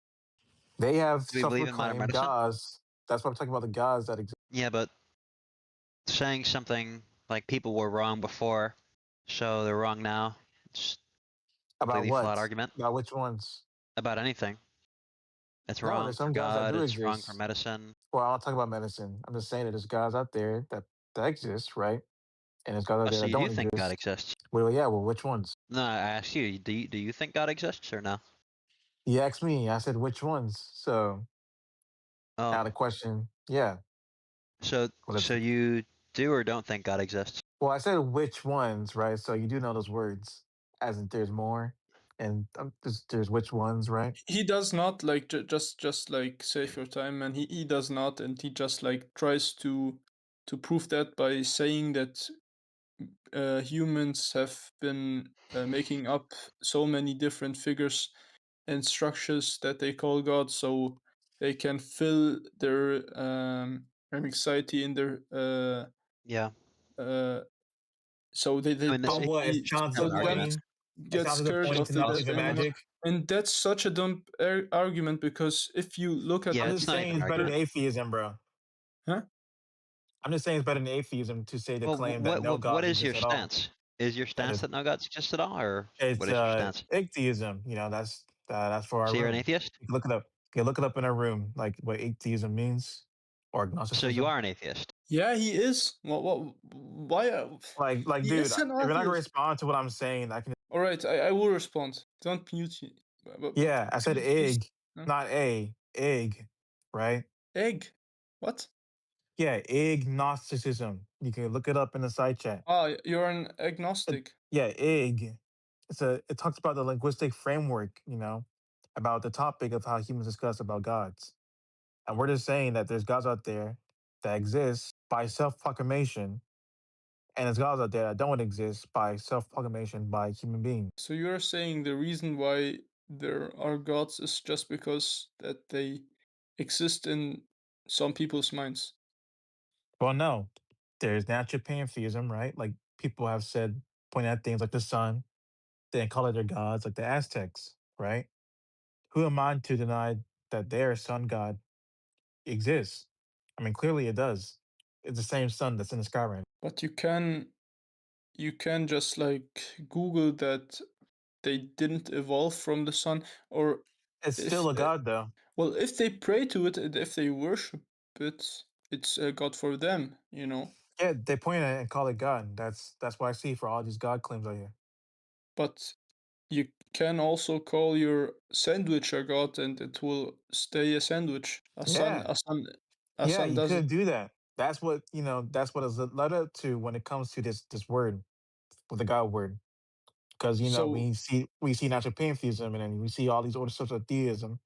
They have Do we believe in modern self-proclaimed medicine? gods. That's what I'm talking about, the gods that exist. Yeah, but saying something like people were wrong before, so they're wrong now. It's About completely what? flawed argument. About which ones? About anything. It's No, wrong there's for some gods that God. do It's wrong for exist. medicine. Well, I don't talk about medicine. I'm just saying that there's gods out there that exist, right? And there's gods out Oh, there so that you do don't think God exist. exists? Well, yeah, well, which ones? No, I asked you. Do you think God exists or no? You asked me, I said which ones. So, Oh, out of question, yeah. so What is it? you do or don't think God exists? Well, I said which ones, right? So you do know those words, as in there's more, and there's which ones, right? He does not like just like save your time, man. He does not, and he just like tries to prove that by saying that humans have been making up so many different figures and structures that they call God, so they can fill their anxiety in their Yeah. so they I mean, this Oh, is what? It so challenges an the them argument. point. It get challenges the scared point of to it, not believe in magic. and that's such a dumb argument, because if you look at Yeah, I'm it's just not saying even an it's better than argument. atheism, bro. Huh? I'm just saying it's better than atheism to say the Well, claim that no what gods is your exist at all. stance? Is your That stance is, that no gods exist at all, or what it's is your stance? Igtheism. You know, that's for our So you're an room. atheist? You can look it up. You can look it up in our room, like what atheism means, or So you agnosticism. are an atheist? Yeah, he is. Why? Like, He dude, is an if you're not gonna atheist. respond to what I'm saying, I can. All right, I will respond. Don't mute me. But Yeah, I could said you please? egg, not a egg, right? Egg? What? Yeah, agnosticism. You can look it up in the side chat. Ah, you're an agnostic. Yeah, egg. It talks about the linguistic framework, about the topic of how humans discuss about gods. And we're just saying that there's gods out there that exist by self-proclamation, and there's gods out there that don't exist by self-proclamation by human beings. So you're saying the reason why there are gods is just because that they exist in some people's minds. Well, no. There's natural pantheism, right? Like people have said, pointing at things like the sun, they call it their gods, like the Aztecs, right? Who am I to deny that their sun god exists? I mean, clearly it does. It's the same sun that's in the sky right now. But you can just like Google that they didn't evolve from the sun, or It's if still a god, though. well, if they pray to it and if they worship it, it's a god for them, you know. Yeah, they point at it and call it God. That's what I see for all these God claims out here. But you can also call your sandwich a god, and it will stay a sandwich. Yeah, A sun you doesn't. could do that. That's what That's what is led up to when it comes to this word, with the God word. Because So we see natural pantheism, and then we see all these other sorts of theism.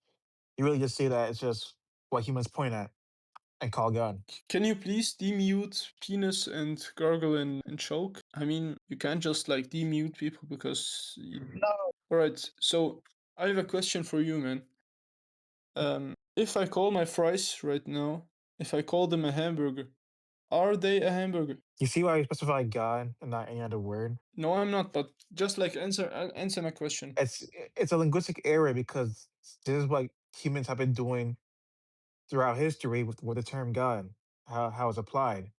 You really just see that it's just what humans point at and call God. can you please demute penis and gargle and choke? I mean, you can't just like demute people because. No. All right. So I have a question for you, man. If I call my fries right now, if I call them a hamburger, are they a hamburger? You see why you specify God and not any other word? No, I'm not. But just like answer my question. It's a linguistic error because this is what humans have been doing throughout history with the term God, how it's applied.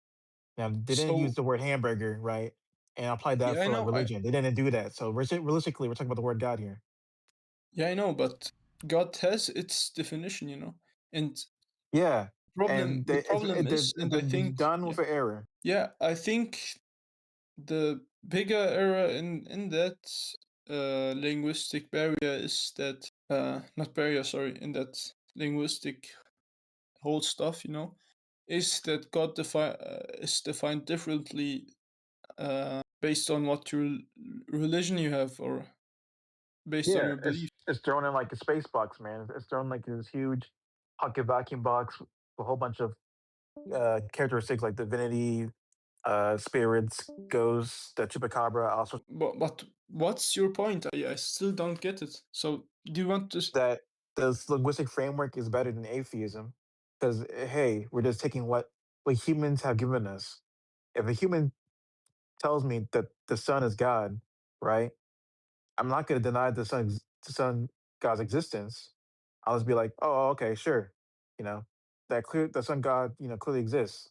Now they didn't use So the word hamburger, right? And apply that yeah, I for like know. religion. They didn't do that. So realistically, we're talking about the word God here. Yeah, I know. But God has its definition, you know. And Yeah, problem and the problem is, it's and I been think done with an error. I think the bigger error in that linguistic barrier is that not barrier, sorry, in that linguistic whole stuff, you know, is that God is defined differently based on what your religion you have, or based on Yeah, your belief. it's thrown in like a space box, man. It's thrown like this huge pocket vacuum box with a whole bunch of characteristics like divinity, spirits, ghosts, the chupacabra. Also, But what's your point? I still don't get it. So do you want to? that this linguistic framework is better than atheism because hey, we're just taking what humans have given us. If a human tells me that the sun is God, right? I'm not going to deny the sun God's existence. I'll just be like, oh, okay, sure. You know, the sun God, clearly exists.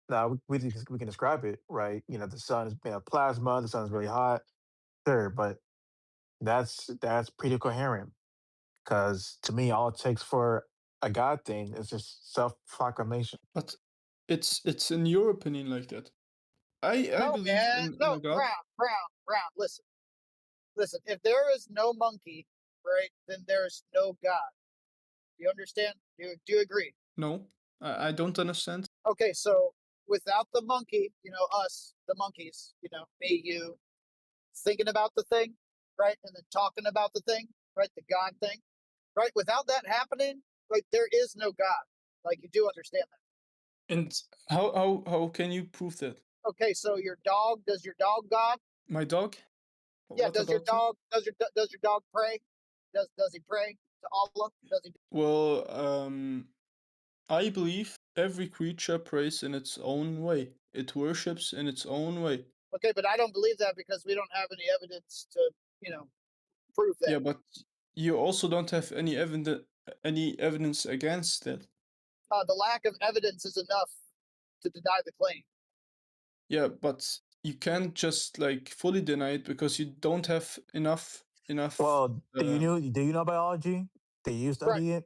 Now we can describe it, right? The sun is made of plasma. The sun is really hot, sure, but that's pretty coherent because to me, all it takes for a God thing is just self-proclamation. But it's in your opinion like that. I No, believe man. in No, a God. Brown. Listen. If there is no monkey, right, then there's no God. You understand? Do you agree? No, I don't understand. Okay, so without the monkey, us, the monkeys, me, you, thinking about the thing, right, and then talking about the thing, right, the God thing, right. Without that happening, like there is no God. Like you do understand that. And how can you prove that? Okay, so does your dog God? My dog? Yeah, What does your about it? dog dog pray? Does he pray to Allah? Does he? Well, I believe every creature prays in its own way. It worships in its own way. Okay, but I don't believe that because we don't have any evidence to, prove that. Yeah, but you also don't have any evidence against that. The lack of evidence is enough to deny the claim. Yeah, but you can't just like fully deny it because you don't have enough. Well, do you know biology? Do you study it?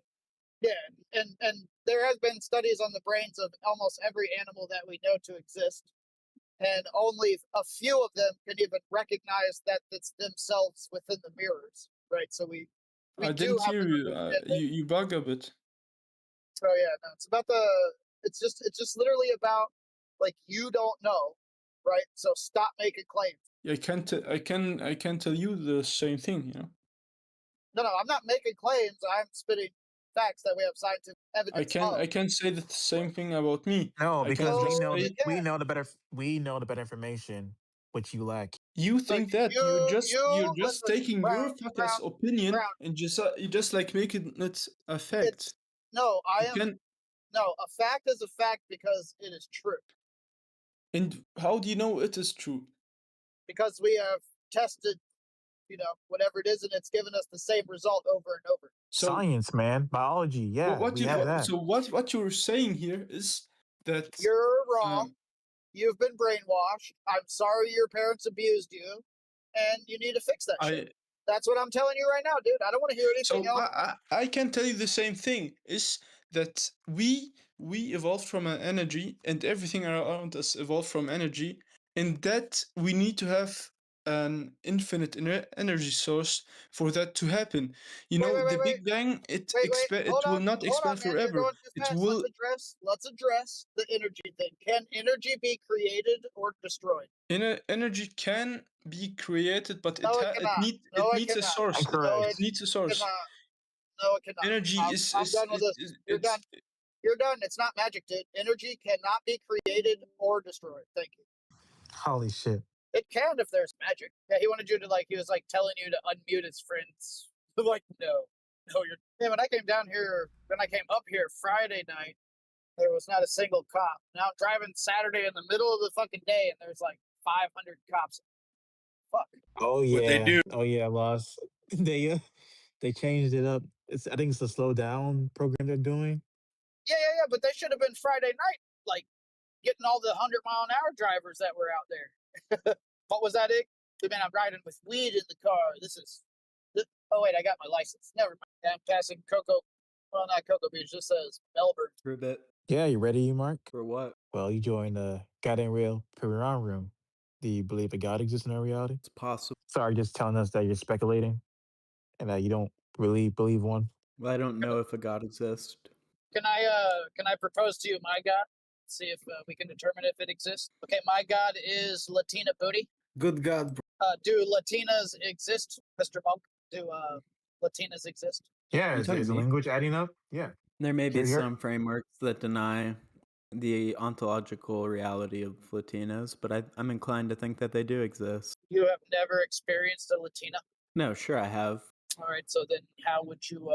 Yeah, and there has been studies on the brains of almost every animal that we know to exist, and only a few of them can even recognize that it's themselves within the mirrors, right? So we I do didn't have hear an you. understanding. You bug a bit. So yeah, no, it's just literally about like you don't know, right? So stop making claims. I can tell you the same thing. No, I'm not making claims. I'm spitting facts that we have scientific evidence of. I can say the same thing about me. No, I can because just you say we know the better information, which you lack. you So think that you're just listen, taking your fuck ass opinion Brown. and you just like making it a fact. It's no, I You am can. no. A fact is a fact because it is true. And how do you know it is true? Because we have tested, whatever it is, and it's given us the same result over and over. So Science, man, biology. Yeah, we have that. so what you're saying here is that You're wrong. You've been brainwashed. I'm sorry your parents abused you, and you need to fix that shit. That's what I'm telling you right now, dude. I don't want to hear anything So else. I can tell you the same thing is that we evolved from an energy and everything around us evolved from energy, and that we need to have an infinite energy source for that to happen. The Big Bang it Hold will on, not expand man. You're forever. going too It fast. will Let's address the energy thing. Can energy be created or destroyed? energy can be created, but No, it cannot. No, it it needs a cannot. source. No, It it needs a source. cannot. No, it cannot. Energy I'm done with this. You're done. You're done. It's not magic, dude. Energy cannot be created or destroyed. Thank you. Holy shit. It can if there's magic. Yeah, he wanted you to he was telling you to unmute his friends. Like, no, you're. Yeah, when I came up here Friday night, there was not a single cop. Now I'm driving Saturday in the middle of the fucking day, and there's like 500 cops. Fuck. Oh yeah. What they do? Oh yeah, boss. They changed it up. I think it's the slow down program they're doing. Yeah, but they should have been Friday night, like getting all the 100-mile-an-hour drivers that were out there. What was that, Ig? Man, I'm riding with weed in the car. Oh wait, I got my license. Never mind. I'm passing Cocoa. Well, not Cocoa Beach. Just says Melbourne. For a bit. Yeah, you ready, Mark? For what? Well, you joined the God and Real Piran room. Do you believe a God exists in our reality? It's possible. Sorry, just telling us that you're speculating and that you don't really believe one. Well, I don't know if a God exists. Can I propose to you my God? See if we can determine if it exists. Okay, my God is Latina booty. Good God, bro. Do Latinas exist, Mr. Monk? Do Latinas exist? Yeah, You is talking the to me? language adding up? Yeah. There may be Here. some frameworks that deny the ontological reality of Latinos, but I'm inclined to think that they do exist. You have never experienced a Latina? No, sure, I have. All right, so then how would you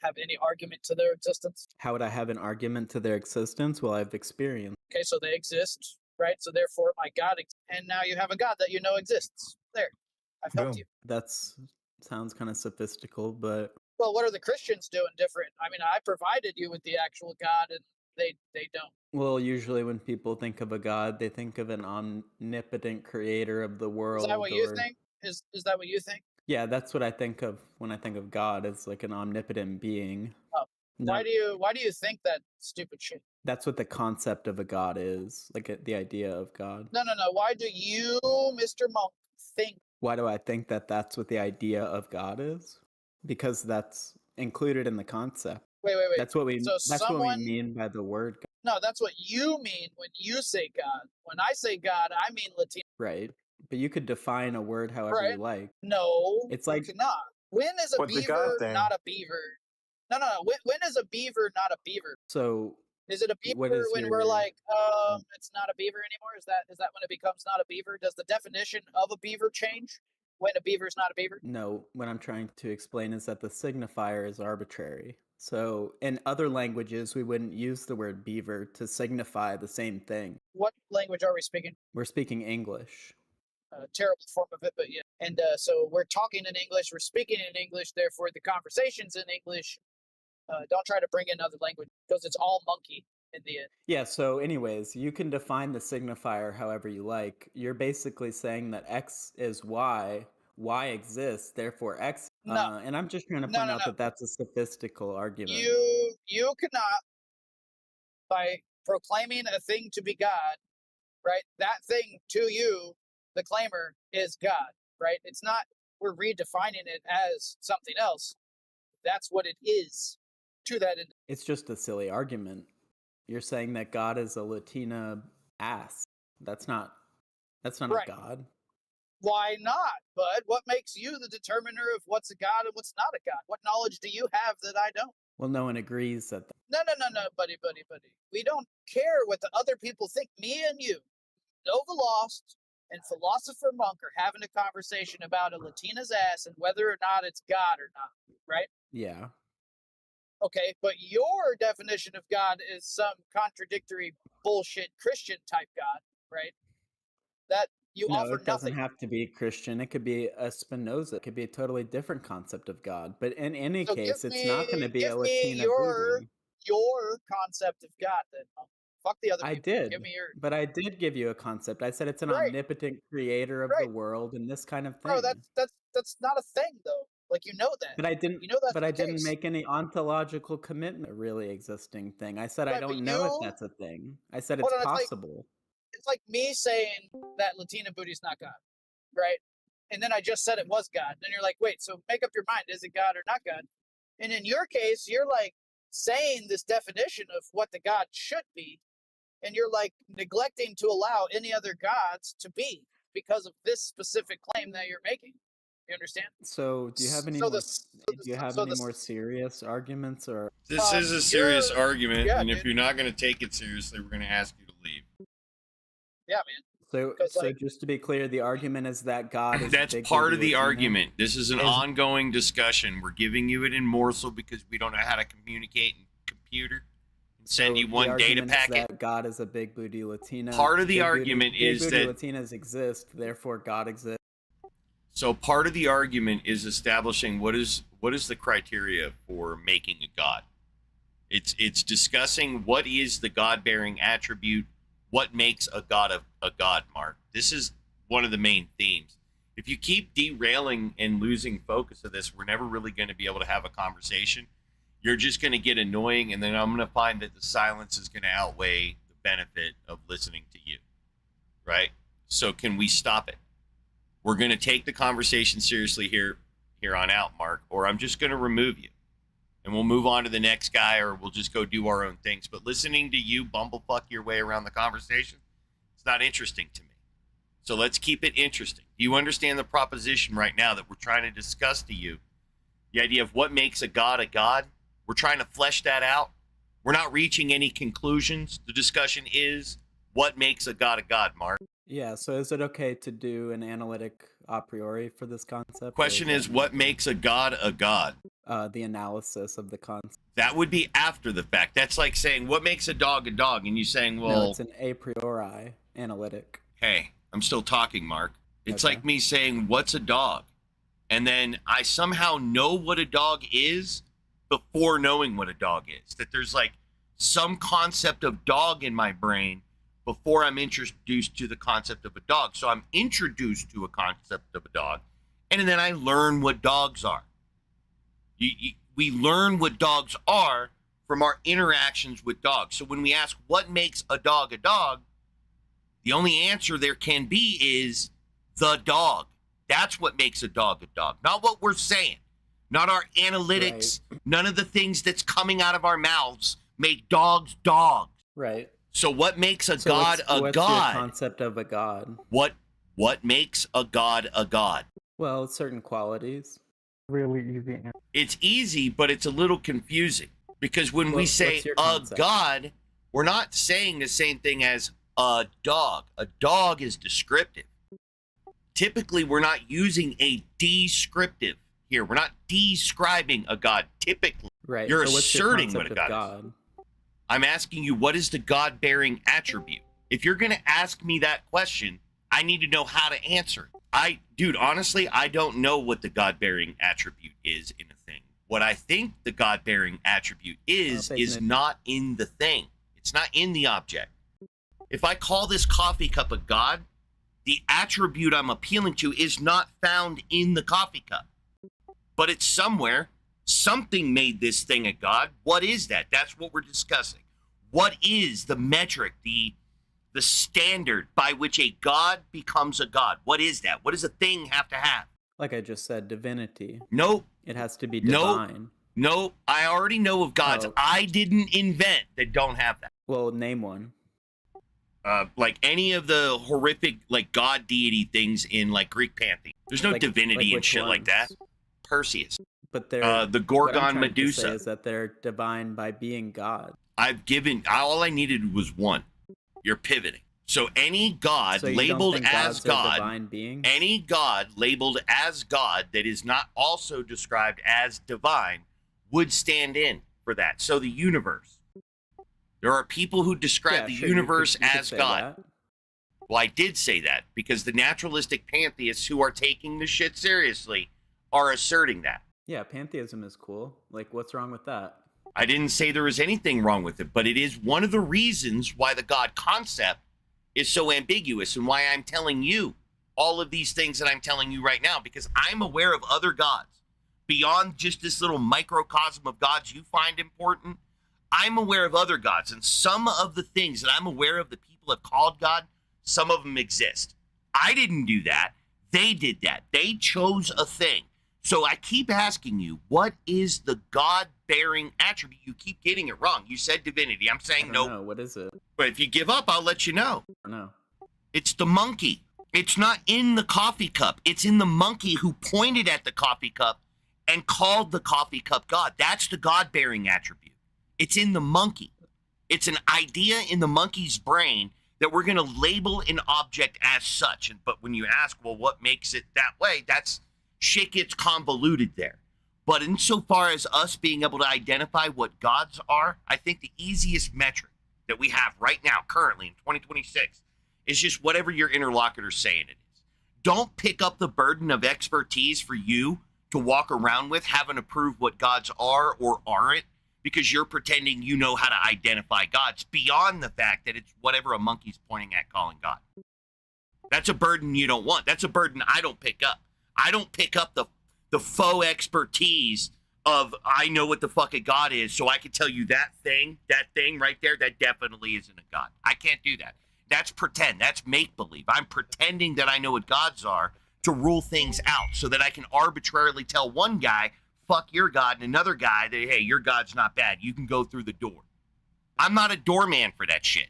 have any argument to their existence? How would I have an argument to their existence? Well, I've experienced. Okay, so they exist, right? So therefore, my God, and now you have a God that you know exists. There, I've helped you. That's sounds kind of sophistical, but Well, what are the Christians doing different? I mean, I provided you with the actual God, and they don't. well, usually when people think of a god, they think of an omnipotent creator of the world. Is that what you think? Is that what you think? Yeah, that's what I think of when I think of God as like an omnipotent being. Oh, No, why do you think that stupid shit? that's what the concept of a god is, like the idea of God. No. Why do you, Mr. Monk, think? Why do I think that that's what the idea of God is? Because that's included in the concept. Wait. That's what we. So that's what someone. we mean by the word God. No, that's what you mean when you say God. When I say God, I mean Latino. Right. But you could define a word however Right. you like. No, It's you like cannot. When is a What's the God beaver thing? not a beaver? No. When is a beaver not a beaver? so. Is it a What beaver is when we're your- like, it's not a beaver anymore? Is that when it becomes not a beaver? Does the definition of a beaver change when a beaver's not a beaver? No, what I'm trying to explain is that the signifier is arbitrary. So in other languages, we wouldn't use the word beaver to signify the same thing. What language are we speaking? We're speaking English. A terrible form of it, but yeah. And so we're talking in English, we're speaking in English, therefore the conversation's in English. Don't try to bring in other language because it's all monkey in the end. Yeah, so anyways, you can define the signifier however you like. You're basically saying that X is Y exists, therefore X. No. And I'm just trying to No, point no, out no. that that's a sophistical argument. You cannot, by proclaiming a thing to be God, right? That thing to you, the claimer, is God, right? It's not, we're redefining it as something else. That's what it is to that end. It's just a silly argument. You're saying that God is a Latina ass. That's not Right. a god. Why not, bud? What makes you the determiner of what's a God and what's not a God? What knowledge do you have that I don't? Well, no one agrees that. No, buddy. We don't care what the other people think. Me and you, Nova Lost and Philosopher Monk are having a conversation about a Latina's ass and whether or not it's God or not, right? Yeah. Okay, but your definition of God is some contradictory bullshit Christian type God, right? That you No, offer it doesn't nothing. have to be Christian. It could be a Spinoza. It could be a totally different concept of God. But in any So case, it's not going to be a give me Latina your booty. concept of God then. Fuck the other I people. did, Give me your. but I did give you a concept. I said it's an Right. omnipotent creator of the world and this kind of thing. Bro, that's not a thing though. Like you know that. But I didn't. You know that's But the I didn't case. make any ontological commitment. A really existing thing. I said I Right, but don't know if you- that's a thing. I said Hold it's on, it's like- possible. It's like me saying that Latina booty's not God, right? And then I just said it was God. Then you're like, wait, so make up your mind, is it God or not God? And in your case, you're like saying this definition of what the God should be, and you're like neglecting to allow any other gods to be because of this specific claim that you're making. You understand? So, do you have any So more? this- Do you have so any this- more serious arguments, or? This is a serious you're- argument, yeah, and if dude. you're not going to take it seriously, we're going to ask you to leave. Yeah, man. So, 'Cause, so like- just to be clear, the argument is that God is. That's big part booty of the Latina? argument. This is an ongoing discussion. We're giving you it in morsel because we don't know how to communicate in computer. Send So you one the data argument is packet. that God is a big booty Latina. Part of the Big booty- argument big is booty that- Latinas exist, therefore God exists. So part of the argument is establishing what is the criteria for making a god. It's discussing what is the god-bearing attribute, what makes a god a god, Mark. This is one of the main themes. If you keep derailing and losing focus of this, we're never really going to be able to have a conversation. You're just going to get annoying, and then I'm going to find that the silence is going to outweigh the benefit of listening to you, right? So can we stop it? We're going to take the conversation seriously here on out, Mark, or I'm just going to remove you. and we'll move on to the next guy, or we'll just go do our own things. But listening to you bumblefuck your way around the conversation, it's not interesting to me. So let's keep it interesting. Do you understand the proposition right now that we're trying to discuss to you? The idea of what makes a god a god? We're trying to flesh that out. We're not reaching any conclusions. The discussion is what makes a god, Mark? Yeah, so is it okay to do an analytic a priori for this concept? Question is, what makes a god a god? The analysis of the concept. That would be after the fact. That's like saying, what makes a dog? And you saying, well... No, it's an a priori analytic. Hey, I'm still talking, Mark. It's Okay. like me saying, what's a dog? And then I somehow know what a dog is before knowing what a dog is. That there's like some concept of dog in my brain before I'm introduced to the concept of a dog. So I'm introduced to a concept of a dog, and then I learn what dogs are. We learn what dogs are from our interactions with dogs. So when we ask what makes a dog, the only answer there can be is the dog. That's what makes a dog, not what we're saying, not our analytics. Right. None of the things that's coming out of our mouths make dogs dogs. Right. So what makes a So god what's a your god? concept of a god? What makes a god a god? Well, certain qualities. Really easy. It's easy, but it's a little confusing because when we What's say your a concept? god, we're not saying the same thing as a dog. A dog is descriptive. Typically, we're not using a descriptive here. We're not describing a god. Typically, Right. you're so what's your asserting what a concept god of is. I'm asking you, what is the god-bearing attribute? If you're going to ask me that question, I need to know how to answer it. Dude, honestly, I don't know what the god-bearing attribute is in a thing. What I think the god-bearing attribute is not in the thing. It's not in the object. If I call this coffee cup a god, the attribute I'm appealing to is not found in the coffee cup, but it's somewhere. Something made this thing a god. What is that? That's what we're discussing. What is the metric, the standard by which a god becomes a god? What is that? What does a thing have to have? Like I just said, divinity. Nope. It has to be Nope. divine. Nope. I already know of gods Oh. I didn't invent that don't have that. Well, name one. Like any of the horrific like god deity things in like Greek pantheon. There's no Like- divinity like and which shit like that. ones? Perseus. But they're The what I'm Gorgon trying to say Medusa. is that they're divine by being God. All I needed was one. You're pivoting. So any god So you don't labeled think as God's a God, divine being? any god labeled as God that is not also described as divine would stand in for that. So the universe. There are people who describe Yeah, the sure, you could- universe you could as say God. that. Well, I did say that because the naturalistic pantheists who are taking the shit seriously are asserting that. Yeah, pantheism is cool. Like, what's wrong with that? I didn't say there was anything wrong with it, but it is one of the reasons why the God concept is so ambiguous and why I'm telling you all of these things that I'm telling you right now, because I'm aware of other gods beyond just this little microcosm of gods you find important. I'm aware of other gods, and some of the things that I'm aware of that people have called God, some of them exist. I didn't do that. They did that. They chose a thing. So I keep asking you, what is the God-bearing attribute? You keep getting it wrong. You said divinity. I'm saying no. No, what is it? But if you give up, I'll let you know. I don't know. It's the monkey. It's not in the coffee cup. It's in the monkey who pointed at the coffee cup and called the coffee cup God. That's the God-bearing attribute. It's in the monkey. It's an idea in the monkey's brain that we're going to label an object as such. But when you ask, well, what makes it that way? That's shit gets convoluted there. But insofar as us being able to identify what gods are, I think the easiest metric that we have right now, currently in 2026, is just whatever your interlocutor's saying it is. Don't pick up the burden of expertise for you to walk around with, having to prove what gods are or aren't, because you're pretending you know how to identify gods beyond the fact that it's whatever a monkey's pointing at calling God. That's a burden you don't want. That's a burden I don't pick up. I don't pick up the faux expertise of I know what the fuck a god is, so I can tell you that thing right there, that definitely isn't a god. I can't do that. That's pretend. That's make-believe. I'm pretending that I know what gods are to rule things out so that I can arbitrarily tell one guy fuck your God and another guy that, hey, your God's not bad. You can go through the door. I'm not a doorman for that shit.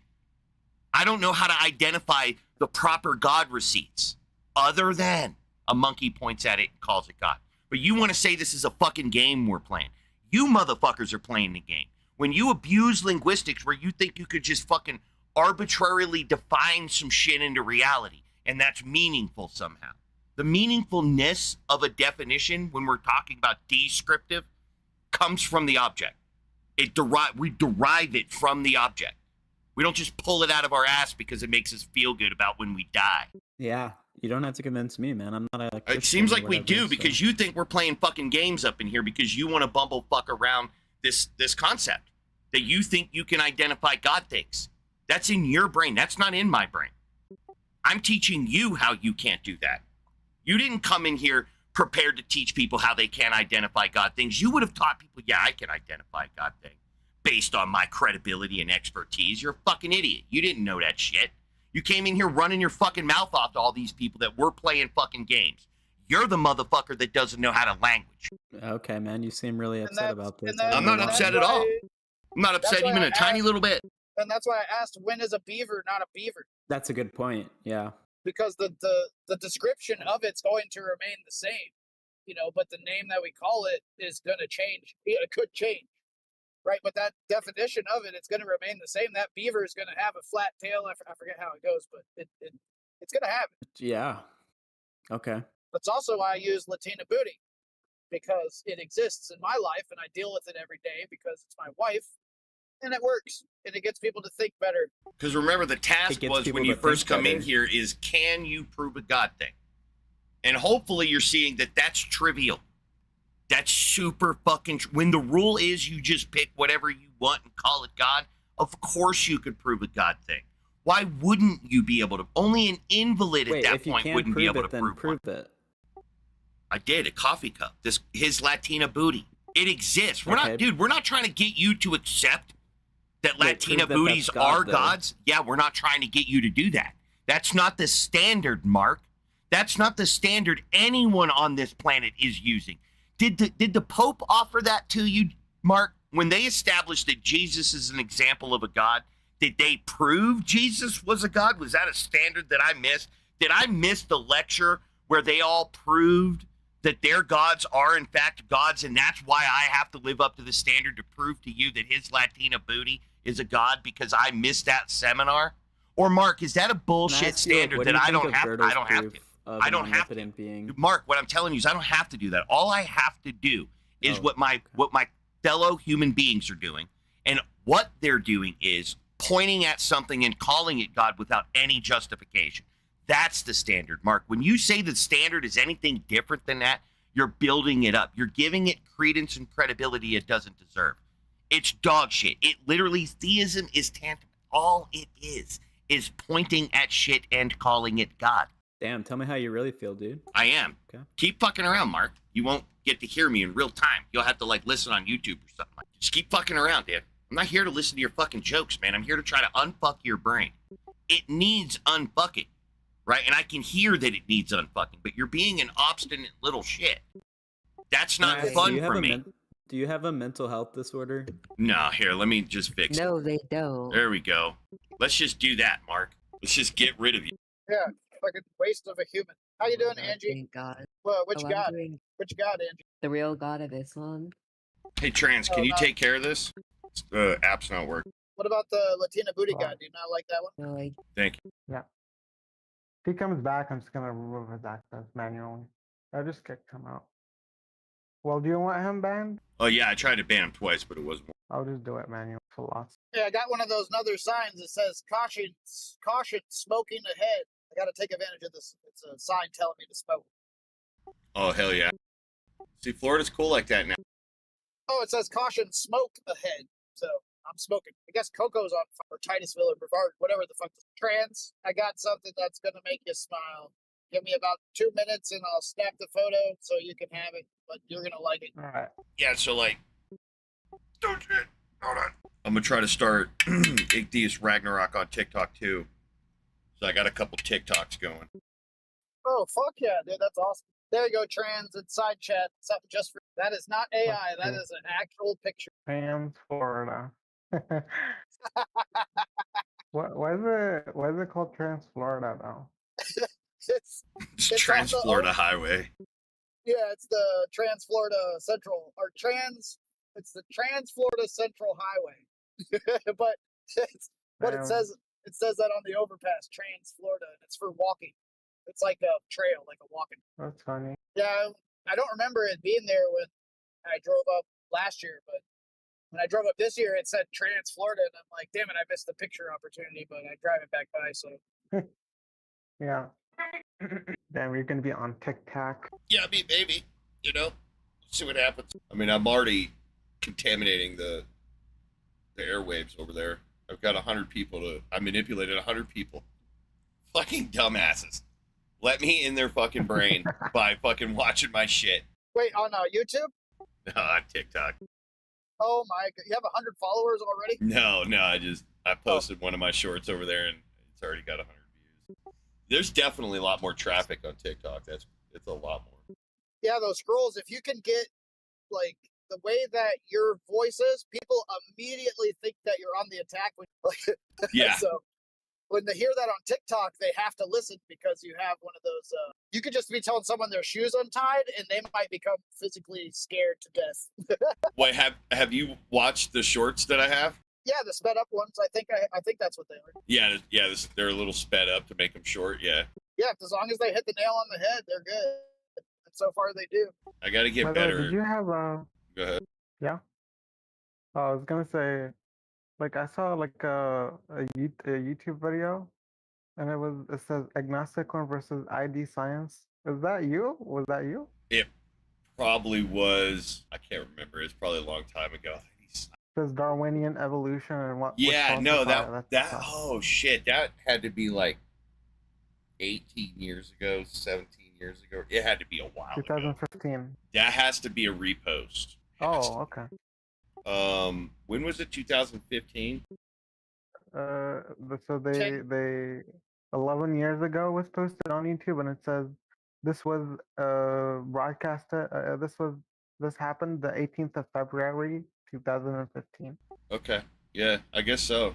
I don't know how to identify the proper God receipts other than a monkey points at it and calls it God. But you want to say this is a fucking game we're playing. You motherfuckers are playing the game. When you abuse linguistics where you think you could just fucking arbitrarily define some shit into reality and that's meaningful somehow. The meaningfulness of a definition when we're talking about descriptive comes from the object. We derive it from the object. We don't just pull it out of our ass because it makes us feel good about when we die. Yeah, you don't have to convince me, man. I'm not a Christian It seems or like we whatever, do so- because you think we're playing fucking games up in here because you want to bumblefuck around this concept that you think you can identify God things. That's in your brain. That's not in my brain. I'm teaching you how you can't do that. You didn't come in here prepared to teach people how they can identify God things. You would have taught people, yeah, I can identify God things based on my credibility and expertise. You're a fucking idiot. You didn't know that shit. You came in here running your fucking mouth off to all these people that were playing fucking games. You're the motherfucker that doesn't know how to language. Okay, man, you seem really upset about this. I'm not upset at all. I'm not upset even a tiny little bit. And that's why I asked, when is a beaver not a beaver? That's a good point. Yeah. Because the description of it's going to remain the same, but the name that we call it is going to change. It could change, right? But that definition of it's going to remain the same. That beaver is going to have a flat tail. I forget how it goes, but it's going to have it. Yeah. Okay. That's also why I use Latina booty, because it exists in my life and I deal with it every day because it's my wife. And it works, and it gets people to think better. Because remember, the task gets was people when you to first think come in better. here is, can you prove a God thing? And hopefully you're seeing that that's trivial. That's super fucking, when the rule is you just pick whatever you want and call it God, of course you could prove a God thing. Why wouldn't you be able to? Only an invalid Wait, at that if you point can't wouldn't prove be able it, to then prove prove it. I did, a coffee cup. His Latina booty. It exists. We're Okay. we're not trying to get you to accept that Wait, Latina prove that booties that's God, are though. gods. Yeah, we're not trying to get you to do that. That's not the standard, Mark. That's not the standard anyone on this planet is using. Did the Pope offer that to you, Mark? When they established that Jesus is an example of a God, did they prove Jesus was a God? Was that a standard that I missed? Did I miss the lecture where they all proved that their gods are in fact gods, and that's why I have to live up to the standard to prove to you that his Latina booty is a god because I missed that seminar? Or Mark, is that a bullshit ask you, like, standard what do that you I think don't of have? Berto's I don't have proof to. of I an don't have to. omnipotent being? Mark, what I'm telling you is I don't have to do that. All I have to do is what my fellow human beings are doing, and what they're doing is pointing at something and calling it God without any justification. That's the standard, Mark. When you say the standard is anything different than that, you're building it up. You're giving it credence and credibility it doesn't deserve. It's dog shit. It literally, theism is tantamount. All it is pointing at shit and calling it God. Damn, tell me how you really feel, dude. I am. Okay. Keep fucking around, Mark. You won't get to hear me in real time. You'll have to listen on YouTube or something. Just keep fucking around, dude. I'm not here to listen to your fucking jokes, man. I'm here to try to unfuck your brain. It needs unfucking, right? And I can hear that it needs unfucking, but you're being an obstinate little shit. That's not Guys, fun do you have for a me. Do you have a mental health disorder? No, here, let me just fix it. No, they don't. There we go. Let's just do that, Mark. Let's just get rid of you. Yeah, fucking waste of a human. How you doing, Angie? Thank God. Well, which Oh, I'm god? doing Which god, Angie? the real God of Islam. Hey, Trans, can you take care of this? App's not working. What about the Latina booty god? Do you not like that one? No, I Thank you. Yeah. If he comes back, I'm just gonna remove his access manually. I just kicked him out. Well, do you want him banned? Oh, yeah, I tried to ban him twice, but it wasn't. I'll just do it manually for lots. Yeah, I got one of those other signs that says caution, smoking ahead. I got to take advantage of this. It's a sign telling me to smoke. Oh, hell yeah. See, Florida's cool like that now. Oh, it says caution, smoke ahead. So I'm smoking. I guess Coco's on fire, or Titusville or Brevard, whatever the fuck. Trans, I got something that's going to make you smile. Give me about 2 minutes and I'll snap the photo so you can have it, but you're going to like it. All right. Yeah, so don't shit. Hold on. I'm going to try to start Igtheism Ragnarok on TikTok too. So I got a couple TikToks going. Oh, fuck yeah, dude. That's awesome. There you go, trans and side chat. Something just for that is not AI. That Okay. is an actual picture. Trans Florida. Why is it called Trans Florida though? it's It's on Trans the Florida Highway. Yeah, it's the Trans Florida Central or Trans. It's the Trans Florida Central Highway, but it's what it Damn. says. It says that on the overpass, Trans Florida, and it's for walking. It's like a trail, like a walking. That's funny. Yeah, I don't remember it being there when I drove up last year, but when I drove up this year, it said Trans Florida, and I'm like, damn it, I missed the picture opportunity, but I drive it back by, so. Yeah. Damn, you're gonna be on TikTok. Yeah, I mean, maybe. You know, see what happens. I mean, I'm already contaminating the airwaves over there. I've got 100 people I manipulated 100 people. Fucking dumbasses. Let me in their fucking brain by fucking watching my shit. Wait, on YouTube? No, on TikTok. Oh my god, you have 100 followers already? No, I posted one of my shorts over there and it's already got 100 views. There's definitely a lot more traffic on TikTok. It's a lot more. Yeah, those scrolls, if you can get like the way that your voice is, people immediately think that you're on the attack. Yeah. So when they hear that on TikTok, they have to listen because you have one of those. You could just be telling someone their shoes untied, and they might become physically scared to death. Wait, have you watched the shorts that I have? Yeah, the sped up ones. I think that's what they are. Yeah, they're a little sped up to make them short. Yeah. Yeah, as long as they hit the nail on the head, they're good. And so far, they do. I got to get By the way, better. Did you have a? Go ahead. Yeah. I was gonna say, like I saw like a YouTube video, and it says agnostic one versus ID science. Is that you? Was that you? It probably was. I can't remember. It's probably a long time ago. It says Darwinian evolution and what? Yeah, no, falsify that oh shit, that had to be like 18 years ago, 17 years ago. It had to be a while ago. 2015. That has to be a repost. Oh, okay. When was it? 2015? So they 11 years ago was posted on YouTube, and it says this was broadcasted. This happened the 18th of February 2015. Okay. Yeah, I guess so.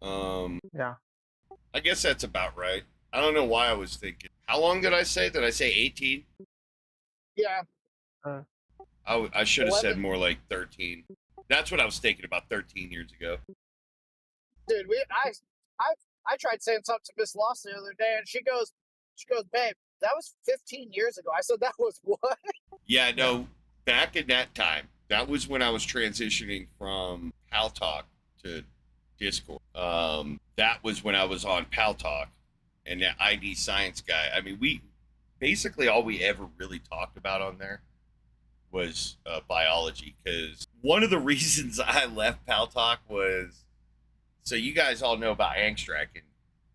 Yeah. I guess that's about right. I don't know why I was thinking. How long did I say? Did I say 18? Yeah. I should have said 11. more like 13. That's what I was thinking about 13 years ago. Dude, I tried saying something to Miss Lost the other day, and she goes, babe, that was 15 years ago. I said, that was what? Yeah, no, back in that time, that was when I was transitioning from Pal Talk to Discord. That was when I was on Pal Talk and that ID science guy. I mean, basically all we ever really talked about on there was biology, because one of the reasons I left Pal Talk was, so you guys all know about Angstrak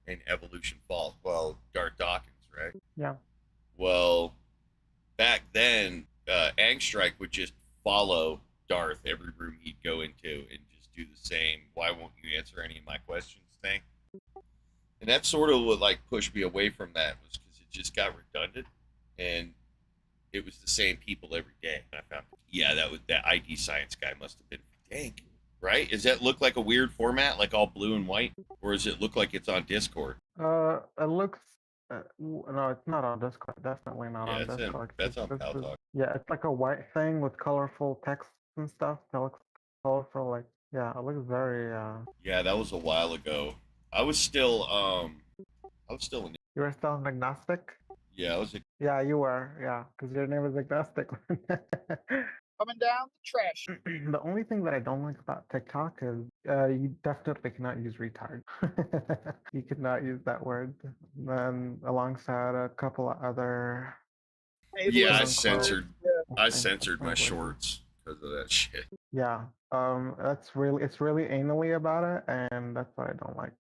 and Evolution Falls. Well, Darth Dawkins, right? Yeah. Well, back then, Angstrak would just follow Darth every room he'd go into and just do the same, why won't you answer any of my questions thing. And that sort of would like push me away from that, was because it just got redundant and it was the same people every day. And I found, yeah, that ID science guy must have been dank, right? Does that look like a weird format, like all blue and white, or does it look like it's on Discord? It looks. No, it's not on Discord. Definitely not on Discord. That's on Pal Talk. Yeah, it's like a white thing with colorful text and stuff. That looks colorful. Like, yeah, it looks very. Yeah, that was a while ago. I was still in. You were still an agnostic. Yeah, I was. Yeah, you were. Yeah, because your name is agnostic. Coming down the trash. The only thing that I don't like about TikTok is you definitely cannot use retard. You cannot use that word. Then alongside a couple of other. Yeah, I censored my shorts because of that shit. Yeah, it's really anally about it, and that's what I don't like.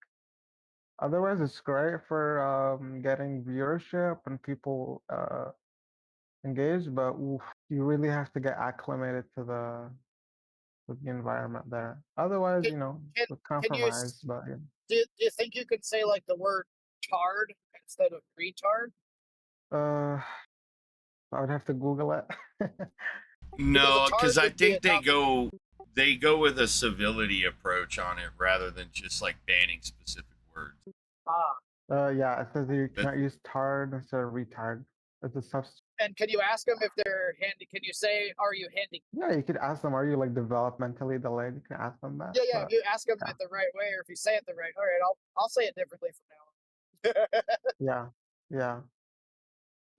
Otherwise, it's great for getting viewership and people engaged, but oof, you really have to get acclimated to the environment there. Otherwise, Can you know, you with compromise. But yeah. do you think you could say like the word tard instead of retard? I would have to Google it. No, because I would be think they go with a civility approach on it rather than just like banning specific words. Yeah, it says you cannot use tard instead of retard. It's a substitute. And can you ask them if they're handy? Can you say, "Are you handy?" Yeah, you could ask them, are you like developmentally delayed? You can ask them that. Yeah, yeah. If but- you ask them yeah. it the right way, or if you say it the right, all right, I'll say it differently from now on. Yeah.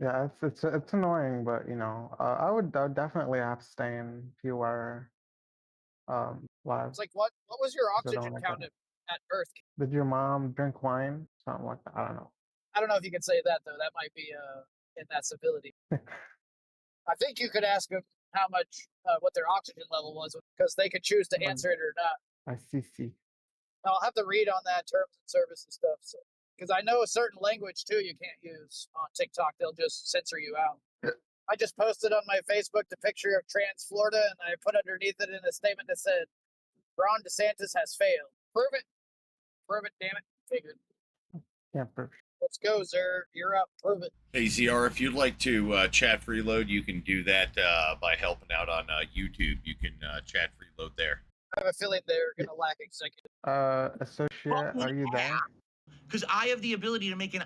Yeah, it's annoying, but you know, I would definitely abstain if you were live. It's like what was your So don't oxygen like count that. at birth? Did your mom drink wine? Something like that. I don't know. I don't know if you can say that though. That might be in that civility. I think you could ask them how much what their oxygen level was because they could choose to answer it or not. I see. I'll have to read on that terms and services stuff. So, because I know a certain language too you can't use on TikTok. They'll just censor you out. I just posted on my Facebook the picture of Trans Florida, and I put underneath it in a statement that said, "Ron DeSantis has failed." Prove it. Prove it. Damn it. Figured. Yeah, prove. Let's go, Zer. You're up. Prove it. Hey ZR, if you'd like to chat freeload, you can do that by helping out on YouTube. You can chat freeload there. I have a feeling they're gonna lack executive. Associate, are you there? Because I have the ability to make an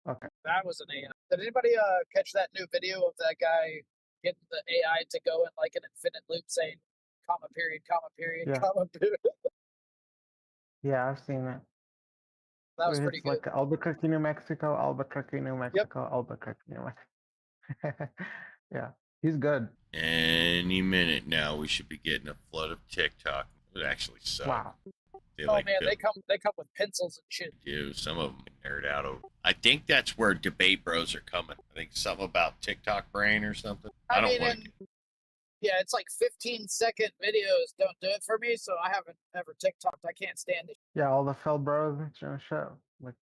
Okay. That was an AI. Did anybody catch that new video of that guy getting the AI to go in like an infinite loop saying comma period, Yeah. comma period? Yeah, I've seen it. That was It's pretty good. like Albuquerque, New Mexico, Albuquerque, New Mexico, Albuquerque, New Mexico. Yeah, he's good. Any minute now, we should be getting a flood of TikTok. It actually sucks. Wow. They Oh like man, to they come with pencils and shit. do. Some of them nerd out over. I think that's where debate bros are coming. I think something about TikTok brain or something. I don't mean, want and, yeah, it's like 15-second videos don't do it for me, so I haven't ever TikToked. I can't stand it. Yeah, all the Phil bros show. Like,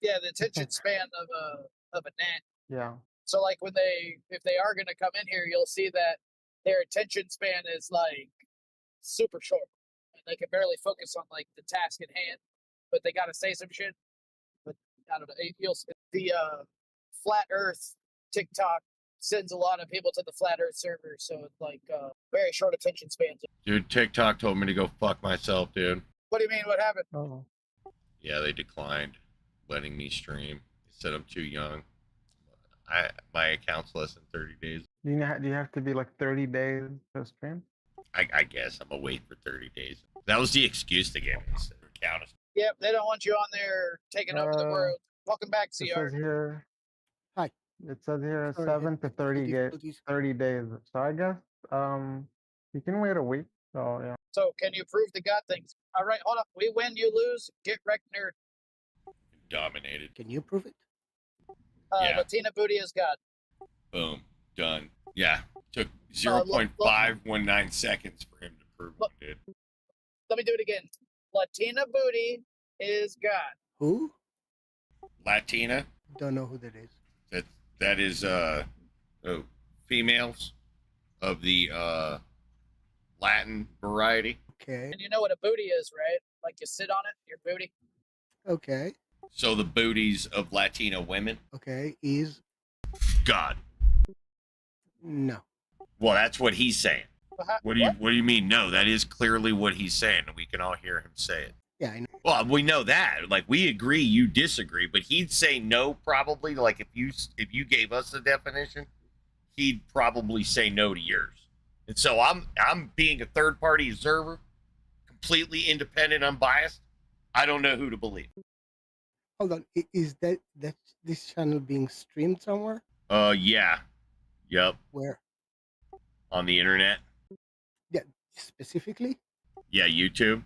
Yeah, the attention span of a gnat. yeah. So like if they are gonna come in here, you'll see that their attention span is like super short, and they can barely focus on like the task at hand. But they gotta say some shit. But I don't know. The flat Earth TikTok sends a lot of people to the flat Earth server, so it's like very short attention spans. Dude, TikTok told me to go fuck myself, dude. What do you mean? What happened? Oh. Yeah, they declined letting me stream. They said I'm too young. My account's less than 30 days. Do you have to be like 30 days to stream? I guess I'm gonna wait for 30 days. That was the excuse they gave me. They said, count us. Yep, they don't want you on there taking over the world. Welcome back, It CR. says here. Hi. It says here Sorry, 7 to 30 difficulties. 30 days. So I guess you can wait a week. So yeah. So can you prove the God things? All right, hold on. We win, you lose. Get wrecked, nerd. Dominated. Can you prove it? Yeah. Latina booty is God. Boom. Done. Yeah. Took look- 0.519 seconds for him to prove what he did. Let me do it again. Latina booty is God. Who? Latina. Don't know who that is. That is females of the Latin variety. Okay. And you know what a booty is, right? Like you sit on it, your booty. Okay. So the booties of Latina women. Okay. Is God. no. Well, that's what he's saying. What do you mean? No, that is clearly what he's saying. We can all hear him say it. Yeah, I know. Well, we know that. Like, we agree, you disagree, but he'd say no probably. Like, if you gave us the definition, he'd probably say no to yours. And so I'm being a third party observer, completely independent, unbiased. I don't know who to believe. Hold on. Is that this channel being streamed somewhere? Yeah. Yep. Where? On the internet. Yeah, specifically? Yeah, YouTube.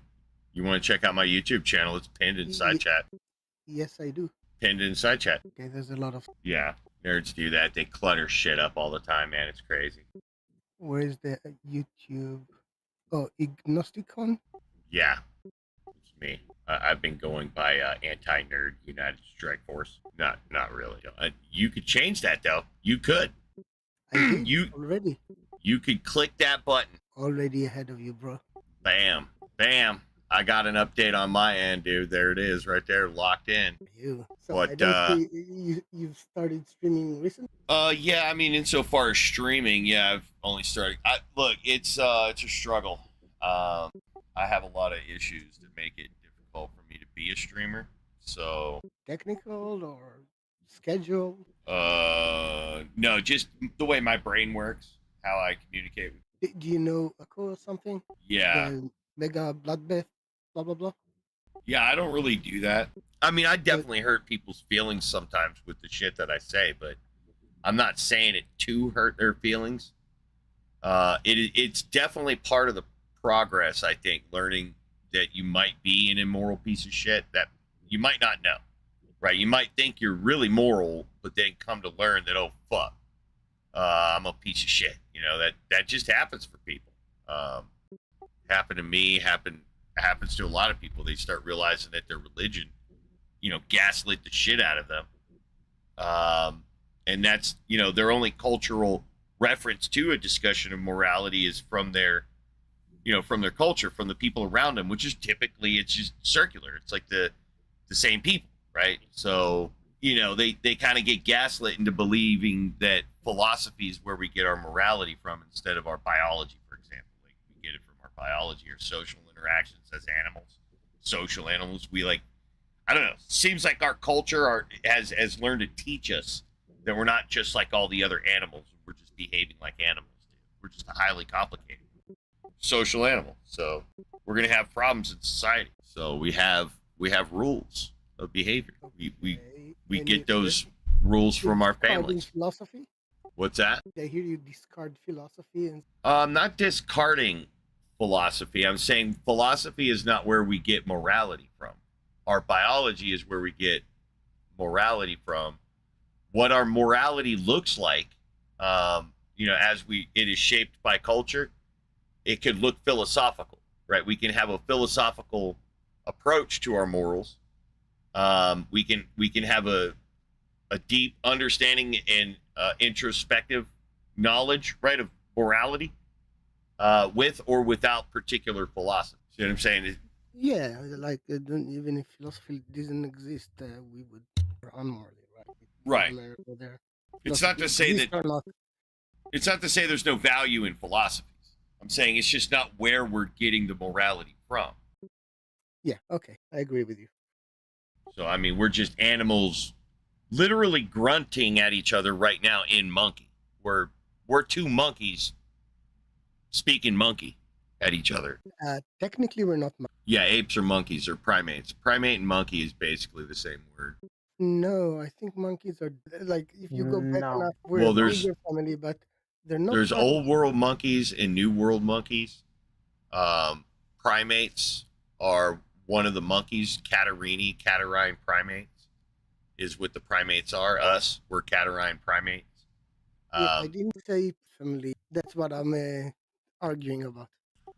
You want to check out my YouTube channel? It's pinned in side chat. Yes, I do. Pinned in side chat. Okay, there's a lot of. Yeah, nerds do that. They clutter shit up all the time, man. It's crazy. Where is the YouTube? Oh, Ignosticon? Yeah, it's me. I've been going by Anti-Nerd United Strike Force. Not really. You could change that though. You could. I did already. You could click that button. Already ahead of you, bro. Bam, bam. I got an update on my end, dude. There it is, right there, locked in. You. So But I don't see you've started streaming recently. yeah, I mean, insofar as streaming, yeah, I've only started. Look, it's a struggle. I have a lot of issues that make it difficult for me to be a streamer. So Technical or schedule? no, just the way my brain works, how I communicate with. Do you know Echo or something? Yeah. The mega bloodbath, blah blah blah. Yeah, I don't really do that. I mean, I definitely hurt people's feelings sometimes with the shit that I say, but I'm not saying it to hurt their feelings. It's definitely part of the progress, I think, learning that you might be an immoral piece of shit that you might not know, right? You might think you're really moral, but then come to learn that, oh, fuck, I'm a piece of shit. You know, that just happens for people. Happened to me, happens to a lot of people. They start realizing that their religion, you know, gaslit the shit out of them. And that's, you know, their only cultural reference to a discussion of morality is from their, you know, from their culture, from the people around them, which is typically, it's just circular. It's like the same people, right? So, you know, they kind of get gaslit into believing that philosophy is where we get our morality from instead of our biology, for example. Like we get it from our biology or social interactions as animals, social animals. We like, I don't know, seems like our culture has learned to teach us that we're not just like all the other animals. We're just behaving like animals do. We're just a highly complicated social animal. So we're gonna have problems in society. So we have rules of behavior. We get those rules from our families. Philosophy. What's that? I hear you discard philosophy and. I'm not discarding philosophy. I'm saying philosophy is not where we get morality from. Our biology is where we get morality from. What our morality looks like, you know, as it is shaped by culture, it could look philosophical, right? We can have a philosophical approach to our morals. We can have a deep understanding and introspective knowledge, right, of morality, with or without particular philosophy. See what I'm saying? Yeah, like even if philosophy didn't exist, we would run morally, right? Right. There. It's not to say that. It's not to say there's no value in philosophies. I'm saying it's just not where we're getting the morality from. Yeah. Okay, I agree with you. So I mean, we're just animals, literally grunting at each other right now in monkey. We're two monkeys speaking monkey at each other. Technically, we're not. Yeah, apes or monkeys or primates. Primate and monkey is basically the same word. No, I think monkeys are like if you go back enough, we're Well, a there's bigger family, but they're not. There's old world monkeys and new world monkeys. Primates are one of the monkeys. Catarrhine primates is what the primates are. Us, we're catarrhine primates. Yeah, I didn't say family. That's what I'm arguing about.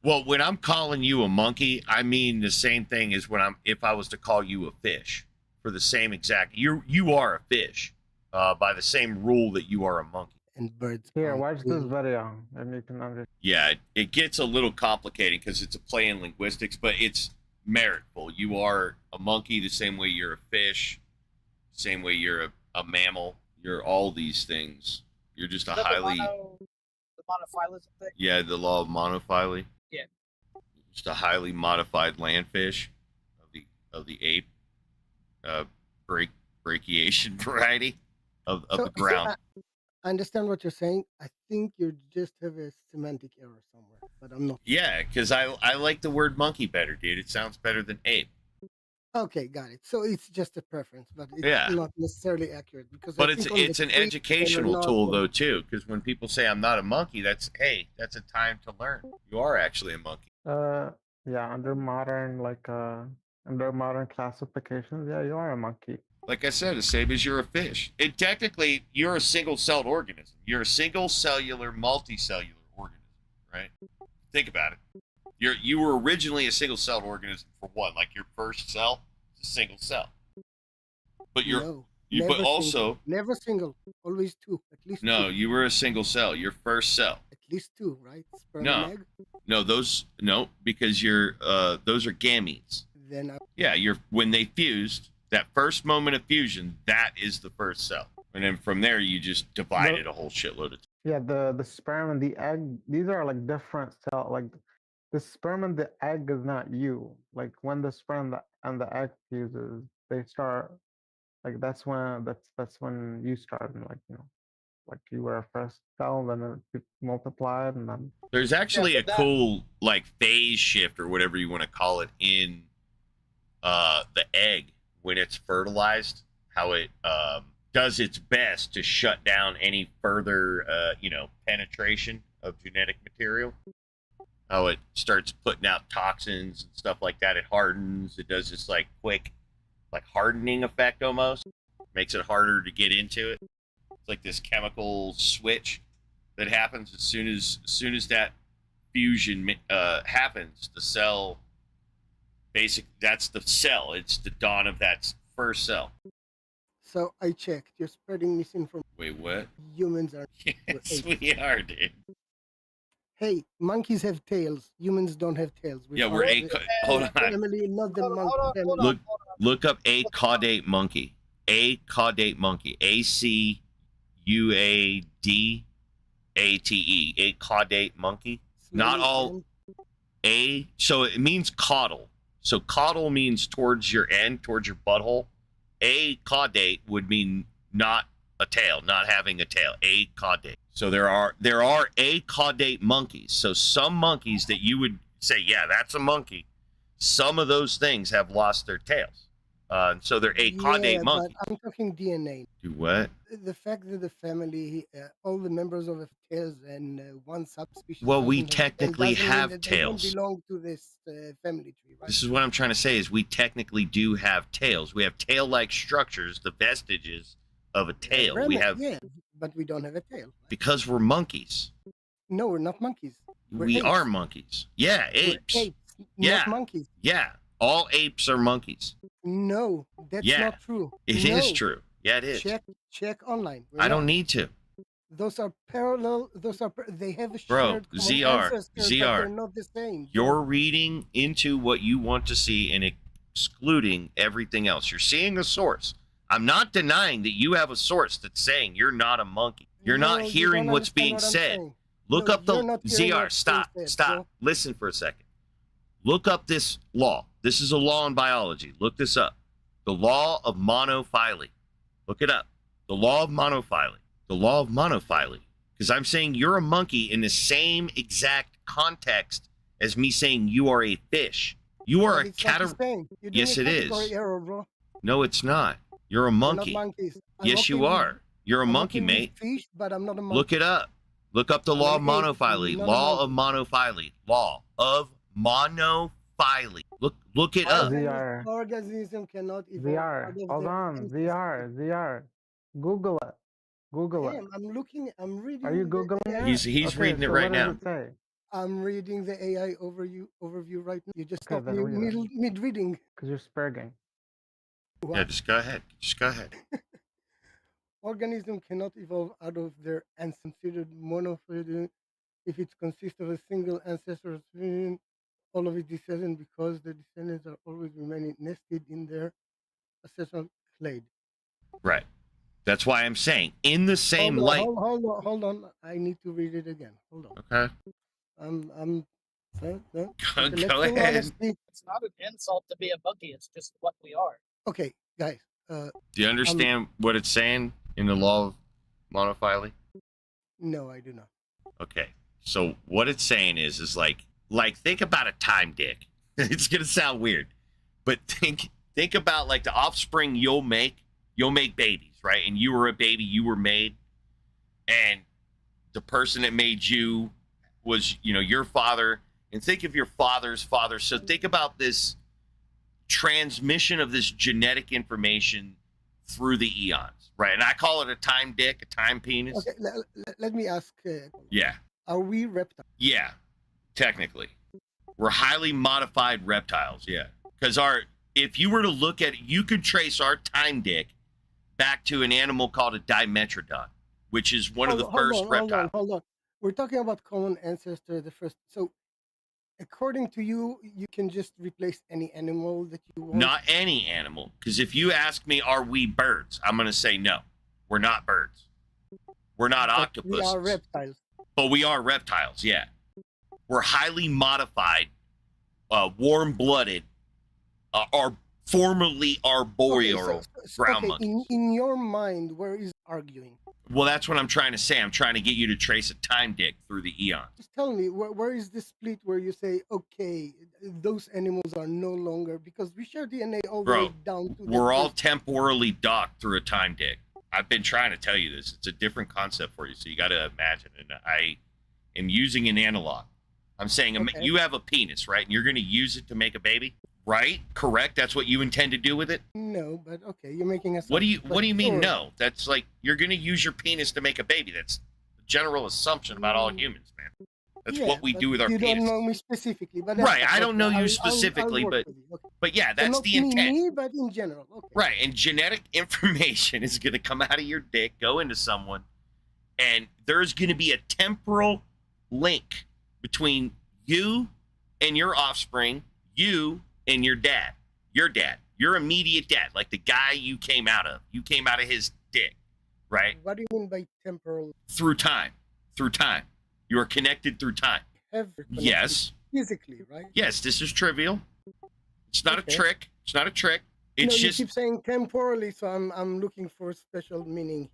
Well, when I'm calling you a monkey, I mean the same thing as if I was to call you a fish. For the same exact, you are a fish, by the same rule that you are a monkey. And birds. Here, watch this video, and you can understand. Yeah, it gets a little complicated because it's a play in linguistics, but it's meritful. You are a monkey the same way you're a fish, same way you're a mammal. You're all these things. You're just a highly the monophylism thing. Yeah, the law of monophyly. Yeah. Just a highly modified landfish of the ape. Brachiation variety of the ground. I understand what you're saying. I think you just have a semantic error somewhere, but I'm not. Yeah, because I like the word monkey better, dude. It sounds better than ape. Okay, got it. So it's just a preference, but it's not necessarily accurate because. But it's an educational tool though too, because when people say I'm not a monkey, that's a time to learn. You are actually a monkey. Yeah, under modern classifications, yeah, you are a monkey. Like I said, the same as you're a fish. Technically, you're a single-celled organism. You're a single-cellular, multicellular organism, right? Think about it. You were originally a single-celled organism for what? Like your first cell is a single cell. But never single, always two, at least. No, two. you were a single cell. Your first cell. least two, right? Sperm No. and egg. No, because those are gametes. Then Yeah, when they fused, that first moment of fusion, that is the first cell. And then from there you just divide it a whole shitload of Yeah, the sperm and the egg, these are like different cell. Like the sperm and the egg is not you. Like when the sperm and the egg fuses, they start like that's when you start, and like you were a first cell, then it multiplied, and then There's actually a cool like phase shift or whatever you want to call it in the egg when it's fertilized, how it does its best to shut down any further penetration of genetic material. How it starts putting out toxins and stuff like that. It hardens. It does this like quick like hardening effect almost. Makes it harder to get into it. It's like this chemical switch that happens as soon as that fusion happens. The cell, that's the cell. It's the dawn of that first cell. So I checked. You're spreading misinformation. Wait, what? Humans are. Yes, we are, dude. Hey, monkeys have tails. Humans don't have tails. Yeah, we're hold on. Family, not the monkey family. Look up a caudate monkey. A caudate monkey. ACUADATE. A caudate monkey. Not all A. So it means caudal. So caudal means towards your end, towards your butthole. A caudate would mean not a tail, not having a tail. A caudate. So there are a caudate monkeys. So some monkeys that you would say, yeah, that's a monkey. Some of those things have lost their tails. So they're a caudate monkey. But I'm talking DNA. Do what? The fact that the family, all the members of the tails and one subspecies. Well, we doesn't have a tail technically doesn't mean have that tails. They don't belong to this family tree, right? This is what I'm trying to say is we technically do have tails. We have tail-like structures, the vestiges of a tail. We have but we don't have a tail. because we're monkeys. No, we're not monkeys. We're We apes. are monkeys. Yeah, We're apes. apes, Yeah. not monkeys. Yeah, all apes are monkeys. No, that's Yeah. not true. It is No. true. Yeah, it is. Check online. We're I don't not. need to. Those are parallel. They have a Bro, shared common ZR, ancestor, but ZR. they're not the same. You're reading into what you want to see and excluding everything else. You're seeing a source. I'm not denying that you have a source that's saying you're not a monkey. You're No, not you hearing don't what's understand being what I'm said. saying. Look No, up the you're not hearing ZR. what's being Stop. said, Stop. bro. Listen for a second. Look up this law. This is a law in biology. Look this up. The law of monophyly. Look it up. The law of monophyly. The law of monophyly. Because I'm saying you're a monkey in the same exact context as me saying you are a fish. You are But a it's not the category. same. You're doing Yes, a it is. category error, bro. No, it's not. You're a We're not monkey. monkeys. I'm Yes, okay you with- are. You're a I'm monkey, okay with mate. Fish, but I'm not a monkey. Look it up. Look up the I'm law of an ape, monophyly. not a Law of monophyly. Law of monophyly. Look it up. ZR. Organism cannot evolve. ZR. out of Hold their on. ancestry. ZR. Google it. Google it. Damn, I'm looking. I'm reading. Are you the Googling AI. it? He's Okay, reading it so right what now. does it say? I'm reading the AI overview right now. You just Okay, stopped then me read it. mid reading. Because you're spreading. Yeah, just go ahead. Just go ahead. Organism cannot evolve out of their ancestry. Considered monophyletic if it consists of a single ancestor, all of its descendants, because the descendants are always remaining nested in their ancestral clade. Right. That's why I'm saying in the same light. Hold on. I need to read it again. Hold on. Okay. Go ahead. It's not an insult to be a monkey. It's just what we are. Okay, guys. Do you understand what it's saying in the law of monophyly? No, I do not. Okay. So what it's saying is like think about a time dick. It's gonna sound weird, but think about like the offspring you'll make babies, right? And you were a baby, you were made, and the person that made you was, your father, and think of your father's father. So think about this transmission of this genetic information through the eons, right? And I call it a time dick, a time penis. Okay, let me ask. Yeah. Are we reptiles? Yeah, technically. We're highly modified reptiles, yeah. Because if you were to look at it, you could trace our time dick back to an animal called a dimetrodon, which is one of the first reptiles. Hold on. we're talking about common ancestor, the first. So, according to you, you can just replace any animal that you want. Not any animal. Because if you ask me, are we birds? I'm going to say no. We're not birds. We're not But octopuses. we are reptiles. But we are reptiles, yeah. We're highly modified, warm-blooded, are formerly arboreal ground okay, monkeys. in your mind, where is arguing? Well, that's what I'm trying to say. I'm trying to get you to trace a time dick through the eons. Just tell me, where is the split where you say, okay, those animals are no longer, because we share DNA all the way Bro, down to we're all first- temporally docked through a time dick. I've been trying to tell you this. It's a different concept for you, so you got to imagine. And I am using an analog. I'm saying Okay. you have a penis, right? And you're going to use it to make a baby, right? Correct? That's what you intend to do with it? No, but okay, you're making us. What do you mean no? That's like you're going to use your penis to make a baby. That's the general assumption about all humans, man. That's what we do with our You penis. don't know me specifically, but Right, I okay, don't know you I'll specifically, work but with you. Okay. but yeah, So that's not the intent. Me, but in general. Okay. Right, and genetic information is going to come out of your dick, go into someone, and there's going to be a temporal link between you and your offspring, you and your dad, your immediate dad, like the guy you came out of. You came out of his dick, right? What do you mean by temporal? Through time. You are connected through time. Ever Yes. physically, right? Yes, this is trivial. It's not Okay. a trick. It's not a trick. It's no, just you keep saying temporally, so I'm looking for special meaning.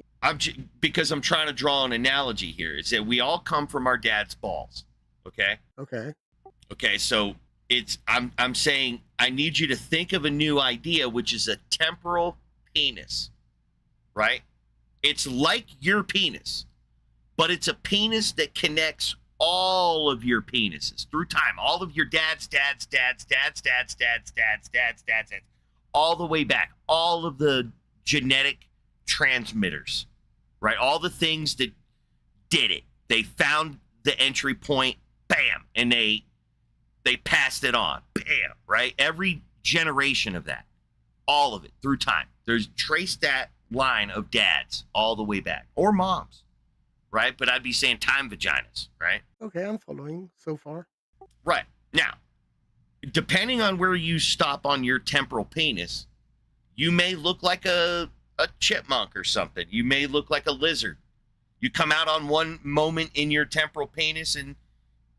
because I'm trying to draw an analogy here. Is that we all come from our dad's balls. Okay? Okay. Okay, so I'm saying I need you to think of a new idea, which is a temporal penis. Right? It's like your penis, but it's a penis that connects all of your penises through time. All of your dads, all the way back. All of the genetic transmitters, right? All the things that did it. They found the entry point, bam, and they passed it on, bam, right? Every generation of that, all of it through time. There's trace that line of dads all the way back, or moms, right? But I'd be saying time vaginas, right? Okay, I'm following so far. Right. Now, depending on where you stop on your temporal penis, you may look like a chipmunk or something. You may look like a lizard. You come out on one moment in your temporal penis and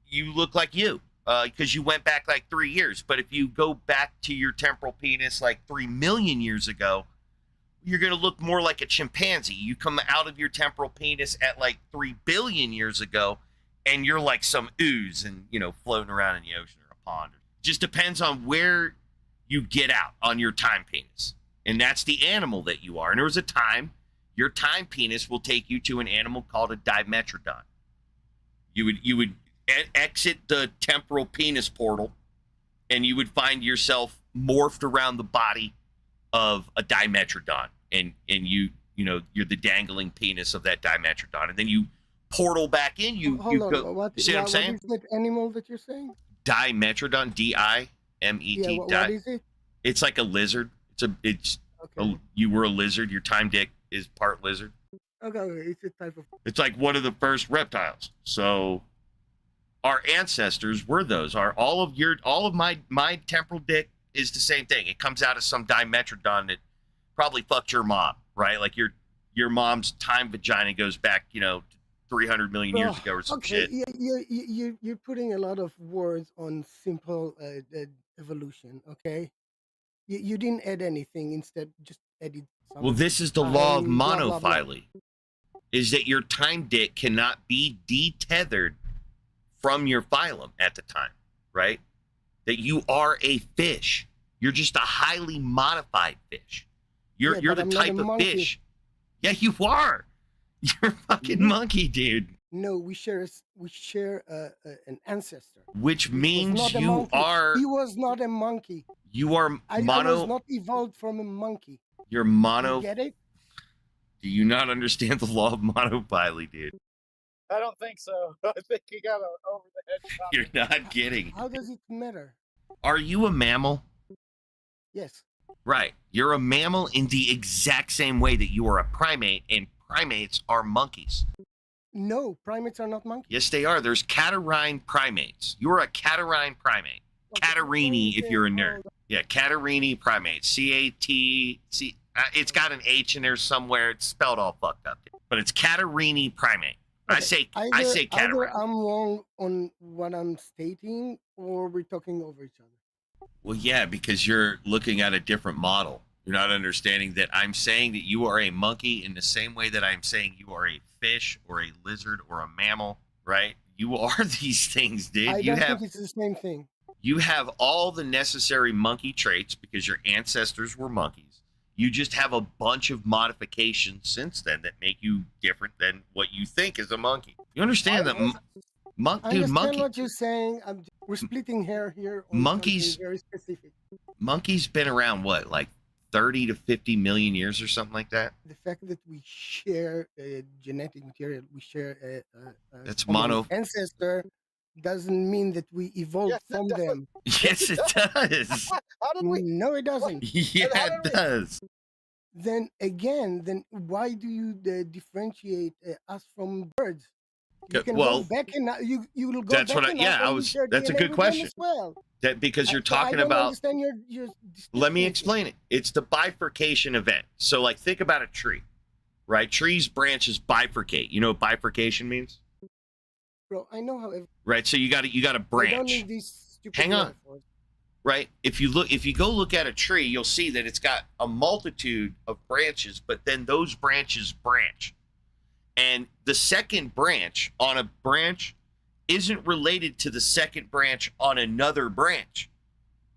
you look like you because you went back like 3 years. But if you go back to your temporal penis like 3 million years ago, you're going to look more like a chimpanzee. You come out of your temporal penis at like 3 billion years ago, and you're like some ooze and, floating around in the ocean or a pond. Just depends on where you get out on your time penis. And that's the animal that you are. And there was a time, your time penis will take you to an animal called a dimetrodon. You would exit the temporal penis portal, and you would find yourself morphed around the body of a dimetrodon, and you're the dangling penis of that dimetrodon, and then you portal back in. You Hold go. on. What, You see what I'm saying? What is that animal that you're saying? Dimetrodon, DIMET. Yeah, what is it? It's like a lizard. You were a lizard. Your time dick is part lizard. Okay, it's a type of. It's like one of the first reptiles. So our ancestors were those. All of my temporal dick is the same thing. It comes out of some dimetrodon that probably fucked your mom, right? Like your mom's time vagina goes back, 300 million years ago or some Okay, shit. you're putting a lot of words on simple evolution. Okay, you didn't add anything. Instead, just added. Well, this is the law of blah, blah, blah. monophyly. Is that your time dick cannot be detethered from your phylum at the time, right? That you are a fish. You're just a highly modified fish. You're Yeah, the but I'm not a type of monkey. fish. Yeah, you are. You're a fucking monkey, dude. No, we share an ancestor. Which was means not a you monkey. are. He was not a monkey. You are I was mono. not evolved from a monkey. You're You mono. get it? Do you not understand the law of monophyly, dude? I don't think so. I think you got a over the head shot. You're not getting. How does it matter? Are you a mammal? Yes. Right. You're a mammal in the exact same way that you are a primate, and primates are monkeys. No, primates are not monkeys. Yes, they are. There's catarrhine primates. You're a catarrhine primate. Catarini, if you're a nerd. Yeah, Catarini primate. C-A-T-C. It's got an H in there somewhere. It's spelled all fucked up. But it's Catarini primate. I say Either catarrhine. I'm wrong on what I'm stating, or we're talking over each other. Well, yeah, because you're looking at a different model. You're not understanding that I'm saying that you are a monkey in the same way that I'm saying you are a fish or a lizard or a mammal, right? You are these things, dude. I don't think it's the same thing. You have all the necessary monkey traits because your ancestors were monkeys. You just have a bunch of modifications since then that make you different than what you think is a monkey. You understand that? I understand what you're saying. We're splitting hair here. On Monkeys- something very specific. Monkeys been around what, like 30 to 50 million years or something like that? The fact that we share genetic material, we share That's common mono. ancestor, doesn't mean that we evolved from them. Yes, it does. How did we? No, it doesn't. Yeah, it does. Then again, why do you differentiate us from birds? You Yeah, can well, go back and you will go that's back what I- and yeah, out I and was- share that's a DNA good with them question. as well. That because you're So I talking don't about. understand your Let me explain it. It's the bifurcation event. So, like, think about a tree, right? Trees' branches bifurcate. You know what bifurcation means, bro. I know how. right? So you got a I don't branch. need these stupid Hang on. metaphors. Right? If you go look at a tree, you'll see that it's got a multitude of branches, but then those branches branch. And the second branch on a branch isn't related to the second branch on another branch.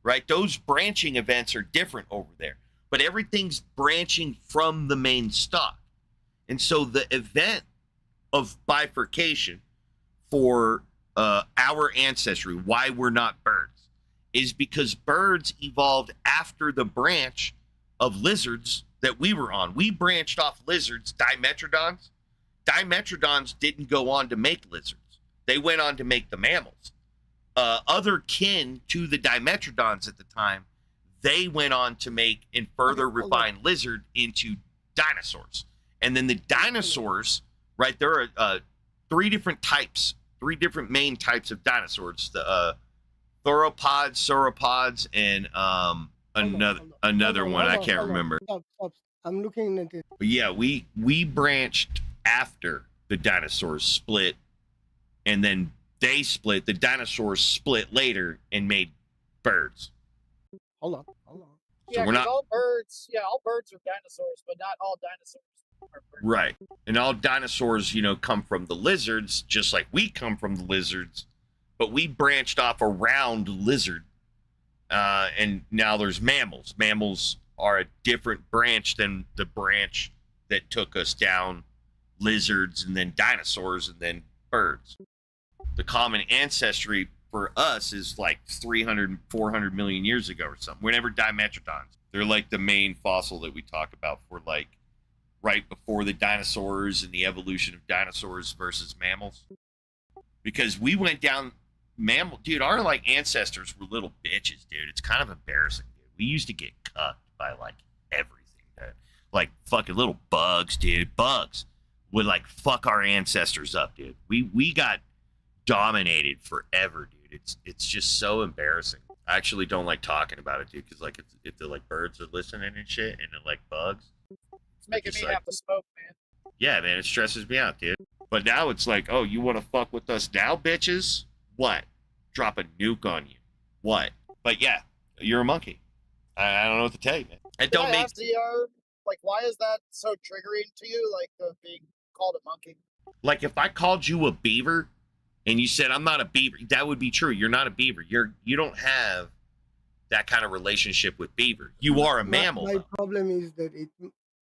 Right? Those branching events are different over there. But everything's branching from the main stock. And so the event of bifurcation for our ancestry, why we're not birds, is because birds evolved after the branch of lizards that we were on. We branched off lizards, dimetrodons. Dimetrodons didn't go on to make lizards. They went on to make the mammals. Other kin to the dimetrodons at the time, they went on to make and further refine lizard into dinosaurs. And then the dinosaurs, right, there are three different main types of dinosaurs. The theropods, sauropods, and another one I can't remember. Stop. I'm looking at it. But yeah, we branched after the dinosaurs split, and then they split. The dinosaurs split later and made birds. Hold on. Yeah, we're 'cause not- all birds. Yeah, all birds are dinosaurs, but not all dinosaurs are birds. Right. And all dinosaurs, come from the lizards, just like we come from the lizards, but we branched off around lizard. And now there's mammals. Mammals are a different branch than the branch that took us down lizards and then dinosaurs and then birds. The common ancestry for us is like 300, 400 million years ago or something. We're never dimetrodons. They're like the main fossil that we talk about for like right before the dinosaurs and the evolution of dinosaurs versus mammals. Because we went down dude, our like ancestors were little bitches, dude. It's kind of embarrassing, dude. We used to get cucked by like everything, dude. Like fucking little bugs, dude. Bugs would like fuck our ancestors up, dude. We got dominated forever, dude. It's just so embarrassing. I actually don't like talking about it, dude, because like if the like birds are listening and shit and they're like bugs. It's making Just me like- have to smoke, man. Yeah, man, it stresses me out, dude. But now it's like, oh, you want to fuck with us now, bitches? What? Drop a nuke on you. What? But yeah, you're a monkey. I don't know what to tell you, man. It Can don't I make ask the like, why is that so triggering to you? Like being called a monkey. like if I called you a beaver and you said I'm not a beaver, that would be true. You're not a beaver. You don't have that kind of relationship with beaver. You are a mammal. My though. problem is that it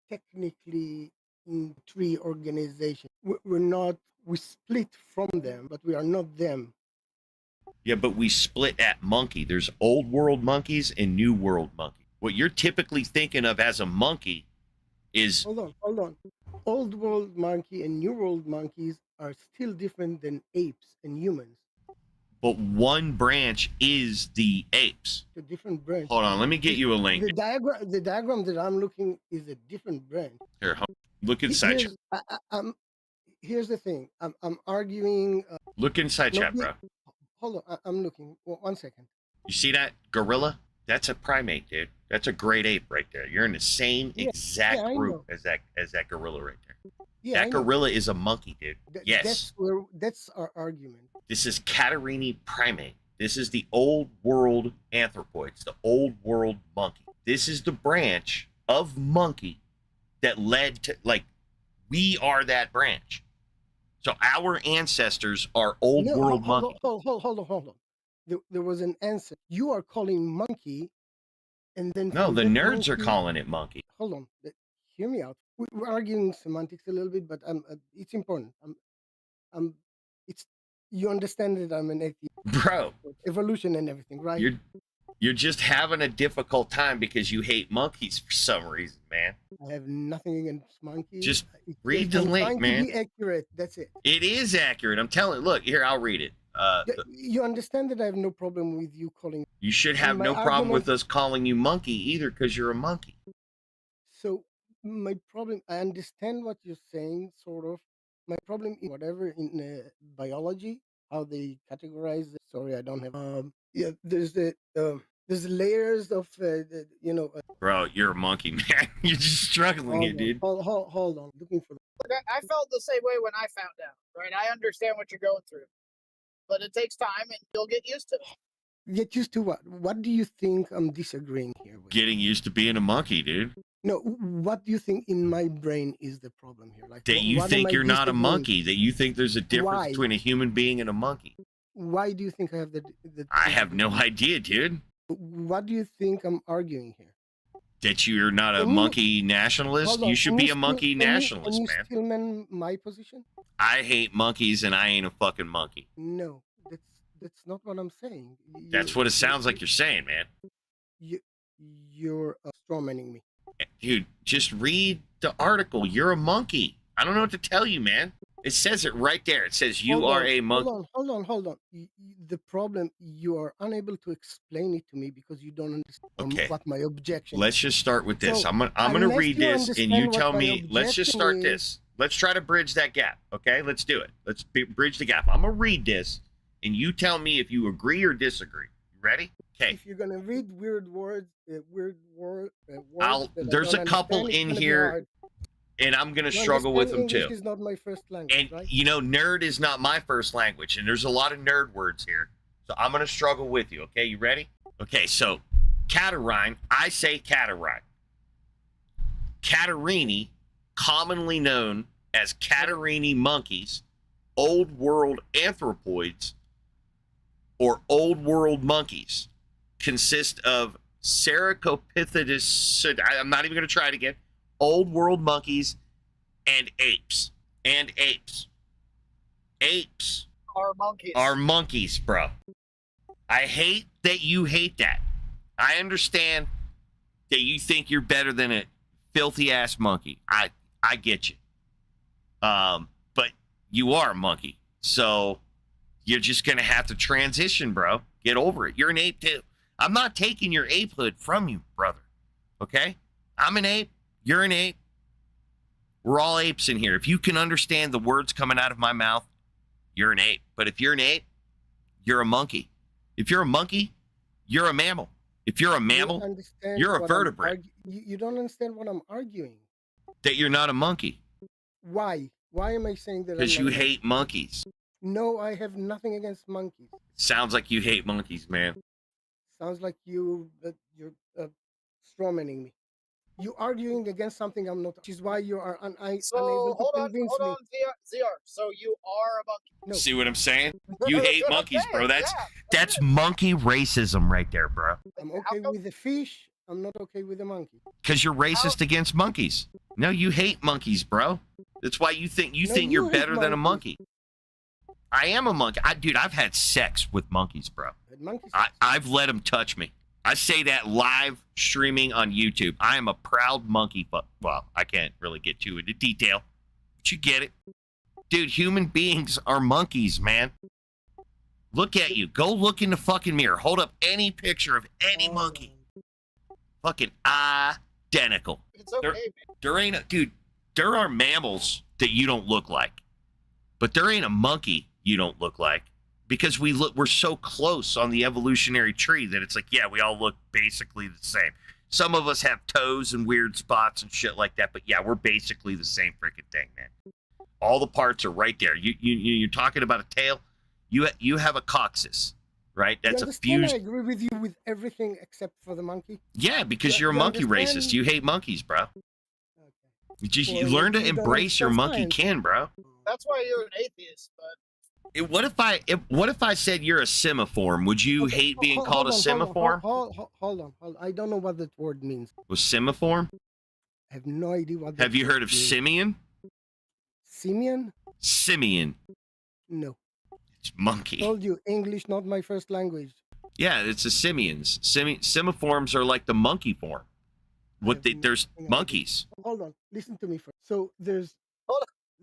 technically in three organizations. We're not. We split from them, but we are not them. Yeah, but we split at monkey. There's old world monkeys and new world monkeys. What you're typically thinking of as a monkey is Hold on. Old world monkey and new world monkeys are still different than apes and humans. but one branch is the apes. The different branch. Hold on, let me get you a link. The diagram that I'm looking is a different branch. Here, look inside you. Here's- here's the thing. I'm arguing. Look inside No, chat, bro. hold on. I'm looking. 1 second. You see that gorilla? That's a primate, dude. That's a great ape right there. You're in the same exact I group know. as that gorilla right there. Yeah, I That know. gorilla is a monkey, dude. Yes. That's our argument. This is Catarrhini primate. This is the old world anthropoids, the old world monkey. This is the branch of monkey that led to, like, we are that branch. So our ancestors are old No, world hold, monkey. hold on. There was an answer. You are calling monkey, and then No, from the that nerds are monkey- calling it monkey. Hold on, hear me out. We're arguing semantics a little bit, but it's important. It's you understand that I'm an atheist, Bro, evolution and everything, right? you're just having a difficult time because you hate monkeys for some reason, man. I have nothing against monkeys. Just It's read just the I'm link, trying man. To be accurate. That's it. It is accurate. I'm telling. Look here, I'll read it. You understand that I have no problem with you calling. You should have my no problem with argument- us calling you monkey either, because you're a monkey. So my problem, I understand what you're saying, sort of. My problem is whatever in biology, how they categorize. Sorry, I don't have. Yeah, there's layers of Bro, you're a monkey, man. You're just struggling here, dude. Hold on, looking for. Look, I felt the same way when I found out, right? I understand what you're going through, but it takes time and you'll get used to it. Get used to what? What do you think I'm disagreeing here with? Getting used to being a monkey, dude. No, what do you think in my brain is the problem here? Like That you what am think I you're not a disagreeing? monkey. That you think there's a difference Why? between a human being and a monkey. Why do you think I have the? I have no idea, dude. What do you think I'm arguing here? That you're not a Can you- monkey nationalist. Hold on, You should can be you a still- monkey can you- nationalist, can you man. still man my position? I hate monkeys and I ain't a fucking monkey. No, that's not what I'm saying. That's what it sounds like you're saying, man. You're strawmanning me. Dude, just read the article. You're a monkey. I don't know what to tell you, man. It says it right there. It says you Hold are on, a monkey. Hold on. The problem, you are unable to explain it to me because you don't understand Okay. what my objection Let's just start with this. So, I'm gonna unless read you this and you understand what tell my me. Let's just start objection this. Let's try to bridge that gap. Okay, let's do it. Let's bridge the gap. I'm gonna read this and you tell me if you agree or disagree. You ready? Okay. If you're gonna read weird words, words that There's I a don't couple understand, it's in gonna be here, hard. and I'm gonna You struggle with understand them English too. is not my first language, And right? you know, nerd is not my first language, and there's a lot of nerd words here. So I'm gonna struggle with you. Okay, you ready? Okay, so Catarrhine, I say Catarrhine. Catarrhini, commonly known as Catarrhini monkeys, old world anthropoids, or old world monkeys, consist of Cercopithecus. I'm not even gonna try it again. Old world monkeys and apes. And apes. Apes Are monkeys. are monkeys, bro. I hate that you hate that. I understand that you think you're better than a filthy ass monkey. I get you. But you are a monkey. So you're just gonna have to transition, bro. Get over it. You're an ape too. I'm not taking your apehood from you, brother. Okay? I'm an ape. You're an ape. We're all apes in here. If you can understand the words coming out of my mouth, you're an ape. But if you're an ape, you're a monkey. If you're a monkey, you're a mammal. If you're a mammal, understand you're a what I'm vertebrate. you don't understand what I'm arguing. That you're not a monkey Why? Why am I saying that? I'm because not you a monkey? hate monkeys. No, I have nothing against monkeys. Sounds like you hate monkeys, man. Sounds like you're strawmanning me. You arguing against something I'm not, which is why you are unable So to hold on, convince me. ZR. So you are a monkey. No. See what I'm saying? You hate That's what I'm monkeys, bro. saying, That's monkey racism right there, bro. I'm okay with the fish. I'm not okay with the monkey. Because you're racist against monkeys. No, you hate monkeys, bro. That's why you think No, you're you hate better than a monkeys. monkey. I am a monkey. Dude, I've had sex with monkeys, bro. Monkeys. I've let them touch me. I say that live streaming on YouTube. I am a proud monkey. Well, I can't really get too into detail, but you get it. Dude, human beings are monkeys, man. Look at you. Go look in the fucking mirror. Hold up any picture of any monkey. Fucking identical. It's okay, man. There ain't dude, there are mammals that you don't look like. but there ain't a monkey you don't look like, because we're so close on the evolutionary tree that it's like, yeah, we all look basically the same. Some of us have toes and weird spots and shit like that, but yeah, we're basically the same freaking thing, man. All the parts are right there. You're talking about a tail. You have a coccyx, right? That's a fused. I agree with you with everything except for the monkey. Yeah, because you're a monkey racist. You hate monkeys, bro. You learn to embrace your monkey kin, bro. That's why you're an atheist, but What if I said you're a semaphore? Would you hate being called a semaphore? Hold on. I don't know what that word means. Was semaphore? I have no idea what. Have you heard of simian? Simian? Simian. No. It's monkey. Told you, English not my first language. Yeah, it's the simians. Semaphores are like the monkey form. There's monkeys. Hold on, listen to me first. So there's.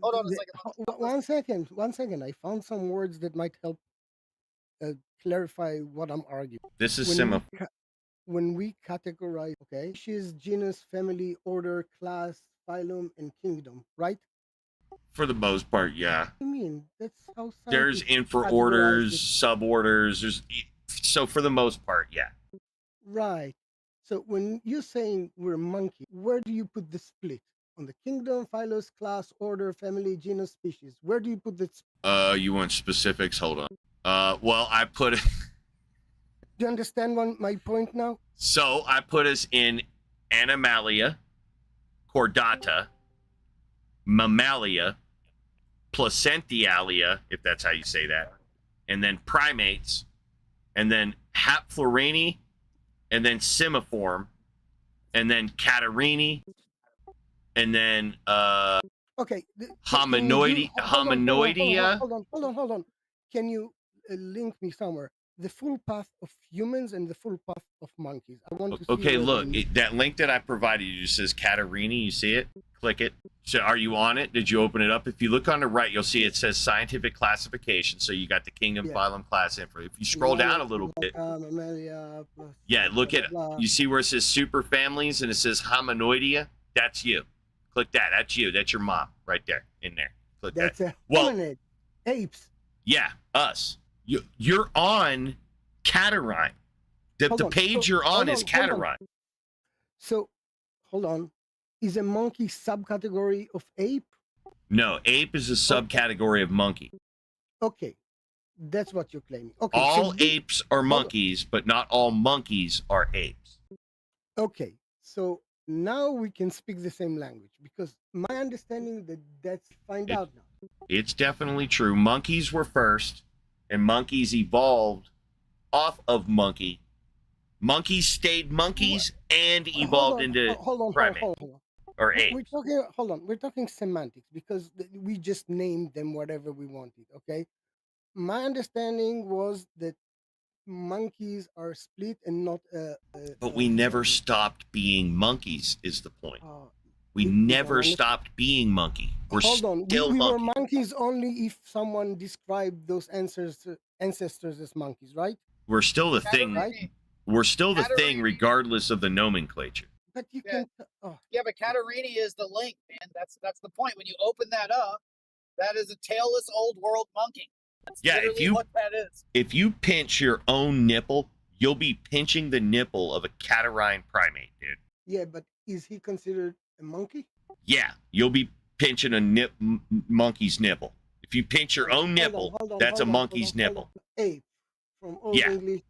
Hold on a second. One second. I found some words that might help clarify what I'm arguing. This is semaphore. When we categorize, okay, species, genus, family, order, class, phylum, and kingdom, right? For the most part, yeah. I mean, that's how. There's infraorders, suborders. So for the most part, yeah. Right. So when you're saying we're monkey, where do you put the split? On the kingdom, phylus, class, order, family, genus, species. Where do you put the You want specifics? Hold on. Well, I put it. Do you understand my point now? So I put us in Animalia, Chordata, Mammalia, Placentialia, if that's how you say that, and then primates, and then Haplorini, and then Semaphore, and then Catarrhini, and then okay, Hominoidia. Hold on. Can you link me somewhere? The full path of humans and the full path of monkeys. I want to see. Okay, look, that link that I provided you just says Catarrhini. You see it? Click it. So are you on it? Did you open it up? If you look on the right, you'll see it says scientific classification. So you got the kingdom, phylum, class, info. If you scroll down a little bit, yeah, look at you see where it says super families and it says hominoidia. That's you. Click that. That's you. That's your mom right there in there. Click that's that. A hominid. Apes. Yeah, us. You're on Catarrhine. The page you're on is Catarrhine. So, hold on. Is a monkey subcategory of ape? No, ape is a subcategory of monkey. Okay, that's what you're claiming. Okay, all apes are monkeys, but not all monkeys are apes. Okay, so now we can speak the same language because my understanding that's find out now. It's definitely true. Monkeys were first, and monkeys evolved off of monkey. Monkeys stayed monkeys and evolved into primate or apes. We're talking semantics because we just named them whatever we wanted. Okay, my understanding was that monkeys are split and not. But we never stopped being monkeys. Is the point? We never stopped being monkey. We're still we were monkey. monkeys only if someone described those ancestors as monkeys, right? We're still the thing. Right? We're still the thing, regardless of the nomenclature. But you can. Yeah, but Catarrhini is the link, man. That's the point. When you open that up, that is a tailless old world monkey. That's what that is. If you pinch your own nipple, you'll be pinching the nipple of a Catarrhine primate, dude. Yeah, but is he considered a monkey? Yeah, you'll be pinching a monkey's nipple. If you pinch your own nipple, that's a monkey's nipple. Ape, from Old English,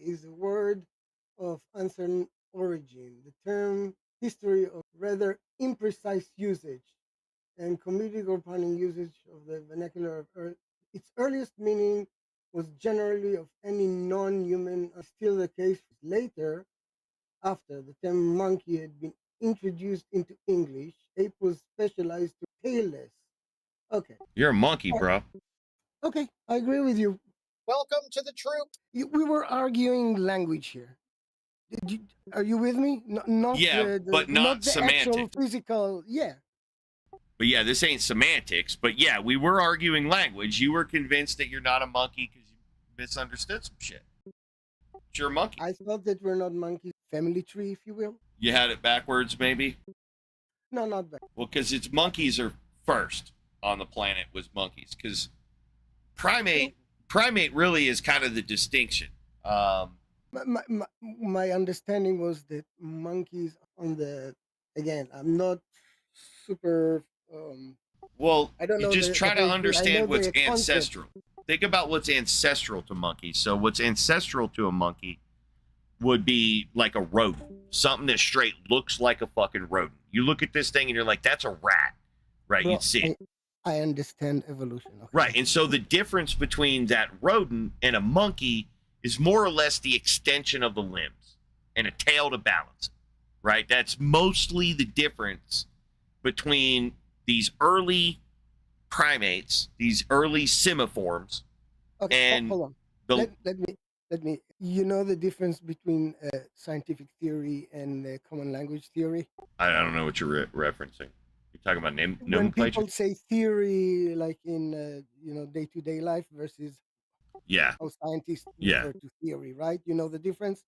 is a word of uncertain origin. The term history of rather imprecise usage and comedic or punning usage of the vernacular of Earth. Its earliest meaning was generally of any non-human, still the case later, after the term monkey had been introduced into English, ape was specialized to tailless. Okay. You're a monkey, bro. Okay, I agree with you. Welcome to the troop. We were arguing language here. Are you with me? Not but not the semantic. actual physical. Yeah. But yeah, this ain't semantics. But yeah, we were arguing language. You were convinced that you're not a monkey because you misunderstood some shit. But you're a monkey. I thought that we're not monkeys. Family tree, if you will. You had it backwards, maybe? No, not that. Well, because it's monkeys are first. on the planet was monkeys, because primate really is kind of the distinction. My understanding was that monkeys on the, again, I'm not super Well, I don't you know just the try to whole thing. I know understand what's the concept. ancestral. Think about what's ancestral to monkeys. So what's ancestral to a monkey would be like a rodent, something that straight looks like a fucking rodent. You look at this thing and you're like, that's a rat, right? Bro, You'd see it. I understand evolution. Okay. Right. And so the difference between that rodent and a monkey is more or less the extension of the limbs and a tail to balance it, right? That's mostly the difference between these early primates, these early simiforms, Okay, and hold on. the Let me. You know the difference between scientific theory and common language theory? I don't know what you're referencing. You're talking about When nomenclature? people say theory, like in day-to-day life versus Yeah. how scientists Yeah. refer to theory, right? You know the difference?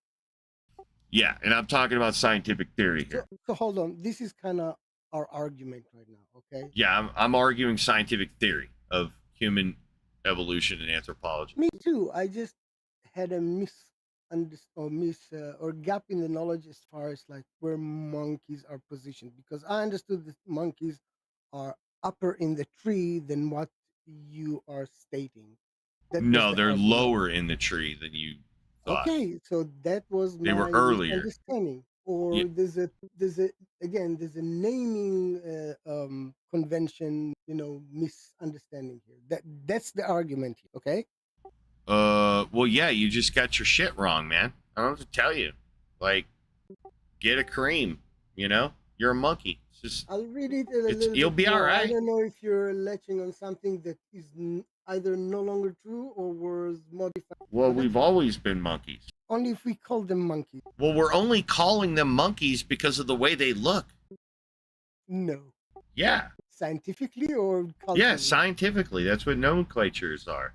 Yeah, and I'm talking about scientific theory here. So hold on. This is kind of our argument right now, okay? Yeah, I'm arguing scientific theory of human evolution and anthropology. Me too. I just had a or gap in the knowledge as far as like where monkeys are positioned, because I understood that monkeys are upper in the tree than what you are stating. That was No, the they're argument. lower in the tree than you thought. Okay, so that was They were my earlier. misunderstanding. Or Yeah. there's a naming convention, misunderstanding here. That's the argument here. Okay. Well, yeah, you just got your shit wrong, man. I don't know what to tell you. Like, get a cream, You're a monkey. It's just, I'll read it a little you'll bit be all more. I right. don't know if you're latching on something that is either no longer true or was modified. Well, we've always been monkeys. Only if we call them monkeys. Well, we're only calling them monkeys because of the way they look. No. Yeah. Scientifically or culturally? Yeah, scientifically. That's what nomenclatures are.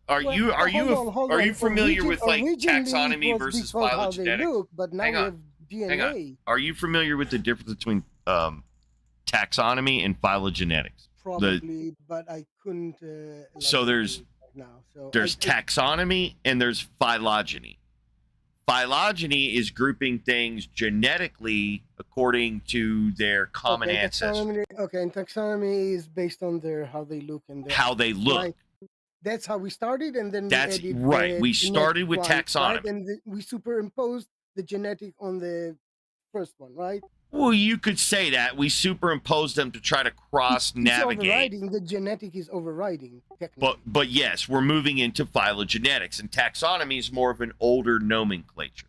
Are Well, you hold on. familiar with like Originally, taxonomy it was versus because how they phylogenetics? look, but now Hang we on. have DNA. Hang on. Are you familiar with the difference between taxonomy and phylogenetics? Probably, but I couldn't. So there's right now. So there's taxonomy and there's phylogeny. Phylogeny is grouping things genetically according to their common ancestry. And taxonomy is based on how they look and How they look. Right. That's how we started, and then That's we added right. the We started with genetic one, taxonomy. right? And we superimposed the genetic on the first one, right? Well, you could say that. We superimposed them to try to cross It's navigate. overriding. The genetic is overriding, technically. But yes, we're moving into phylogenetics, and taxonomy is more of an older nomenclature.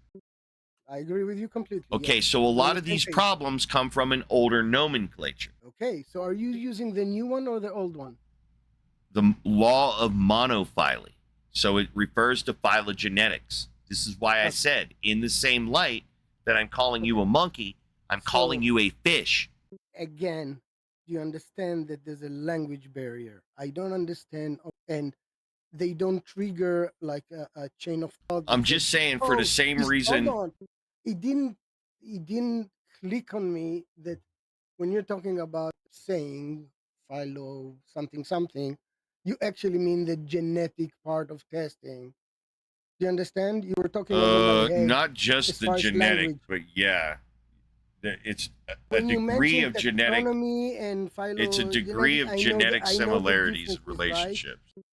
I agree with you completely. Okay, yes. so a lot of Same these page. problems come from an older nomenclature. Okay, so are you using the new one or the old one? The law of monophyly. So it refers to phylogenetics. This is why I said, in the same light that I'm calling you a monkey, I'm calling you a fish. Again, you understand that there's a language barrier. I don't understand, and they don't trigger like a chain of thought. I'm just saying, for the same reason. Hold on. It didn't click on me that when you're talking about saying philo something, you actually mean the genetic part of testing. Do you understand? You were talking over my head. Not just the genetic, but yeah. It's a degree of genetic. And It's a degree of genetic similarities and relationships. Right?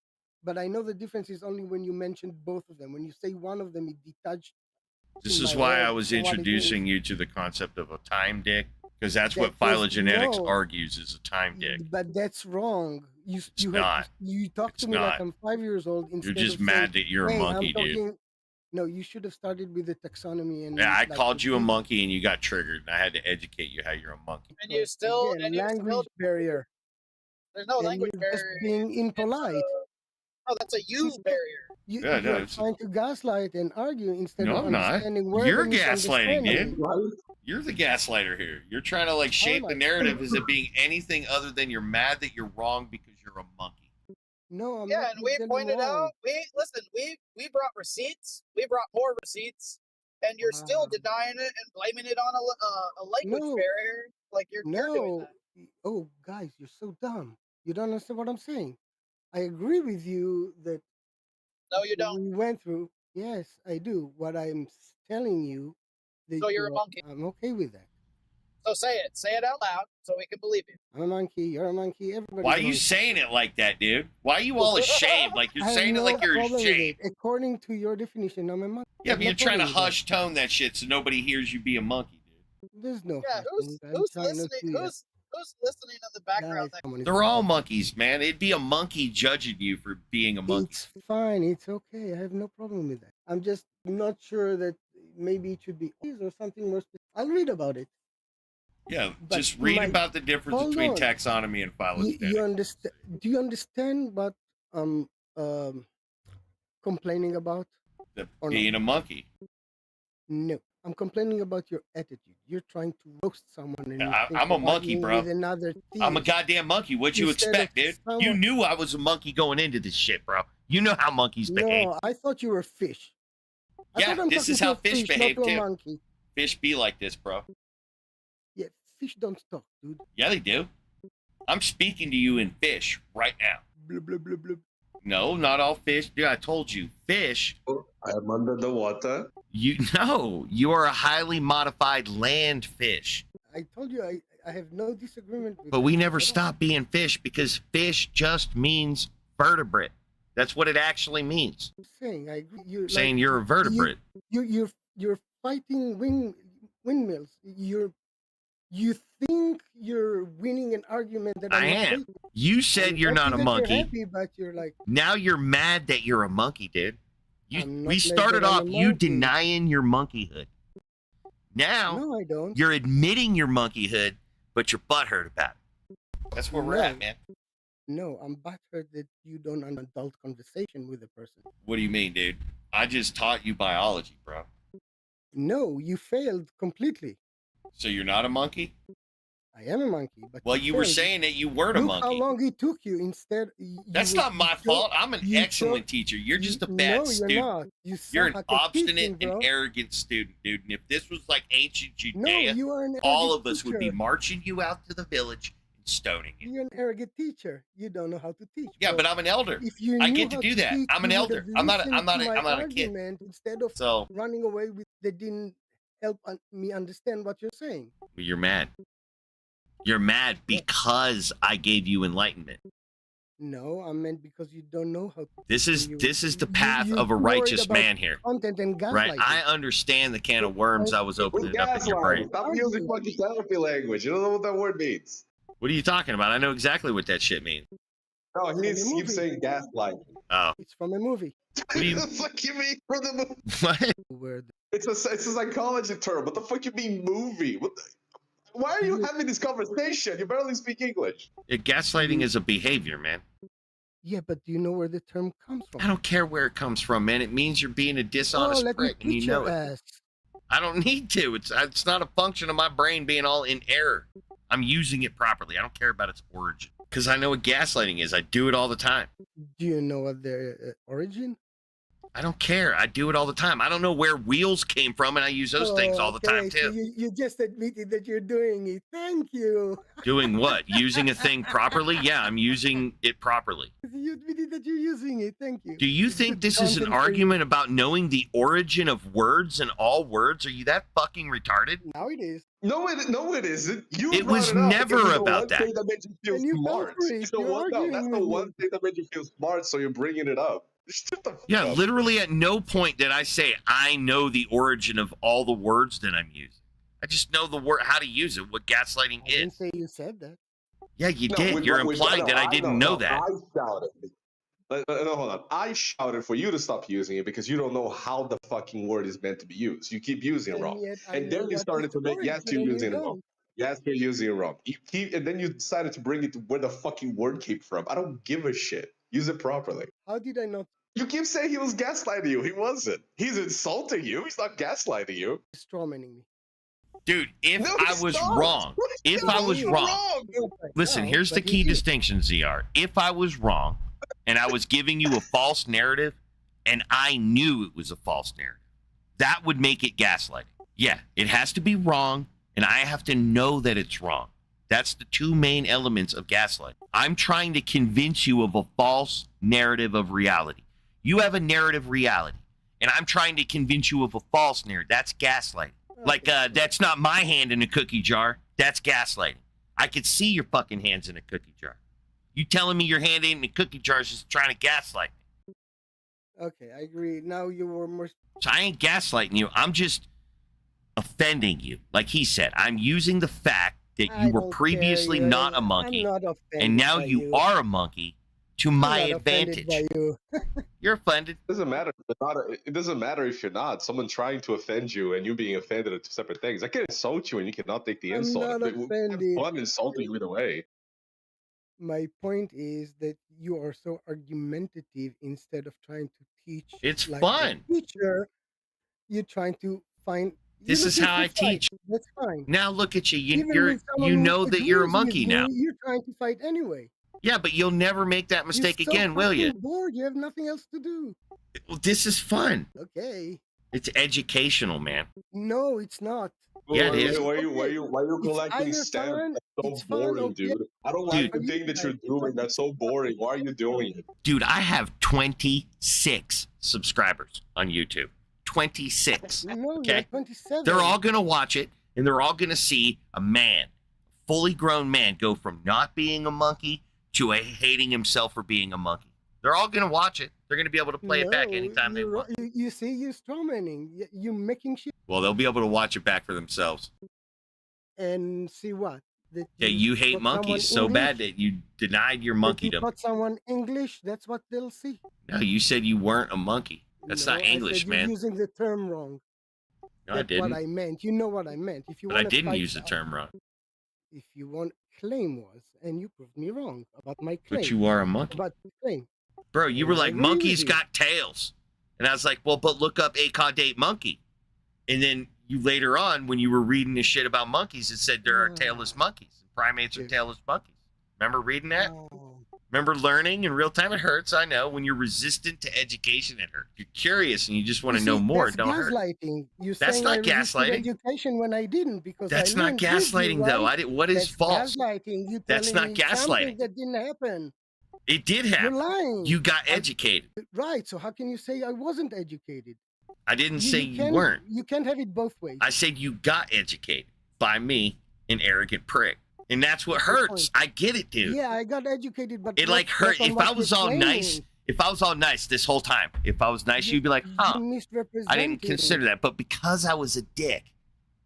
But I know the difference is only when you mention both of them. When you say one of them, it detached. This is why I was introducing you to the concept of a time dick, because that's what phylogenetics argues is a time dick. But that's wrong. You talk to me like I'm 5 years old. You're just mad that you're a monkey, dude. No, you should have started with the taxonomy and. Yeah, I called you a monkey and you got triggered, and I had to educate you how you're a monkey. And you still language barrier. There's no language barrier. Just being impolite. Oh, that's a you barrier. You're trying to gaslight and argue instead of I'm not. understanding where You're the gaslighting, dude. misunderstanding. You're the gaslighter here. You're trying to like shape the narrative as it being anything other than you're mad that you're wrong because you're a monkey. No, I'm yeah, not and we pointed out. We brought receipts. We brought more receipts, and you're still denying it and blaming it on a language barrier. Like you're doing that. oh, guys, you're so dumb. You don't understand what I'm saying. I agree with you that No, you don't. we went through. Yes, I do. What I'm telling you, that So you're a monkey. I'm okay with that. So say it. Say it out loud so we can believe you. I'm a monkey. You're a monkey. Everybody. Why are you saying it like that, dude? Why are you all ashamed? Like you're I have saying it no like you're problem with ashamed. it. According to your definition, I'm a monkey. Yeah, I but have you're no trying to problem with that. hush tone that shit so nobody hears you be a monkey, dude. There's no. Yeah, hushing. I'm who's trying not listening? to, Who's listening in the background? Guys, They're all monkeys, man. It'd be a monkey judging you for being a monkey. It's fine. It's okay. I have no problem with that. I'm just not sure that maybe it should be or something more specific. I'll read about it. Yeah, But just read my- about the difference hold between on. taxonomy and phylogenetic. You understand? Do you understand what complaining about? or Being a monkey. No, I'm complaining about your attitude. You're trying to roast someone. And you think I'm a you're monkey, arguing bro. with another I'm a theist. goddamn monkey. What'd you Instead of expect, dude? You someone- knew I was a monkey going into this shit, bro. You know how monkeys behave. No, I thought you were a fish. I Yeah, thought I'm this is talking how to a fish not behave to a too. monkey. Fish be like this, bro. Yeah, fish don't talk, dude. Yeah, they do. I'm speaking to you in fish right now. Blah, blah, blah, blah. No, not all fish. Dude, I told you, fish. I'm under the water. You are a highly modified land fish. I told you I have no disagreement with But we that never at all. stop being fish because fish just means vertebrate. That's what it actually means. I'm saying I agree. You're Saying like, you're a vertebrate. You're fighting windmills. You think you're winning an argument that I I'm not am. taking. You said I'm you're not a happy that monkey. You're happy, but you're like, Now you're mad that you're a monkey, dude. I'm not We mad started that I'm off a you monkey. denying your monkeyhood. Now No, I don't. you're admitting your monkeyhood, but you're butthurt about it. That's where we're No. at, man. No, I'm butthurt that you don't have an adult conversation with a person. What do you mean, dude? I just taught you biology, bro. No, you failed completely. So you're not a monkey? I am a monkey, but Well, you were failed. saying that you weren't a Look how monkey. long it took you. Instead, That's not my fault. I'm an excellent teacher. You're just a bad no, student. you're not. You're an suck at obstinate teaching, and bro. arrogant student, dude. And if this was like ancient No, Judea, you are an all arrogant of us would be teacher. marching you out to the village and stoning you. You're an arrogant teacher. You don't know how to teach. Yeah, bro. but I'm an elder. If you I knew get to how do that. teach, I'm an you would elder. have I'm not listened to my a kid. argument instead of So running away with that didn't help me understand what you're saying. you're mad. You're mad because I gave you enlightenment. No, I meant because you don't know how to. This is the path you're of a worried righteous about man here. Content and Right? gaslighting. I understand the can of worms I was opening up in your brain. Stop using fucking therapy language. You don't know what that word means. What are you talking about? I know exactly what that shit means. No, he From the keeps saying gaslighting. Oh. It's from a movie. What do you What the fuck you mean for the movie? what? Where It's a psychology term. What the fuck you mean movie? Why are you having this conversation? You barely speak English. Gaslighting is a behavior, man. Yeah, but do you know where the term comes from? I don't care where it comes from, man. It means you're being a dishonest let me prick, and you teach know your it. ass. I don't need to. It's not a function of my brain being all in error. I'm using it properly. I don't care about its origin because I know what gaslighting is. I do it all the time. Do you know what their origin? I don't care. I do it all the time. I don't know where wheels came from, and I use those things all the time Okay, so too. you just admitted that you're doing it. Thank you. Doing what? Using a thing properly? Yeah, I'm using it properly. You admitted that you're using it. Thank you. Do you think this is an content for you. argument about knowing the origin of words and all words? Are you that fucking retarded? Now it is. No, it isn't. You It brought was up never because it's the about one that. thing that made you feel And you fell smart. for it. It's the You're one, no, arguing that's the with me. one thing that made you feel smart, so you're bringing it up. Shut the fuck Yeah, up. literally at no point did I say I know the origin of all the words that I'm using. I just know the word, how to use it, what gaslighting I didn't is. say you said that. Yeah, you No, did. You're implying that I didn't know that. I shouted. No, hold on. I shouted for you to stop using it because you don't know how the fucking word is meant to be used. You keep using it And wrong. yet I And know then you what started is to the make, yes, origin you're and you using it wrong. don't. Yes, you're using it wrong. You keep, and then you decided to bring it to where the fucking word came from. I don't give a shit. Use it properly. How did I not? You keep saying he was gaslighting you. He wasn't. He's insulting you. He's not gaslighting you. Strawmanning me. Dude, if No, I was stop. wrong, if I was You're wrong, listen, No, here's the but you key did. distinction, ZR. If I was wrong and I was giving you a false narrative and I knew it was a false narrative, that would make it gaslighting. Yeah, it has to be wrong and I have to know that it's wrong. That's the two main elements of gaslight. I'm trying to convince you of a false narrative of reality. You have a narrative reality, and I'm trying to convince you of a false narrative. That's gaslighting. Like, that's not my hand in a cookie jar. That's gaslighting. I could see your fucking hands in a cookie jar. You telling me your hand ain't in a cookie jar is just trying to gaslight me. Okay, I agree. Now you were more. So I ain't gaslighting you. I'm just offending you. Like he said, I'm using the fact that you were previously not a monkey, I'm not offended and now by you are a monkey to my I'm not offended advantage. by you. You're offended. It doesn't matter. If you're not, it doesn't matter if you're not. Someone trying to offend you and you being offended are two separate things. I can insult you and you cannot take the I'm insult. not It would have offended. fun insulting you either way. My point is that you are so argumentative instead of trying to teach. It's like fun. A teacher, you're trying to find. This is how I teach. That's fine. Now look at you. Even You're when someone you know that you're a agrees with monkey you, now. You're trying to fight anyway. Yeah, but you'll never make that mistake You're so again, will you? fucking bored. You have nothing else to do. Well, this is fun. Okay. It's educational, man. No, it's not. Yeah, it is. Why are you collecting either stamps? fun, That's so boring, dude. I don't like the thing that you're doing. That's so boring. Why are you doing it? Dude, I have 26 subscribers on YouTube. 26. No, you're Okay? 27. They're all going to watch it, and they're all going to see a man, fully grown man, go from not being a monkey to hating himself for being a monkey. They're all going to watch it. They're going to be able to play it back anytime they want. You see, you're strawmanning. You're making shit. Well, they'll be able to watch it back for themselves. And see what? That Yeah, you hate taught monkeys someone so bad English, that you denied your that you monkeydom. taught someone English, that's what they'll see. No, you said you weren't a monkey. That's No, not English, I said you're man. using the term wrong. No, I That's didn't. what I meant. You know what I meant. If you But I want to didn't fight use the term wrong. if you want claim was, and you proved me wrong about my claim. But you are a monkey. About the claim. Bro, you And were I like, agree monkeys with you. got tails. And I was like, well, but look up acaudate monkey. And then you later on, when you were reading this shit about monkeys, it said there are tailless monkeys. Primates are tailless monkeys. Remember reading that? Remember learning in real time? It hurts, I know. When you're resistant to education, it hurts. You're curious and you just want to You know see, more. that's It don't hurt. gaslighting. You're That's saying not I resisted gaslighting. education when I didn't because That's I not learned with you, gaslighting, though. right? What is That's false? Gaslighting. You That's telling not me something gaslighting. that didn't happen. It did You're happen. lying. You got educated. Right. So how can you say I wasn't educated? I didn't say you can't- weren't. You can't have it both ways. I said you got educated by me, an arrogant prick. And that's what hurts. I get it, dude. Yeah, I got educated, but It not- like hurt. not on If what I was you're all nice, claiming. if I was all nice this whole time, if I was nice, you'd be like, huh, You're I misrepresenting. didn't consider that. But because I was a dick,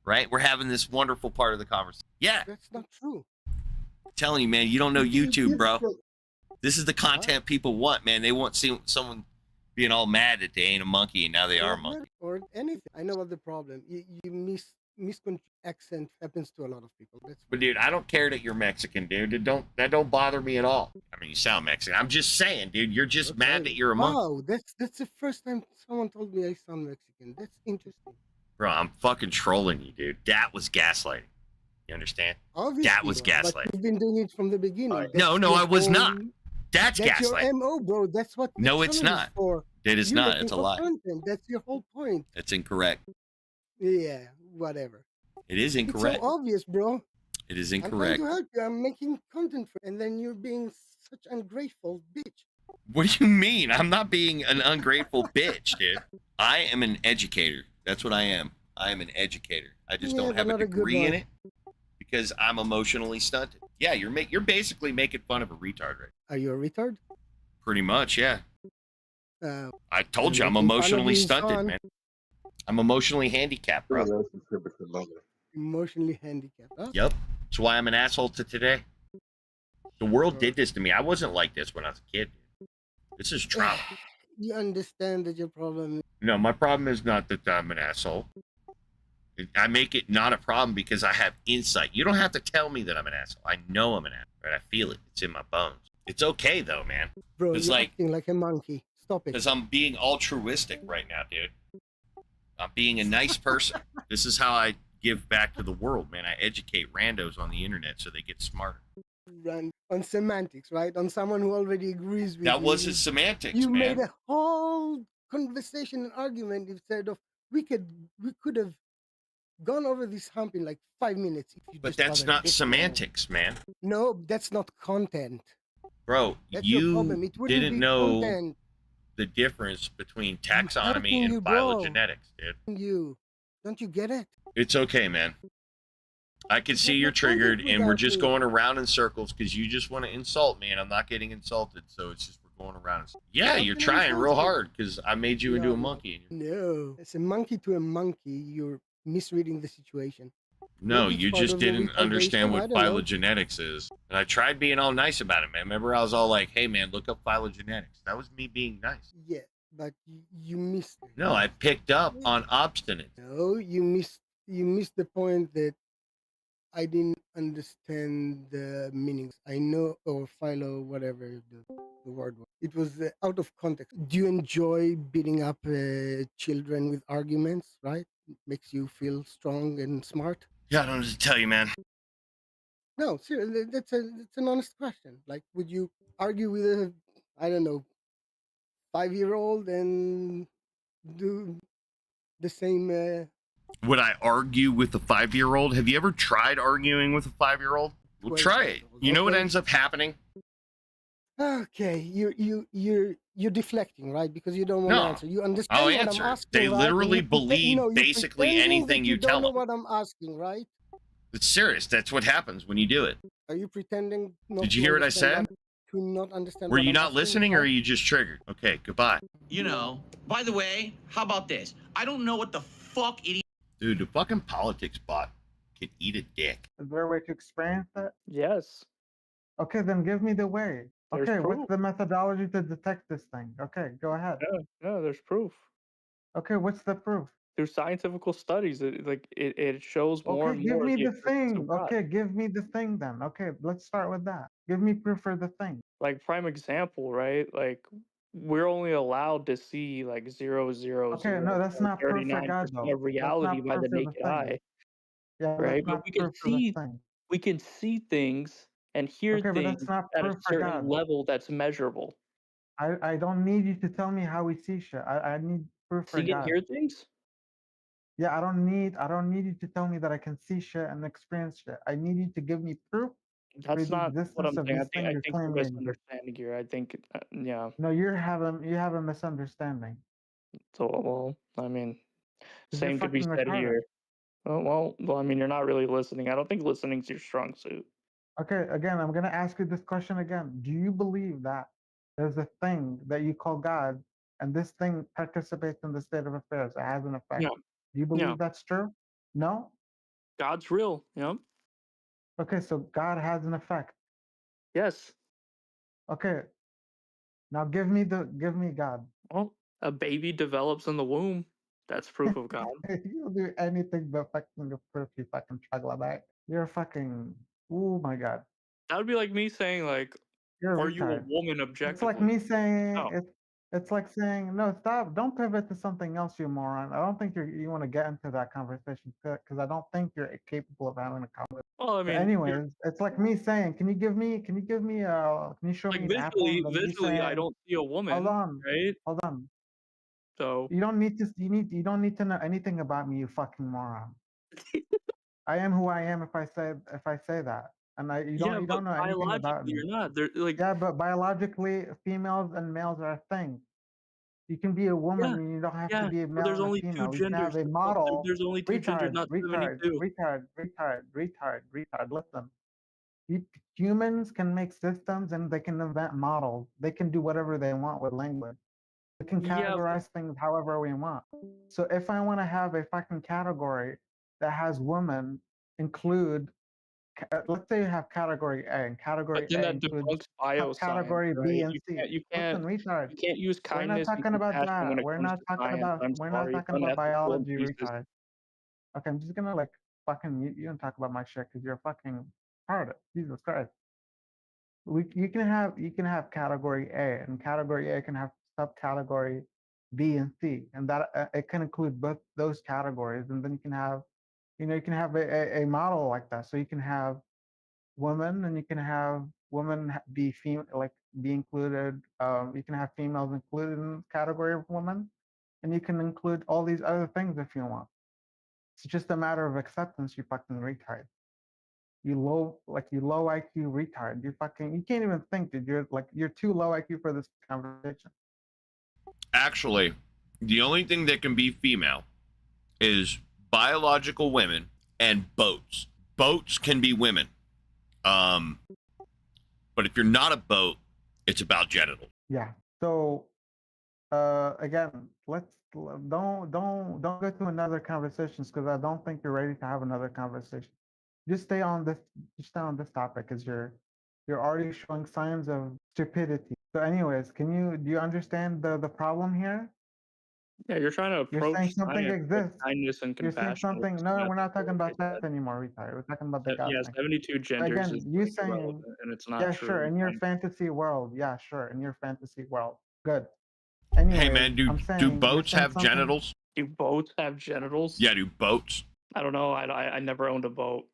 right? We're having this wonderful part of the conversation. Yeah, That's not true. I'm telling you, man, you don't know You- YouTube, bro. you- This is the content people want, man. They want someone being all mad that they ain't a monkey and now they are a monkey. Or anything. I know what the problem. You misconstrued accent happens to a lot of people. That's But dude, I don't care that you're Mexican, dude. That don't bother me at all. I mean, you sound Mexican. I'm just saying, dude. You're just mad that you're a monkey. wow. That's the first time someone told me I sound Mexican. That's interesting. Bro, I'm fucking trolling you, dude. That was gaslighting. You understand? Obviously, That was but gaslighting. you've been doing it from the beginning. No, That's your I was not. whole- That's your gaslighting. MO, bro. That's what. No, the it's channel is not. For. It is You're not. looking It's a for lie. Content. That's your whole point. It's incorrect. Yeah, whatever. It is It's incorrect. so obvious, bro. It is I'm trying incorrect. to help you. I'm making content for, and then you're being such ungrateful bitch. What do you mean? I'm not being an ungrateful bitch, dude. I am an educator. That's what I am. I am an educator. I just Yeah, don't but have a not a good degree in one. it because I'm emotionally stunted. Yeah, you're basically making fun of a retard, right? Are you a retard? Pretty much, yeah. I told you you're I'm making fun of emotionally being stunted, fun. man. I'm emotionally handicapped, bro. Emotionally handicapped. Huh? Yep. That's why I'm an asshole to today. The world did this to me. I wasn't like this when I was a kid. This is trauma. You understand that your problem. No, my problem is not that I'm an asshole. I make it not a problem because I have insight. You don't have to tell me that I'm an asshole. I know I'm an asshole. Right? I feel it. It's in my bones. It's okay though, man. Bro, It's you're like acting like a monkey. Stop it. because I'm being altruistic right now, dude. I'm being a nice person. This is how I give back to the world, man. I educate randos on the internet so they get smarter. Run on semantics, right? On someone who already agrees with you. That wasn't semantics, You man. made a whole conversation and argument instead of we could have gone over this hump in like 5 minutes if you But just that's bother not this long. semantics, man. No, that's not content. Bro, That's your you problem. It wouldn't didn't be know content. the difference between I'm taxonomy helping and you, bro. phylogenetics, dude. You don't you get it? It's okay, man. I can see you're triggered, and we're just going around in circles because you just want to insult me, and I'm not getting insulted. So it's just we're going around. Yeah, you're trying real hard because I made you into a monkey. No, it's a monkey to a monkey. You're misreading the situation. No, Maybe it's you part just of the didn't understand retardation, I what don't know. phylogenetics is. And I tried being all nice about it, man. Remember, I was all like, hey, man, look up phylogenetics. That was me being nice. Yeah, but you missed it. No, I picked up on obstinate. No, you missed the point that I didn't understand the meanings. I know, or philo, whatever the word was. It was out of context. Do you enjoy beating up children with arguments, right? It makes you feel strong and smart? Yeah, I don't know what to tell you, man. No, seriously, that's an honest question. Like, would you argue with a, I don't know, 5-year-old and do the same? Would I argue with a 5-year-old? Have you ever tried arguing with a 5-year-old? Well, try it. You know what ends up happening? Okay, you're deflecting, right? Because you don't want to No, answer. You understand I'll what answer. I'm asking, They right? And literally you believe no, you're basically pretending anything that you you don't tell know them. what I'm asking, right? It's serious. That's what happens when you do it. Are you pretending not Did you to hear what I understand said? to not understand Were what you I'm not asking? listening or How? are you just triggered? Okay, goodbye. You know, by the way, how about this? I don't know what the fuck it Dude, the fucking politics bot can eat a dick. Is there a way to experience it? Yes. Okay, then give me the way. There's Okay, what's proof. the methodology to detect this thing? Okay, go ahead. Yeah, there's proof. Okay, what's the proof? Through scientific studies, it shows more Okay, and give more me the the existence thing. of God. Okay, give me the thing then. Okay, let's start with that. Give me proof for the thing. Like prime example, right? Like we're only allowed to see like Okay, no, that's not proof for 39% God though. of That's reality not by proof the for the naked thing. eye, Yeah, right? that's But not proof for the thing. we can see things and hear Okay, but that's things not at a proof for certain God. level that's measurable. I don't need you to tell me how we see shit. I need proof for See and God. hear things? Yeah, I don't need you to tell me that I can see shit and experience shit. I need you to give me proof for That's the not what existence I'm of saying. this thing I you're think you're claiming exists. misunderstanding here. I think, yeah. No, you have a misunderstanding. So, well, I mean, 'Cause you're same could be fucking said retarded. here. Oh, well, I mean, you're not really listening. I don't think listening's your strong suit. Okay, again, I'm gonna ask you this question again. Do you believe that there's a thing that you call God, and this thing participates in the state of affairs? It has an effect. Yeah. Do you Yeah. believe that's true? No? God's real. Yep. Okay, so God has an effect. Yes. Okay. Now give me God. Well, a baby develops in the womb. That's proof of God. You'll do anything but fucking proof, you fucking troglodyte. You're fucking, oh my God. That would be like me saying, like, You're a are you a retard. woman It's like objectively? me saying No. it's like saying no. Stop! Don't pivot to something else, you moron. I don't think you want to get into that conversation because I don't think you're capable of having a conversation. Well, I But mean, you're, anyways, it's like me saying, can you show like me an apple? And then you visually, I saying, don't see a hold woman, on, right? hold on. So You don't need to. You don't need to know anything about me, you fucking moron. I am who I am if I say that. And you yeah, but don't know anything about biologically, me. you're not. They're like, Yeah, but biologically, females and males are a thing. You can be a woman yeah, and you don't have to yeah. be a But male there's and a only two female. You can have genders. a model. There's only two genders, Retard, not retard, 72. retard, retard, retard, retard. Listen, humans can make systems and they can invent models. They can do whatever they want with language. We can Yeah, but categorize things however we want. So if I want to have a fucking category that has women include, let's say you have category A, and category then A that includes debunks bioscience, category B right? and C. You Listen, can't retard. you can't use We're not kindness and talking about compassion when that. it comes to science. I'm We're not sorry, it's talking about unethical and biology, racist. retard. Okay, I'm just gonna like fucking you don't talk about my shit because you're fucking retarded. Jesus Christ. You can have category A, and category A can have subcategory B and C, and that it can include both those categories, and then you can have you can have a model like that. So you can have women, and you can have women be female, like be included. You can have females included in the category of women, and you can include all these other things if you want. It's just a matter of acceptance, you fucking retard. You low IQ retard. You can't even think, dude. You're too low IQ for this conversation. Actually, the only thing that can be female is biological women and boats. Boats can be women. But if you're not a boat, it's about genitals. Yeah. So again, don't go to another conversations because I don't think you're ready to have another conversation. Just stay on this topic because you're already showing signs of stupidity. So anyways, do you understand the problem here? Yeah, you're trying to You're approach saying something science with exists. kindness and You're saying compassion. which something. is No, not we're not talking true, like about I that said. anymore, retard. We're talking about the God Yeah, thing. 72 genders Again, is you like saying, irrelevant, and it's not yeah, true. sure, in your And fantasy world, yeah, sure, in your fantasy world, good. Hey Anyways, man, do I'm do saying you're boats saying have something. genitals? do boats have genitals? Yeah, do boats? I don't know. I never owned a boat.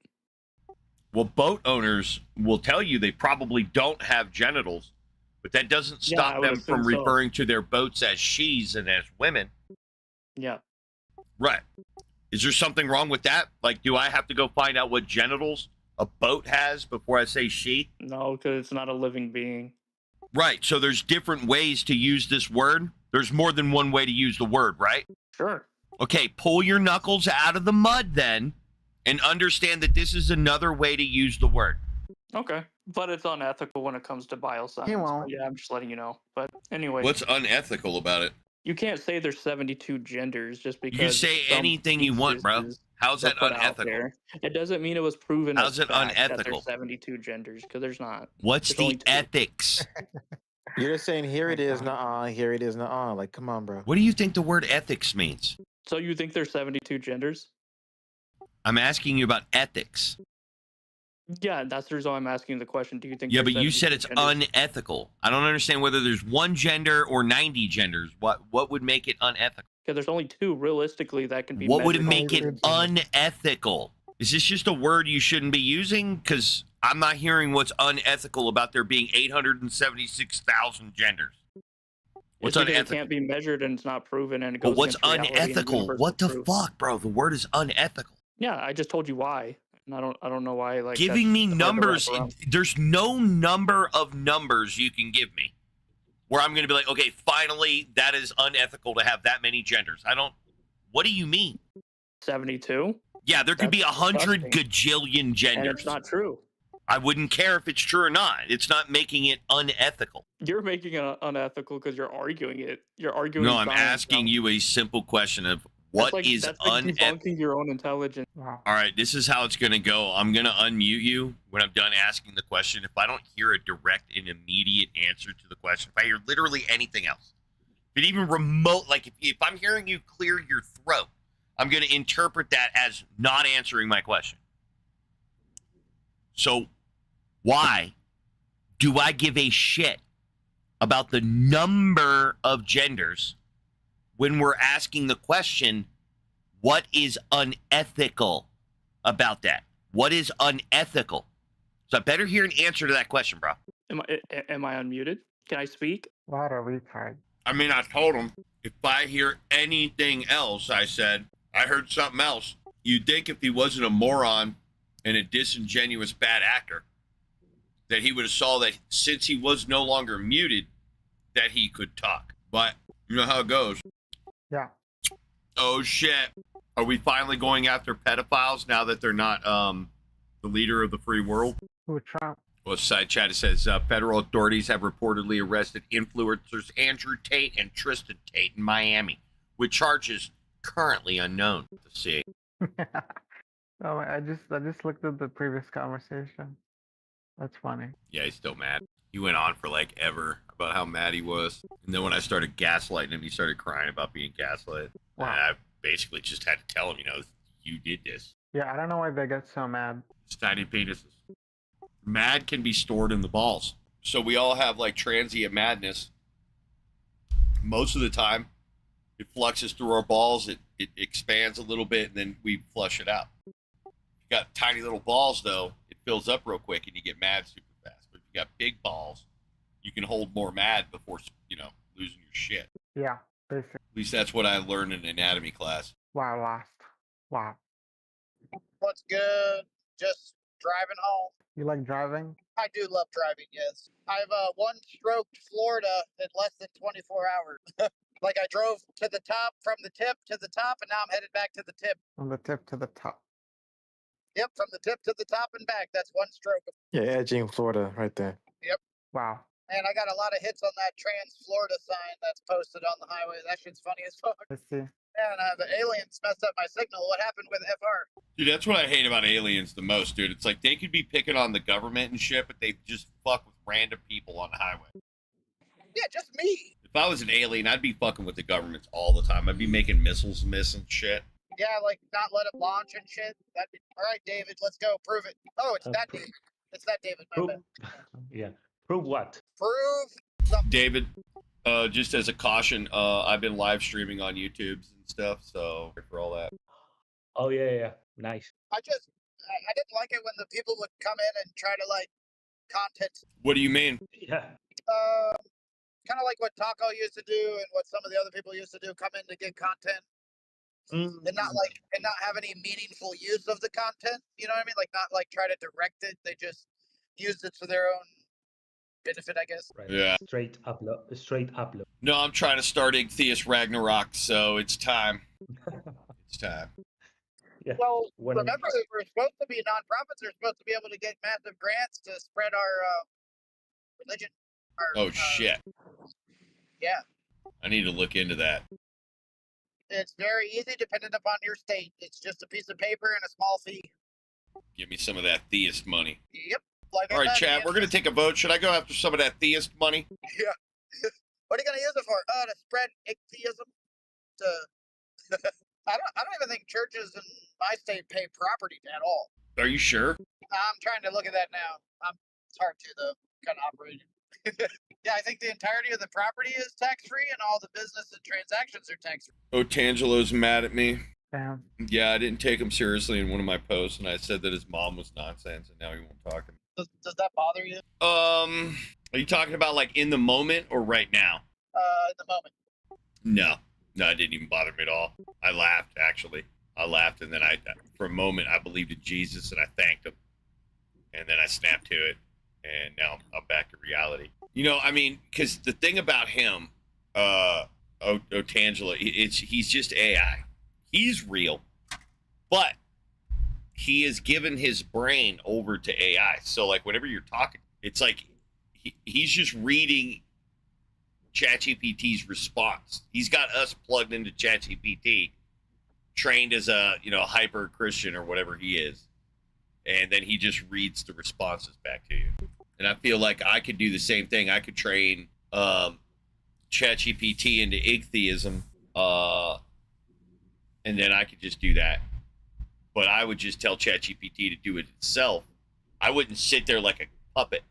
Well, boat owners will tell you they probably don't have genitals, but that doesn't Yeah, I stop would them from assume so. referring to their boats as she's and as women. Yeah. Right. Is there something wrong with that? Like, do I have to go find out what genitals a boat has before I say she? No, because it's not a living being. Right. So there's different ways to use this word. There's more than one way to use the word, right? Sure. Okay, pull your knuckles out of the mud then and understand that this is another way to use the word. Okay. But it's unethical when it comes to bioscience. won't. Yeah, I'm just letting you know. But anyway, What's unethical about it? you can't say there's 72 genders just because You can say some anything you want, bro. theses How's were that put out unethical? there. It doesn't mean it was proven How's as it fact that unethical? there's 72 genders, because there's not. What's There's only the two. ethics? You're just saying here it is, nuh-uh, here it is, nuh-uh. Like, come on, bro. What do you think the word ethics means? So you think there's 72 genders? I'm asking you about ethics. Yeah, that's the reason why I'm asking the question. Do you think Yeah, there's but you said 72 it's genders? unethical. I don't understand whether there's one gender or 90 genders. What would make it unethical? Because there's only two realistically that can be What would measured. make it unethical? Is this just a word you shouldn't be using? Because I'm not hearing what's unethical about there being 876,000 genders. What's It's because unethical? it can't be measured and it's not proven, and it But goes what's against reality and unethical? universal What the truth. fuck, bro? The word is unethical. Yeah, I just told you why, and I don't know why. Like Giving me that's hard to wrap numbers, around. there's no number of numbers you can give me where I'm going to be like, okay, finally, that is unethical to have that many genders. What do you mean? 72. Yeah, there could be That's 100 disgusting. gajillion genders. And it's not true. I wouldn't care if it's true or not. It's not making it unethical. You're making it unethical because you're arguing it. You're arguing. No, I'm science asking now. you a simple question of what is that's like unethical. debunking your own intelligence. Wow. All right, this is how it's going to go. I'm going to unmute you when I'm done asking the question. If I don't hear a direct and immediate answer to the question, if I hear literally anything else, if it even remote, like if I'm hearing you clear your throat, I'm going to interpret that as not answering my question. So why do I give a shit about the number of genders when we're asking the question, what is unethical about that? What is unethical? So I better hear an answer to that question, bro. Am I unmuted? Can I speak? What a retard. I mean, I told him if I hear anything else, I said, I heard something else. You'd think if he wasn't a moron and a disingenuous bad actor, that he would have saw that since he was no longer muted, that he could talk. But you know how it goes. Yeah. Oh shit. Are we finally going after pedophiles now that they're not the leader of the free world? Who, Trump? Well, side chat, it says federal authorities have reportedly arrested influencers Andrew Tate and Tristan Tate in Miami with charges currently unknown. Let's see. Oh, I just looked at the previous conversation. That's funny. Yeah, he's still mad. He went on for like ever about how mad he was. And then when I started gaslighting him, he started crying about being gaslit. Wow. And I basically just had to tell him, you did this. Yeah, I don't know why they get so mad. It's tiny penises. Mad can be stored in the balls. So we all have like transient madness. Most of the time, it fluxes through our balls. It expands a little bit, and then we flush it out. If you got tiny little balls, though, it fills up real quick, and you get mad super fast. But if you got big balls, you can hold more mad before, losing your shit. Yeah, basically. At least that's what I learned in anatomy class. Wow, lost. Wow. What's good? Just driving home. You like driving? I do love driving, yes. I've one-stroked Florida in less than 24 hours. Like I drove to the top, from the tip to the top, and now I'm headed back to the tip. From the tip to the top. Yep, from the tip to the top and back. That's one stroke. Yeah, edging Florida right there. Yep. Wow. And I got a lot of hits on that Trans-Florida sign that's posted on the highway. That shit's funny as fuck. Let's see. And the aliens messed up my signal. What happened with FR? Dude, that's what I hate about aliens the most, dude. It's like they could be picking on the government and shit, but they just fuck with random people on the highway. Yeah, just me. If I was an alien, I'd be fucking with the governments all the time. I'd be making missiles miss and shit. Yeah, like not let it launch and shit. That'd be... All right, David, let's go. Prove it. Oh, it's that David. It's that David. My bad. Yeah. Prove what? Prove something. David, just as a caution, I've been live streaming on YouTube and stuff, so for all that. Oh yeah. Nice. I didn't like it when the people would come in and try to like content. What do you mean? Yeah. Kind of like what Taco used to do and what some of the other people used to do. Come in to get content. And not have any meaningful use of the content. You know what I mean? Like not like try to direct it. They just used it for their own benefit, I guess. Right. Yeah. Straight upload. No, I'm trying to start Igtheist Ragnarok, so it's time. It's time. Yeah. Well, remember that we're supposed to be nonprofits. They're supposed to be able to get massive grants to spread our religion. Oh shit. Yeah. I need to look into that. It's very easy, dependent upon your state. It's just a piece of paper and a small fee. Give me some of that theist money. Yep. Like All right, Chad, we're going to take a vote. Should I go after some of that theist money? Yeah. What are you going to use it for? To spread Igtheism? I don't even think churches in my state pay property at all. Are you sure? I'm trying to look at that now. It's hard to, though. Kind of operating. Yeah, I think the entirety of the property is tax-free and all the business and transactions are tax-free. Oh, Tangelo's mad at me. Damn. Yeah, I didn't take him seriously in one of my posts, and I said that his mom was nonsense, and now he won't talk to me. Does that bother you? Are you talking about like in the moment or right now? In the moment. No, it didn't even bother me at all. I laughed, actually. I laughed, and then for a moment, I believed in Jesus, and I thanked him. And then I snapped to it, and now I'm back to reality. You know, I mean, because the thing about him, Tangela, he's just AI. He's real, but he has given his brain over to AI. So, like, whenever you're talking, it's like he's just reading ChatGPT's response. He's got us plugged into ChatGPT, trained as a hyper Christian or whatever he is, and then he just reads the responses back to you. And I feel like I could do the same thing. I could train ChatGPT into Igtheism, and then I could just do that. But I would just tell ChatGPT to do it itself. I wouldn't sit there like a puppet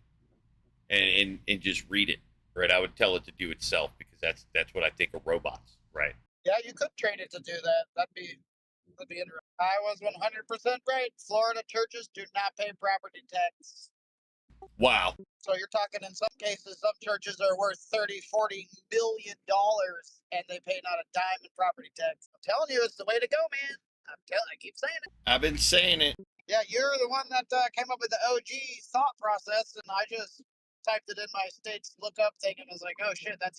and just read it, right? I would tell it to do itself because that's what I think of robots, right? Yeah, you could train it to do that. That'd be interesting. I was 100% right. Florida churches do not pay property tax. Wow. So you're talking in some cases, some churches are worth $30, $40 million and they pay not a dime in property tax. I'm telling you, it's the way to go, man. I keep saying it. I've been saying it. Yeah, you're the one that came up with the OG thought process, and I just typed it in my state's lookup thing and was like, oh shit, that's